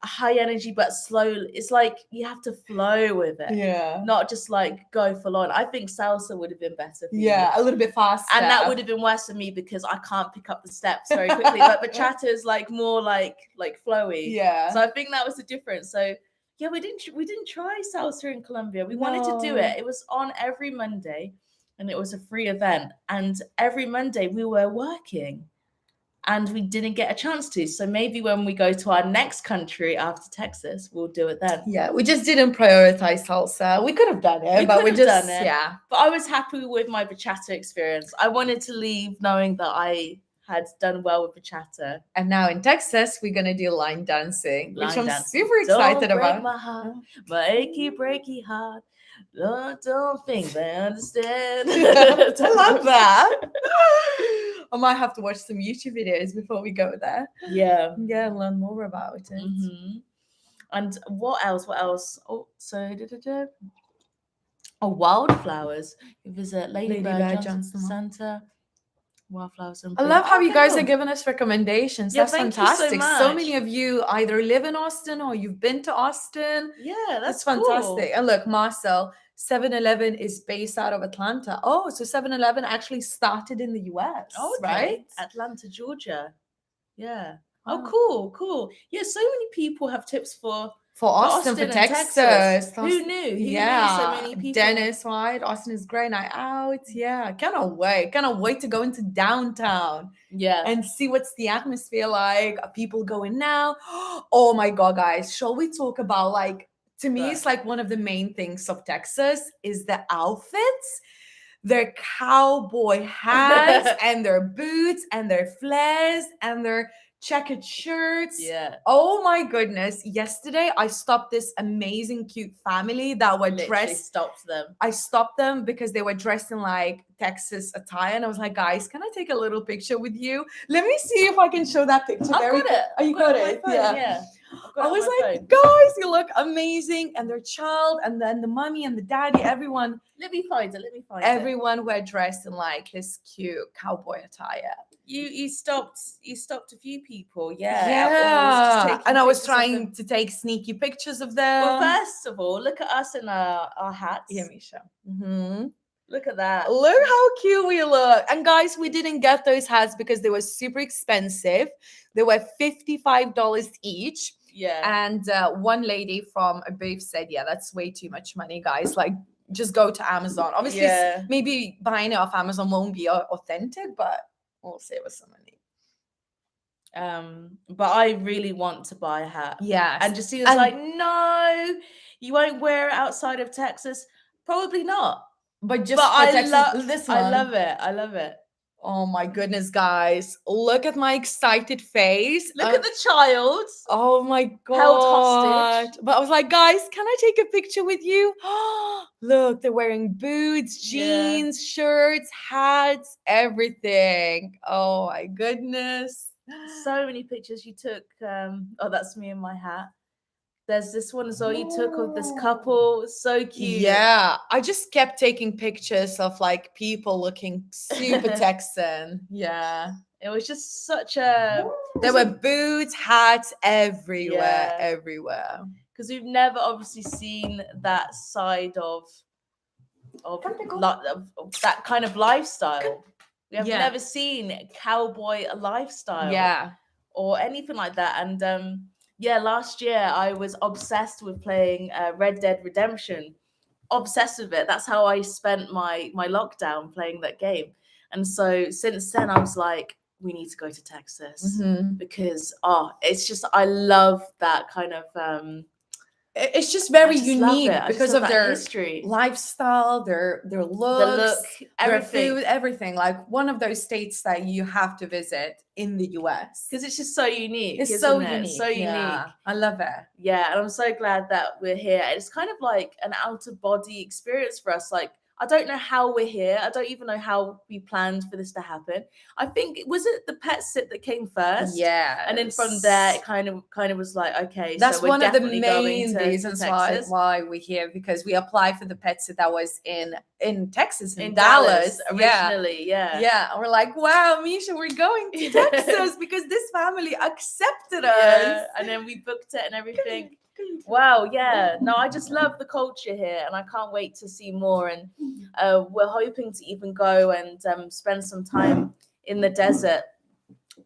Speaker 1: high energy but slow. It's like you have to flow with it, not just like go full on. I think salsa would have been better for you.
Speaker 2: A little bit faster,
Speaker 1: and that would have been worse for me because I can't pick up the steps very quickly. But bachata is like more like flowy. So I think that was the difference. So yeah, we didn't try salsa in Colombia. We wanted to do it. It was on every Monday and it was a free event, and every Monday we were working and we didn't get a chance to. So maybe when we go to our next country after Texas, we'll do it then.
Speaker 2: Yeah, we just didn't prioritize salsa. We could have done it, but we just done it. Yeah.
Speaker 1: But I was happy with my bachata experience. I wanted to leave knowing that I had done well with bachata.
Speaker 2: And now in Texas, we're gonna do line dancing, which I'm super excited about.
Speaker 1: My heart, my achy heart. Don't think they understand.
Speaker 2: I love that. I might have to watch some YouTube videos before we go there.
Speaker 1: Yeah,
Speaker 2: learn more about it.
Speaker 1: Mm-hmm. And what else? Oh, so wildflowers. You visit Lady Bird Johnson Center. Wildflowers.
Speaker 2: I love how you guys are giving us recommendations.
Speaker 1: Yeah,
Speaker 2: that's fantastic. So many of you either live in Austin or you've been to Austin.
Speaker 1: Yeah, that's
Speaker 2: fantastic.
Speaker 1: Cool.
Speaker 2: And look, Marcel, 7-Eleven is based out of Atlanta. Oh, so 7-Eleven actually started in the US.
Speaker 1: Oh, okay.
Speaker 2: Right?
Speaker 1: Atlanta, Georgia. Yeah. Oh, cool. Yeah, so many people have tips for
Speaker 2: Austin, for Texas.
Speaker 1: Who knew? Who knew so many people?
Speaker 2: Dennis, right? Austin is great night out. Yeah, cannot wait to go into downtown.
Speaker 1: Yeah.
Speaker 2: And see what's the atmosphere like. Are people going now? Oh my God, guys. Shall we talk about like to me,
Speaker 1: But-
Speaker 2: it's like one of the main things of Texas is the outfits, their cowboy hats and their boots and their flares and their checkered shirts.
Speaker 1: Yeah.
Speaker 2: Oh my goodness. Yesterday, I stopped this amazing, cute family that were
Speaker 1: Literally
Speaker 2: dressed.
Speaker 1: stopped them.
Speaker 2: I stopped them because they were dressed in like Texas attire. And I was like, guys, can I take a little picture with you? Let me see if I can show that picture.
Speaker 1: I've got it.
Speaker 2: Oh, you
Speaker 1: I've
Speaker 2: got
Speaker 1: on my
Speaker 2: it?
Speaker 1: phone,
Speaker 2: Yeah.
Speaker 1: I've got
Speaker 2: I
Speaker 1: it on
Speaker 2: was
Speaker 1: my
Speaker 2: like,
Speaker 1: phone.
Speaker 2: guys, you look amazing. And their child, and then the mommy and the daddy, everyone
Speaker 1: Let me find it.
Speaker 2: everyone were dressed in like this cute cowboy attire.
Speaker 1: You stopped a few people,
Speaker 2: Yeah. And I was
Speaker 1: pictures of them.
Speaker 2: trying to take sneaky pictures of them.
Speaker 1: Well, first of all, look at us in our hats.
Speaker 2: Yeah, Misha. Mm-hmm.
Speaker 1: Look at that.
Speaker 2: Look how cute we look. And guys, we didn't get those hats because they were super expensive. They were $55 each.
Speaker 1: Yeah.
Speaker 2: And one lady from a booth said, yeah, that's way too much money, guys. Like, just go to Amazon. Obviously,
Speaker 1: Yeah.
Speaker 2: maybe buying it off Amazon won't be authentic, but we'll save us some money.
Speaker 1: But I really want to buy a hat.
Speaker 2: Yes.
Speaker 1: And Justina's like, no, you won't wear it outside of Texas. Probably not.
Speaker 2: But just
Speaker 1: But
Speaker 2: for Texas, this one.
Speaker 1: I love it. I love it.
Speaker 2: Oh my goodness, guys. Look at my excited face.
Speaker 1: Look at the child.
Speaker 2: Oh my God.
Speaker 1: Held hostage.
Speaker 2: But I was like, guys, can I take a picture with you? Look, they're wearing boots, jeans, shirts, hats, everything. Oh my goodness.
Speaker 1: So many pictures you took. Oh, that's me in my hat. There's this one as well you took of this couple. So cute.
Speaker 2: Yeah. I just kept taking pictures of like people looking super Texan. Yeah.
Speaker 1: It was just such a...
Speaker 2: There were boots, hats everywhere, everywhere.
Speaker 1: Because we've never obviously seen that side of that kind of lifestyle. We have never seen cowboy lifestyle.
Speaker 2: Yeah.
Speaker 1: Or anything like that. And last year I was obsessed with playing Red Dead Redemption. Obsessed with it. That's how I spent my lockdown, playing that game. And so since then I was like, we need to go to Texas because it's just, I love that kind of
Speaker 2: it's just very unique because of their
Speaker 1: history,
Speaker 2: lifestyle, their looks, their food, everything. Like one of those states that you have to visit in the US
Speaker 1: because it's just so unique.
Speaker 2: It's so unique.
Speaker 1: So unique.
Speaker 2: Yeah, I love it.
Speaker 1: Yeah, and I'm so glad that we're here. It's kind of like an out of body experience for us. Like, I don't know how we're here. I don't even know how we planned for this to happen. I think, was it the pet sit that came first?
Speaker 2: Yeah.
Speaker 1: And then from there, it kind of was like, okay,
Speaker 2: that's
Speaker 1: so we're
Speaker 2: one of the
Speaker 1: definitely
Speaker 2: main reasons
Speaker 1: to
Speaker 2: why we're here, because we applied for the pet sit that was in Texas, in
Speaker 1: Dallas originally.
Speaker 2: Yeah. And we're like, wow, Misha, we're going to Texas because this family accepted us.
Speaker 1: Yeah. And then we booked it and everything. Wow, yeah. No, I just love the culture here and I can't wait to see more. And we're hoping to even go and spend some time in the desert.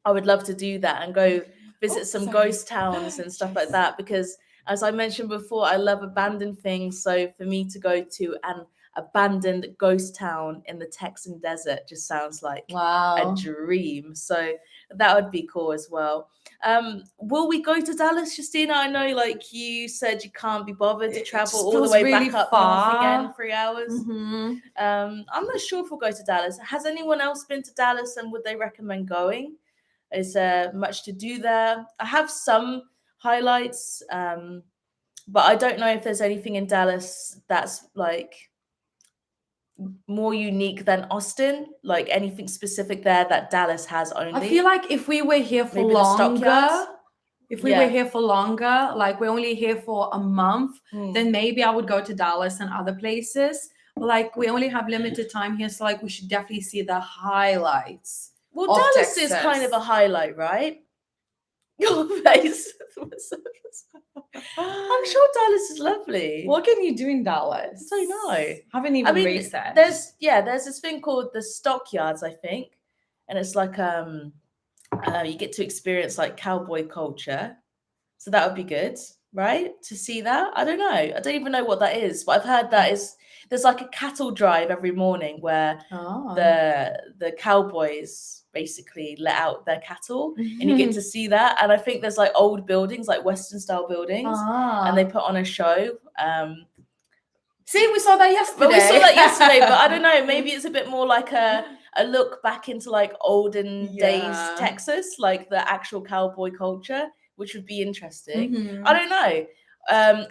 Speaker 1: I would love to do that and go visit some ghost towns and stuff like that, because as I mentioned before, I love abandoned things. So for me to go to an abandoned ghost town in the Texan desert just sounds like a dream. So that would be cool as well. Will we go to Dallas, Justina? I know, like you said, you can't be bothered to travel all the way back up north again, 3 hours. I'm not sure if we'll go to Dallas. Has anyone else been to Dallas and would they recommend going? Is there much to do there? I have some highlights, but I don't know if there's anything in Dallas that's like more unique than Austin, like anything specific there that Dallas has only.
Speaker 2: I feel like if we were here for longer, like we're only here for a month, then maybe I would go to Dallas and other places. But like we only have limited time here, so like we should definitely see the highlights.
Speaker 1: Well, Dallas is kind of a highlight, right? Your face. I'm sure Dallas is lovely.
Speaker 2: What can you do in Dallas?
Speaker 1: I don't know.
Speaker 2: Haven't even researched.
Speaker 1: There's this thing called the Stockyards, I think, and it's like you get to experience like cowboy culture, so that would be good. right? To see that. I don't know. I don't even know what that is, but I've heard that there's like a cattle drive every morning where the cowboys basically let out their cattle and you get to see that. And I think there's like old buildings, like Western style buildings, and they put on a show.
Speaker 2: See, we saw that yesterday.
Speaker 1: But we saw that yesterday, but I don't know, maybe it's a bit more like a look back into like olden days Texas, like the actual cowboy culture, which would be interesting. I don't know.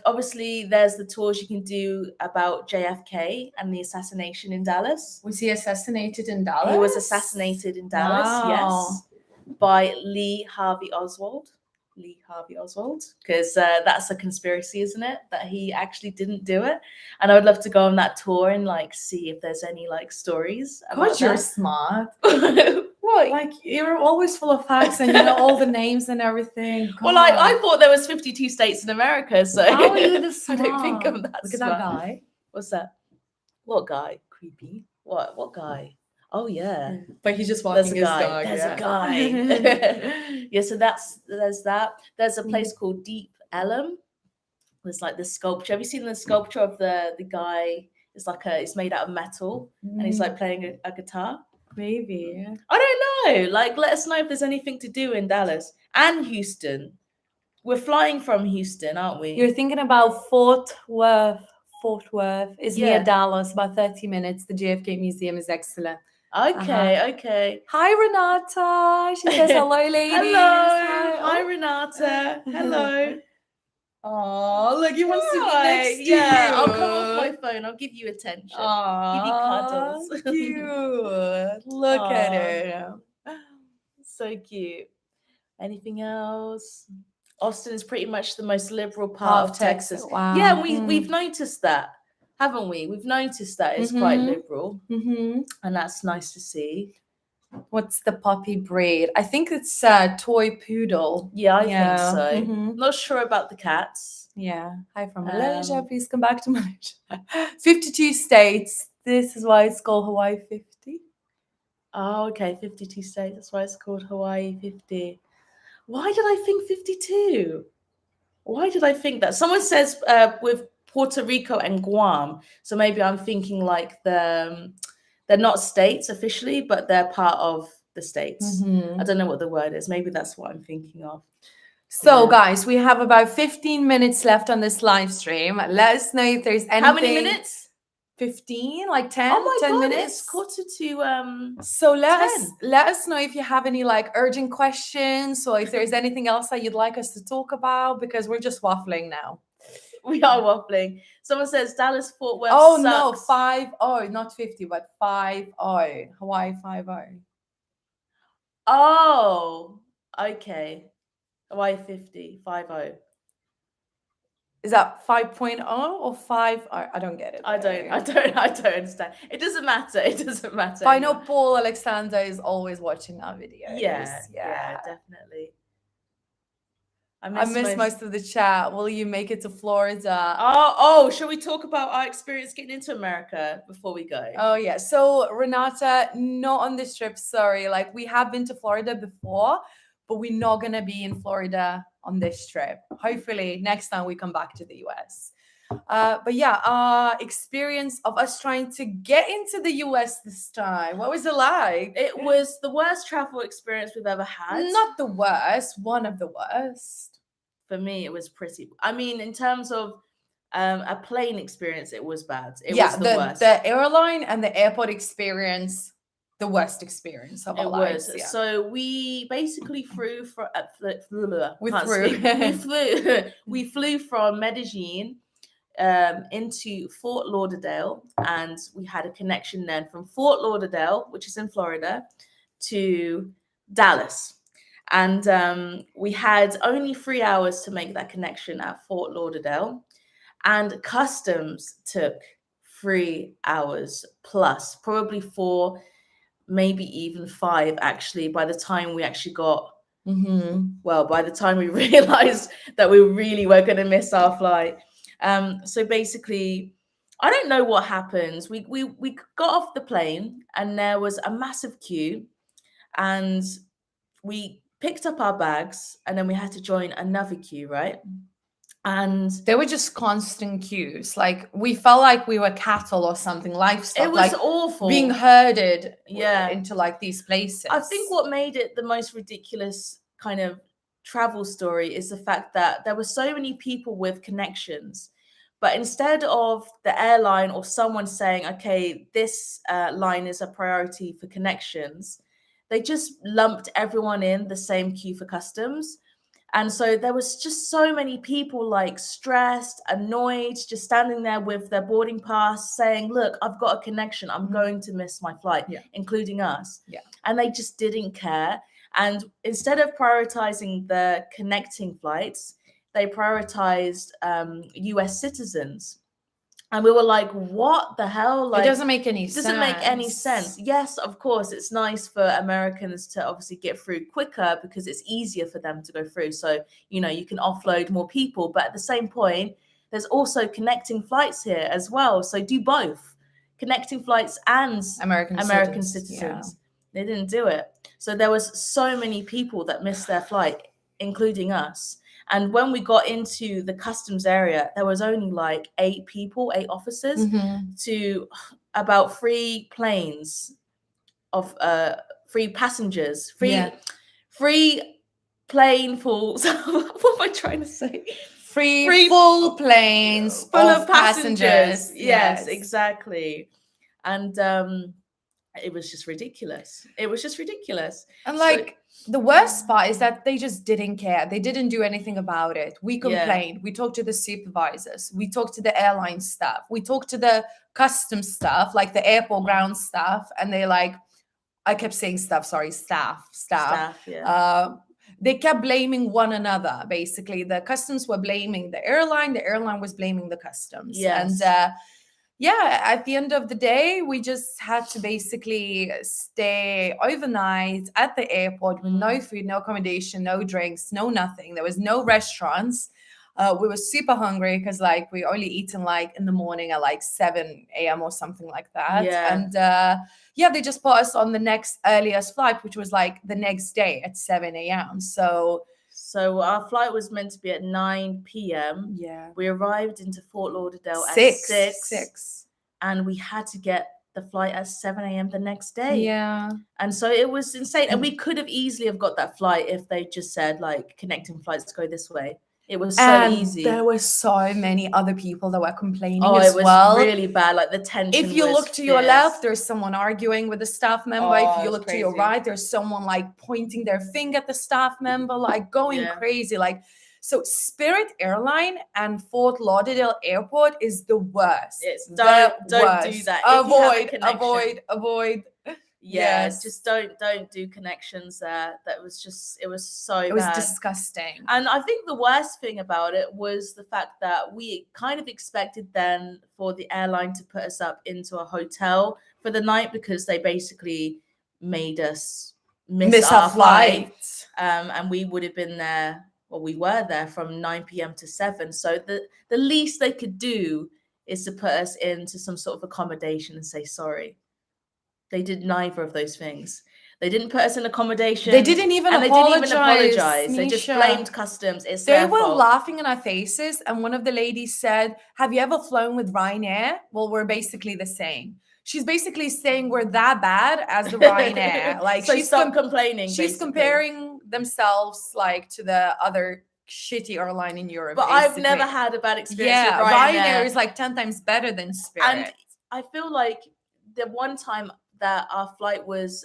Speaker 1: Obviously, there's the tours you can do about JFK and the assassination in Dallas.
Speaker 2: Was he assassinated in Dallas?
Speaker 1: He was assassinated in Dallas, yes, by Lee Harvey Oswald. Because that's a conspiracy, isn't it? That he actually didn't do it. And I would love to go on that tour and like see if there's any like stories about
Speaker 2: God, you're smart.
Speaker 1: What?
Speaker 2: Like, you're always full of facts and you know all the names and everything. God.
Speaker 1: Well, I thought there was 52 states in America, so
Speaker 2: how are you this smart?
Speaker 1: I don't think I'm that
Speaker 2: Look
Speaker 1: smart.
Speaker 2: at that guy.
Speaker 1: What's that? What guy? Creepy. What guy? Oh yeah,
Speaker 2: but he's just walking his dog.
Speaker 1: There's a guy. Yeah, so there's that. There's a place called Deep Ellum. There's like this sculpture. Have you seen the sculpture of the guy? It's made out of metal, and he's like playing a guitar.
Speaker 2: Maybe.
Speaker 1: I don't know. Like, let us know if there's anything to do in Dallas and Houston. We're flying from Houston, aren't we?
Speaker 2: You're thinking about Fort Worth. Fort Worth is near Dallas, about 30 minutes. The JFK Museum is excellent.
Speaker 1: Okay.
Speaker 2: Hi, Renata. She says hello, ladies.
Speaker 1: Hello. Hi, Renata. Hello.
Speaker 2: Oh, look, he wants to be next to you.
Speaker 1: I'll come off my phone. I'll give you attention. Give you cuddles.
Speaker 2: Cute. Look at her.
Speaker 1: So cute. Anything else? Austin is pretty much the most liberal part of Texas.
Speaker 2: Wow.
Speaker 1: Yeah, we've noticed that, haven't we? We've noticed that it's quite liberal, and that's nice to see.
Speaker 2: What's the puppy breed? I think it's toy poodle.
Speaker 1: Yeah, I think so. Not sure about the cats.
Speaker 2: Yeah. Hi from Malaysia. Please come back to Malaysia. 52 states. This is why it's called Hawaii 50.
Speaker 1: Oh, okay. 52 states. That's why it's called Hawaii 50. Why did I think 52? Why did I think that? Someone says with Puerto Rico and Guam. So maybe I'm thinking like they're not states officially, but they're part of the states. I don't know what the word is. Maybe that's what I'm thinking of.
Speaker 2: So, guys, we have about 15 minutes left on this live stream. Let us know if there's anything.
Speaker 1: How many minutes?
Speaker 2: 15, like 10,
Speaker 1: oh my
Speaker 2: 10
Speaker 1: God,
Speaker 2: minutes.
Speaker 1: It's quarter to
Speaker 2: so let us know if you have any like urgent questions or if there's anything else that you'd like us to talk about, because we're just waffling now.
Speaker 1: We are waffling. Someone says Dallas Fort Worth sucks.
Speaker 2: No, 50, not 50, but 50. Hawaii 50.
Speaker 1: Oh, okay. Hawaii 50.
Speaker 2: Is that 5.0 or 5? I don't get it.
Speaker 1: I don't understand. It doesn't matter.
Speaker 2: But I know Paul Alexander is always watching our videos.
Speaker 1: Yeah, definitely.
Speaker 2: I miss most of the chat. Will you make it to Florida?
Speaker 1: Oh, shall we talk about our experience getting into America before we go?
Speaker 2: Oh, yeah. So, Renata, not on this trip, sorry. Like, we have been to Florida before, but we're not going to be in Florida on this trip. Hopefully, next time we come back to the US. But yeah, our experience of us trying to get into the US this time. What was it like?
Speaker 1: It was the worst travel experience we've ever had.
Speaker 2: Not the worst, one of the worst.
Speaker 1: For me, it was pretty. I mean, in terms of a plane experience, it was bad. It was the worst.
Speaker 2: The airline and the airport experience, the worst experience of our lives. Yeah.
Speaker 1: So we basically flew from we flew from Medellin into Fort Lauderdale, and we had a connection then from Fort Lauderdale, which is in Florida, to Dallas. And we had only 3 hours to make that connection at Fort Lauderdale, and customs took 3 hours plus, probably 4, maybe even 5 actually, by the time we actually got by the time we realized that we really were going to miss our flight. So basically, I don't know what happened. We got off the plane and there was a massive queue, and we picked up our bags, and then we had to join another queue, right? And
Speaker 2: they were just constant queues. Like we felt like we were cattle or something, livestock.
Speaker 1: it was
Speaker 2: like
Speaker 1: awful.
Speaker 2: being herded
Speaker 1: Yeah.
Speaker 2: into like these places.
Speaker 1: I think what made it the most ridiculous kind of travel story is the fact that there were so many people with connections, but instead of the airline or someone saying, okay, this line is a priority for connections, they just lumped everyone in the same queue for customs. And so there was just so many people like stressed, annoyed, just standing there with their boarding pass saying, look, I've got a connection. I'm going to miss my flight, including us.
Speaker 2: Yeah.
Speaker 1: And they just didn't care. And instead of prioritizing the connecting flights, they prioritized US citizens. And we were like, what the hell? Like,
Speaker 2: it doesn't make any sense.
Speaker 1: Doesn't make any sense. Yes, of course, it's nice for Americans to obviously get through quicker because it's easier for them to go through. So, you know, you can offload more people. But at the same point, there's also connecting flights here as well. So do both. Connecting flights and American citizens. Yeah. They didn't do it. So there was so many people that missed their flight, including us. And when we got into the customs area, there was only like 8 officers to about 3 planes of 3 passengers, free planefuls. What am I trying to say?
Speaker 2: Free full planes
Speaker 1: full
Speaker 2: of
Speaker 1: passengers. Yes, exactly. And it was just ridiculous.
Speaker 2: And like the worst part is that they just didn't care. They didn't do anything about it. We complained. We talked to the supervisors. We talked to the airline staff. We talked to the customs staff, like the airport ground staff. And they like, I kept saying staff.
Speaker 1: Yeah.
Speaker 2: They kept blaming one another. Basically, the customs were blaming the airline was blaming the customs.
Speaker 1: Yes.
Speaker 2: And at the end of the day, we just had to basically stay overnight at the airport with no food, no accommodation, no drinks, no nothing. There was no restaurants. We were super hungry because like we only eaten like in the morning at like 7 a.m. or something like that.
Speaker 1: Yeah.
Speaker 2: And they just put us on the next earliest flight, which was like the next day at 7 a.m. So
Speaker 1: our flight was meant to be at 9 p.m.
Speaker 2: Yeah.
Speaker 1: We arrived into Fort Lauderdale at 6. And we had to get the flight at 7 a.m. the next day.
Speaker 2: Yeah.
Speaker 1: And so it was insane. And we could have easily have got that flight if they just said like connecting flights go this way. It was so easy.
Speaker 2: There were so many other people that were complaining
Speaker 1: as well. It was really bad. Like the tension.
Speaker 2: If you look to your left, there's someone arguing with a staff member. If you look to your right, there's someone like pointing their finger at the staff member, like going crazy. Like, so Spirit Airline and Fort Lauderdale Airport is the worst.
Speaker 1: Don't do that.
Speaker 2: Avoid.
Speaker 1: Yes, just don't do connections there. It was so bad.
Speaker 2: It was disgusting.
Speaker 1: And I think the worst thing about it was the fact that we kind of expected then for the airline to put us up into a hotel for the night because they basically made us miss our flight. And we would have been there, well, we were there from 9 p.m. to 7. So the least they could do is to put us into some sort of accommodation and say sorry. They did neither of those things. They didn't put us in accommodation.
Speaker 2: They didn't even apologize.
Speaker 1: They just blamed customs.
Speaker 2: They were laughing in our faces. And one of the ladies said, have you ever flown with Ryanair? Well, we're basically the same. She's basically saying we're that bad as the Ryanair. Like
Speaker 1: so she's complaining.
Speaker 2: She's comparing themselves like to the other shitty airline in Europe.
Speaker 1: But basically. I've never had a bad experience with
Speaker 2: Ryanair is like 10 times better than Spirit.
Speaker 1: And I feel like the one time that our flight was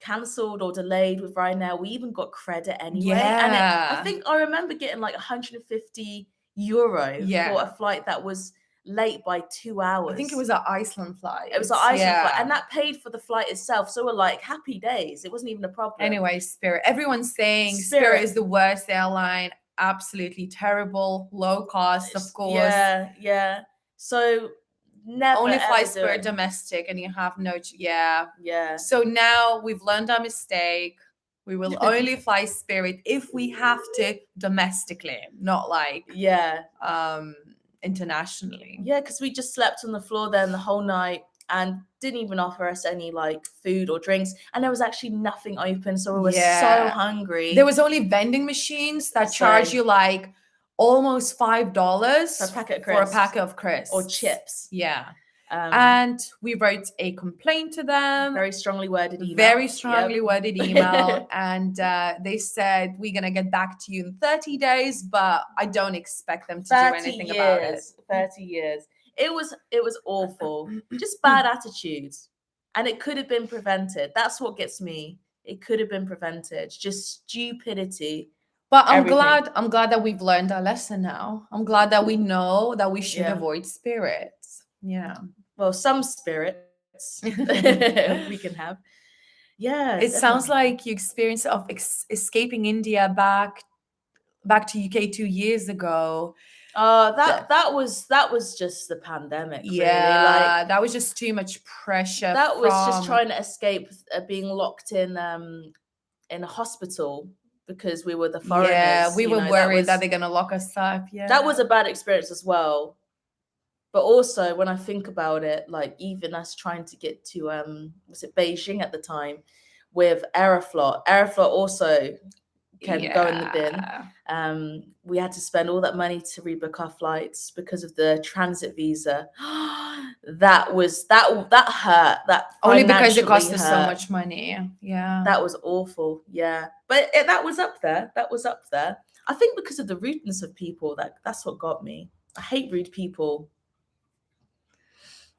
Speaker 1: cancelled or delayed with Ryanair, we even got credit anyway. And I think I remember getting like 150 euro for a flight that was late by 2 hours.
Speaker 2: I think it was an Iceland flight.
Speaker 1: It was an Iceland flight, and that paid for the flight itself. So we're like, happy days. It wasn't even a problem.
Speaker 2: Anyway, Spirit. Everyone's saying Spirit is the worst airline. Absolutely terrible. Low cost, of course.
Speaker 1: Yeah. So never
Speaker 2: only fly Spirit domestic, and you have no so now we've learned our mistake. We will only fly Spirit if we have to domestically, not like internationally.
Speaker 1: Because we just slept on the floor then the whole night and didn't even offer us any like food or drinks, and there was actually nothing open, so we were so hungry.
Speaker 2: There was only vending machines that charge you like almost $5
Speaker 1: For a packet of
Speaker 2: for a
Speaker 1: crisps.
Speaker 2: packet of crisps.
Speaker 1: Or chips.
Speaker 2: Yeah. And we wrote a complaint to them.
Speaker 1: Very strongly worded email.
Speaker 2: Very strongly worded email. And they said, we're going to get back to you in 30 days, but I don't expect them to do anything about it.
Speaker 1: 30 years. It was awful. Just bad attitudes. And it could have been prevented. That's what gets me. It could have been prevented. Just stupidity.
Speaker 2: But I'm glad that we've learned our lesson now. I'm glad that we know that we should
Speaker 1: Yeah.
Speaker 2: avoid spirits. Yeah.
Speaker 1: Well, some spirits we can have. Yeah.
Speaker 2: It sounds like your experience of escaping India back to UK 2 years ago.
Speaker 1: That was just the pandemic.
Speaker 2: Yeah,
Speaker 1: really. Like,
Speaker 2: that was just too much pressure.
Speaker 1: That was just trying to escape being locked in a hospital because we were the foreigners.
Speaker 2: Yeah, we were worried that they're gonna lock us up. Yeah,
Speaker 1: that was a bad experience as well. But also, when I think about it, like even us trying to get to was it Beijing at the time with Aeroflot also can go in the bin. We had to spend all that money to rebook our flights because of the transit visa. that hurt. That
Speaker 2: only because it cost us so much money. Yeah,
Speaker 1: that was awful. Yeah, but that was up there. I think because of the rudeness of people, that's what got me. I hate rude people.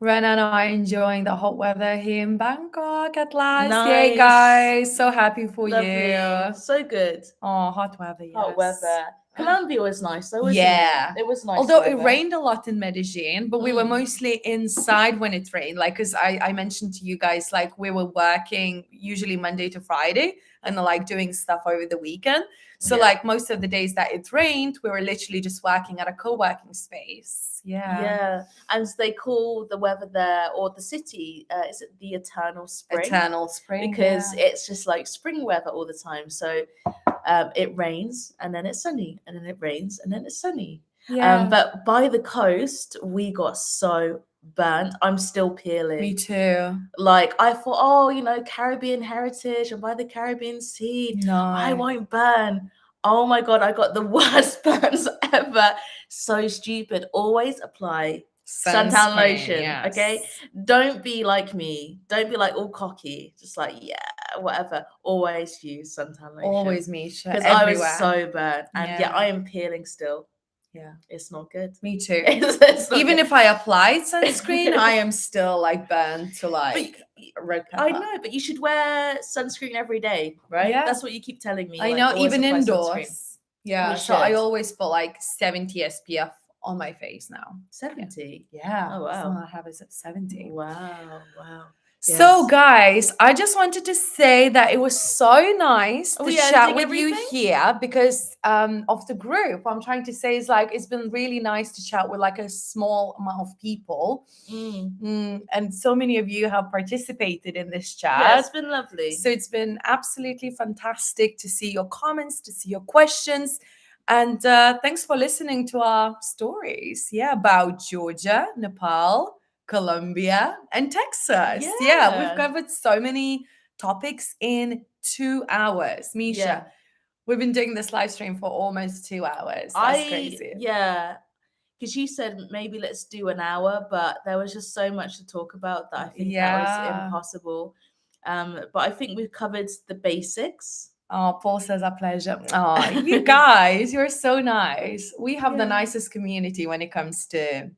Speaker 2: Ren and I enjoying the hot weather here in Bangkok at last.
Speaker 1: Nice.
Speaker 2: Yay, guys. So happy for
Speaker 1: Lovely.
Speaker 2: you.
Speaker 1: So good.
Speaker 2: Oh, hot weather, yes.
Speaker 1: Hot weather. Colombia was nice though, wasn't
Speaker 2: it?
Speaker 1: It was nice.
Speaker 2: Although
Speaker 1: weather.
Speaker 2: it rained a lot in Medellin, but we were mostly inside when it rained. Like, because I mentioned to you guys, like we were working usually Monday to Friday and like doing stuff over the weekend. So like most of the days that it rained, we were literally just working at a co-working space.
Speaker 1: Yeah. And they call the weather there or the city, is it the eternal spring?
Speaker 2: Eternal spring.
Speaker 1: Because it's just like spring weather all the time. So it rains and then it's sunny and then it rains and then it's sunny. Yeah. But by the coast, we got so burnt. I'm still peeling.
Speaker 2: Me too.
Speaker 1: Like I thought, Caribbean heritage and by the Caribbean Sea.
Speaker 2: No.
Speaker 1: I won't burn. Oh my God, I got the worst burns ever. So stupid. Always apply suntan lotion. Yes. Okay. Don't be like me. Don't be like all cocky. Just like, yeah, whatever. Always use suntan lotion.
Speaker 2: Always, Misha.
Speaker 1: Because I was so burnt. And I am peeling still. Yeah, it's not good.
Speaker 2: Me too.
Speaker 1: It's
Speaker 2: even if I applied sunscreen, I am still like burnt to like red pepper.
Speaker 1: I know, but you should wear sunscreen every day, right? Yeah. That's what you keep telling me.
Speaker 2: I know, even indoors. Yeah, so I always put like 70 SPF on my face now.
Speaker 1: 70?
Speaker 2: Yeah.
Speaker 1: Oh, wow.
Speaker 2: So I have is at 70.
Speaker 1: Wow.
Speaker 2: Yes. So guys, I just wanted to say that it was so nice to chat with you here because of the group. What I'm trying to say is like it's been really nice to chat with like a small amount of people. And so many of you have participated in this chat.
Speaker 1: Yeah, it's been lovely.
Speaker 2: So it's been absolutely fantastic to see your comments, to see your questions. And thanks for listening to our stories. Yeah, about Georgia, Nepal, Colombia and Texas. Yeah, we've covered so many topics in 2 hours. Misha, we've been doing this live stream for almost 2 hours. That's crazy.
Speaker 1: Yeah, because you said maybe let's do an hour, but there was just so much to talk about that I think that was impossible. But I think we've covered the basics.
Speaker 2: Oh, Paul says a pleasure. Oh, you guys, you're so nice. We have the nicest community when it comes to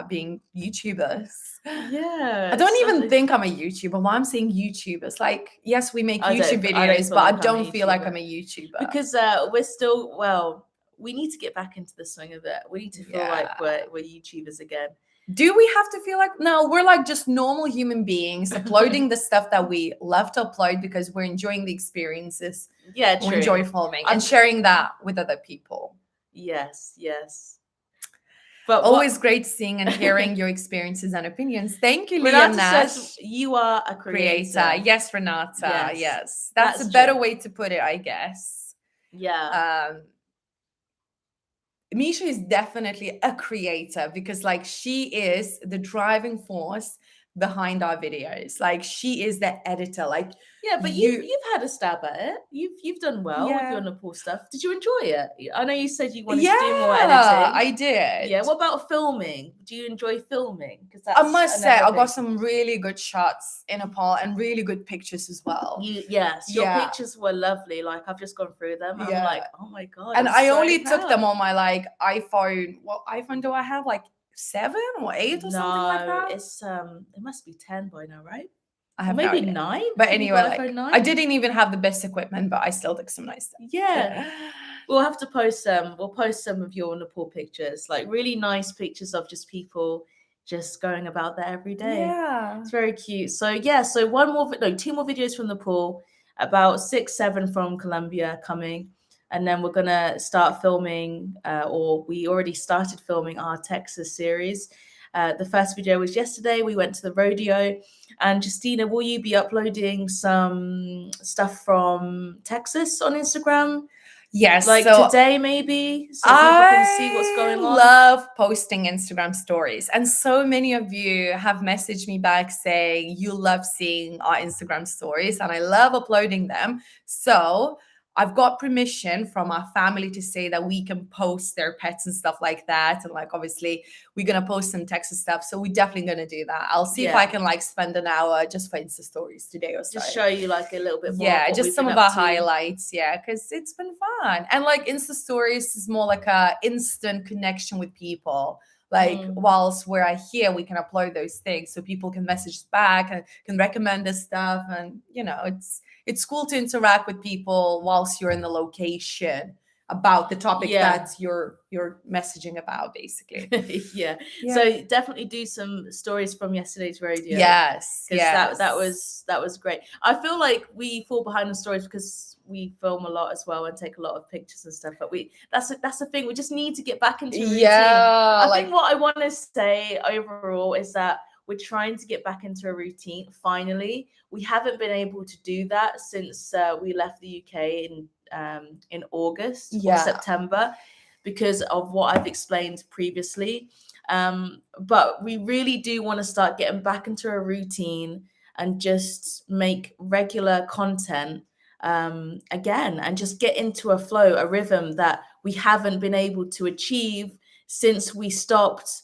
Speaker 2: being YouTubers.
Speaker 1: Yeah.
Speaker 2: I don't even think I'm a YouTuber. Why I'm saying YouTubers, like, yes, we make YouTube videos, but I don't feel like I'm a YouTuber.
Speaker 1: Because we're still, we need to get back into the swing of it. We need to feel like we're YouTubers again.
Speaker 2: Do we have to feel like, no, we're like just normal human beings uploading the stuff that we love to upload because we're enjoying the experiences.
Speaker 1: Yeah, true.
Speaker 2: We enjoy filming and sharing that with other people.
Speaker 1: Yes.
Speaker 2: But always great seeing and hearing your experiences and opinions. Thank you,
Speaker 1: Renata
Speaker 2: Nash.
Speaker 1: Says you are a creator.
Speaker 2: Yes, Renata. Yes. That's a better way to put it, I guess.
Speaker 1: Yeah.
Speaker 2: Misha is definitely a creator because like she is the driving force behind our videos. Like she is the editor. Like
Speaker 1: Yeah, but you've had a stab at it. You've done well with your Nepal stuff. Did you enjoy it? I know you said you wanted to do more editing.
Speaker 2: I did.
Speaker 1: Yeah. What about filming? Do you enjoy filming? Because
Speaker 2: I must say, I got some really good shots in Nepal and really good pictures as well.
Speaker 1: Your pictures were lovely. Like I've just gone through them. I'm like, oh my god.
Speaker 2: And I only took them on my like iPhone. What iPhone do I have? Like 7 or 8 or something like that?
Speaker 1: It's it must be 10 by now, right?
Speaker 2: I have
Speaker 1: maybe 9.
Speaker 2: But anyway, like, I didn't even have the best equipment, but I still took some nice stuff.
Speaker 1: Yeah. We'll have to post some. We'll post some of your Nepal pictures, like really nice pictures of just people just going about there every day.
Speaker 2: Yeah.
Speaker 1: It's very cute. So yeah, so 2 more videos from Nepal, about 6, 7 from Colombia coming. And then we're gonna start filming, or we already started filming our Texas series. The first video was yesterday. We went to the rodeo. And Justina, will you be uploading some stuff from Texas on Instagram?
Speaker 2: Yes.
Speaker 1: Like so today, maybe? So people can see what's going on.
Speaker 2: I love posting Instagram stories. And so many of you have messaged me back saying you love seeing our Instagram stories. And I love uploading them. So I've got permission from our family to say that we can post their pets and stuff like that. And like, obviously, we're going to post some Texas stuff. So we're definitely going to do that. I'll see if I can like spend an hour just for Insta stories today or so.
Speaker 1: Just show you like a little bit more.
Speaker 2: Yeah, just some of our highlights. Yeah, because it's been fun. And like Insta stories is more like a instant connection with people. Like whilst we're here, we can upload those things so people can message us back and can recommend us stuff. And, you know, it's cool to interact with people whilst you're in the location about the topic that you're messaging about, basically.
Speaker 1: yeah. So definitely do some stories from yesterday's rodeo.
Speaker 2: Yes.
Speaker 1: Because that was great. I feel like we fall behind on stories because we film a lot as well and take a lot of pictures and stuff. But that's the thing. We just need to get back into routine. I think what I want to say overall is that we're trying to get back into a routine. Finally, we haven't been able to do that since we left the UK in August or September because of what I've explained previously. But we really do want to start getting back into a routine and just make regular content again and just get into a flow, a rhythm that we haven't been able to achieve since we stopped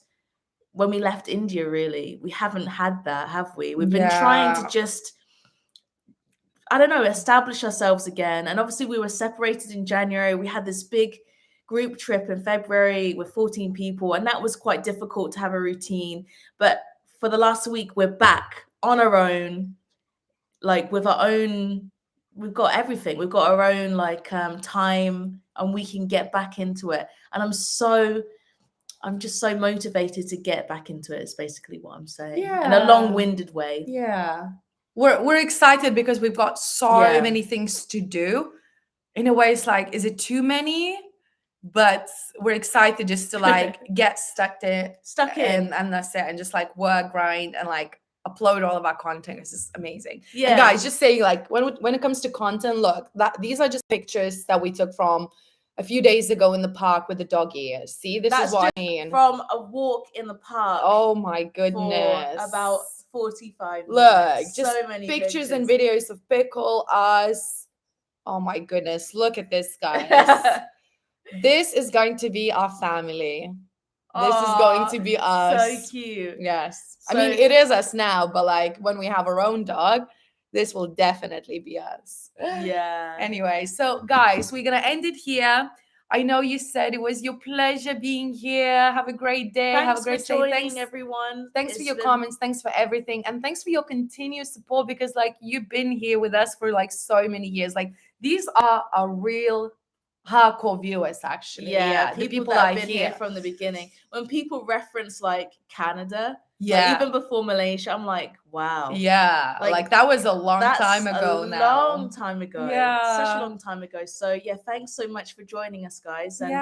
Speaker 1: when we left India. Really, we haven't had that, have we? We've been trying to just, I don't know, establish ourselves again. And obviously we were separated in January. We had this big group trip in February with 14 people, and that was quite difficult to have a routine. But for the last week, we're back on our own, like with our own, we've got everything. We've got our own like time, and we can get back into it. And I'm just so motivated to get back into it. It's basically what I'm saying in a long-winded way.
Speaker 2: Yeah. We're excited because we've got so many things to do. In a way, it's like, is it too many? But we're excited just to like get stuck in, and that's it, and just like work, grind, and like upload all of our content. This is amazing. Yeah, and guys, just saying, like when it comes to content, look, these are just pictures that we took from a few days ago in the park with the doggy. See, that's is what I mean.
Speaker 1: From a walk in the park.
Speaker 2: Oh my goodness!
Speaker 1: For about 45 minutes.
Speaker 2: Look, just
Speaker 1: so many
Speaker 2: pictures and videos of Pickle, us. Oh my goodness! Look at this, guys. This is going to be our family. This is going to be us.
Speaker 1: So cute.
Speaker 2: Yes. I mean, it is us now, but like when we have our own dog, this will definitely be us.
Speaker 1: Yeah.
Speaker 2: Anyway, so guys, we're going to end it here. I know you said it was your pleasure being here. Have a great day. Have a great day.
Speaker 1: Thanks, everyone.
Speaker 2: Thanks for your comments. Thanks for everything. And thanks for your continued support, because like you've been here with us for like so many years. Like these are our real hardcore viewers, actually.
Speaker 1: Yeah, people that have been here from the beginning. When people reference like Canada, like even before Malaysia, I'm like, wow.
Speaker 2: Yeah, like that was a long time ago now.
Speaker 1: Long time ago. Yeah. Such a long time ago. So yeah, thanks so much for joining us, guys. And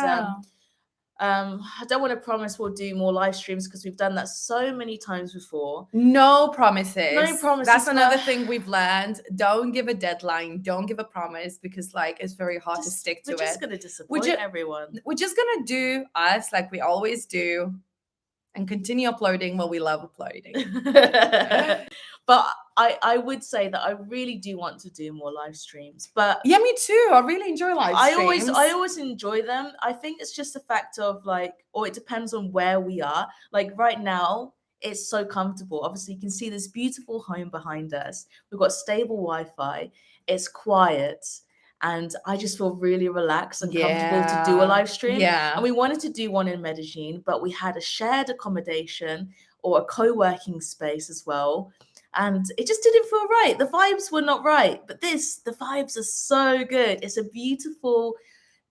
Speaker 1: I don't want to promise we'll do more live streams because we've done that so many times before.
Speaker 2: No promises.
Speaker 1: No promises.
Speaker 2: That's another thing we've learned. Don't give a deadline. Don't give a promise, because like it's very hard to stick to it.
Speaker 1: We're just gonna disappoint everyone.
Speaker 2: We're just gonna do us like we always do, and continue uploading what we love uploading.
Speaker 1: But I would say that I really do want to do more live streams. But
Speaker 2: yeah, me too. I really enjoy live streams.
Speaker 1: I always enjoy them. I think it's just a fact of like, or it depends on where we are. Like right now, it's so comfortable. Obviously, you can see this beautiful home behind us. We've got stable Wi-Fi. It's quiet. And I just feel really relaxed and comfortable to do a live stream.
Speaker 2: Yeah.
Speaker 1: And we wanted to do one in Medellin, but we had a shared accommodation or a co-working space as well. And it just didn't feel right. The vibes were not right. But the vibes are so good. It's a beautiful,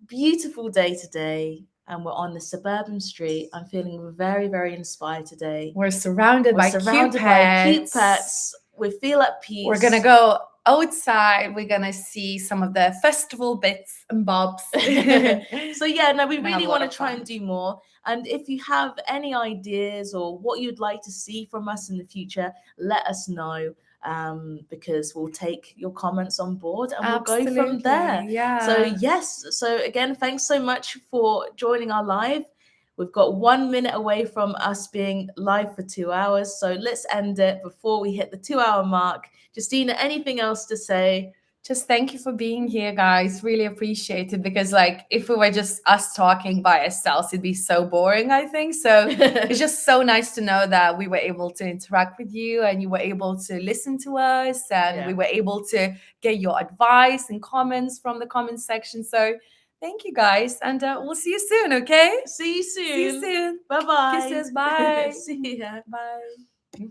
Speaker 1: beautiful day today. And we're on the suburban street. I'm feeling very, very inspired today.
Speaker 2: We're surrounded by cute pets.
Speaker 1: We feel at peace.
Speaker 2: We're going to go outside. We're going to see some of the festival bits and bobs.
Speaker 1: So yeah, no, we really want to try and do more. And if you have any ideas or what you'd like to see from us in the future, let us know. Because we'll take your comments on board and we'll go from there.
Speaker 2: Yeah.
Speaker 1: So yes. So again, thanks so much for joining our live. We've got 1 minute away from us being live for 2 hours. So let's end it before we hit the 2-hour mark. Justina, anything else to say?
Speaker 2: Just thank you for being here, guys. Really appreciate it, because like if we were just us talking by ourselves, it'd be so boring, I think. So it's just so nice to know that we were able to interact with you and you were able to listen to us, and we were able to get your advice and comments from the comment section. So thank you, guys, and we'll see you soon, okay?
Speaker 1: See you soon.
Speaker 2: See you soon.
Speaker 1: Bye-bye.
Speaker 2: Kisses. Bye.
Speaker 1: See ya.
Speaker 2: Bye.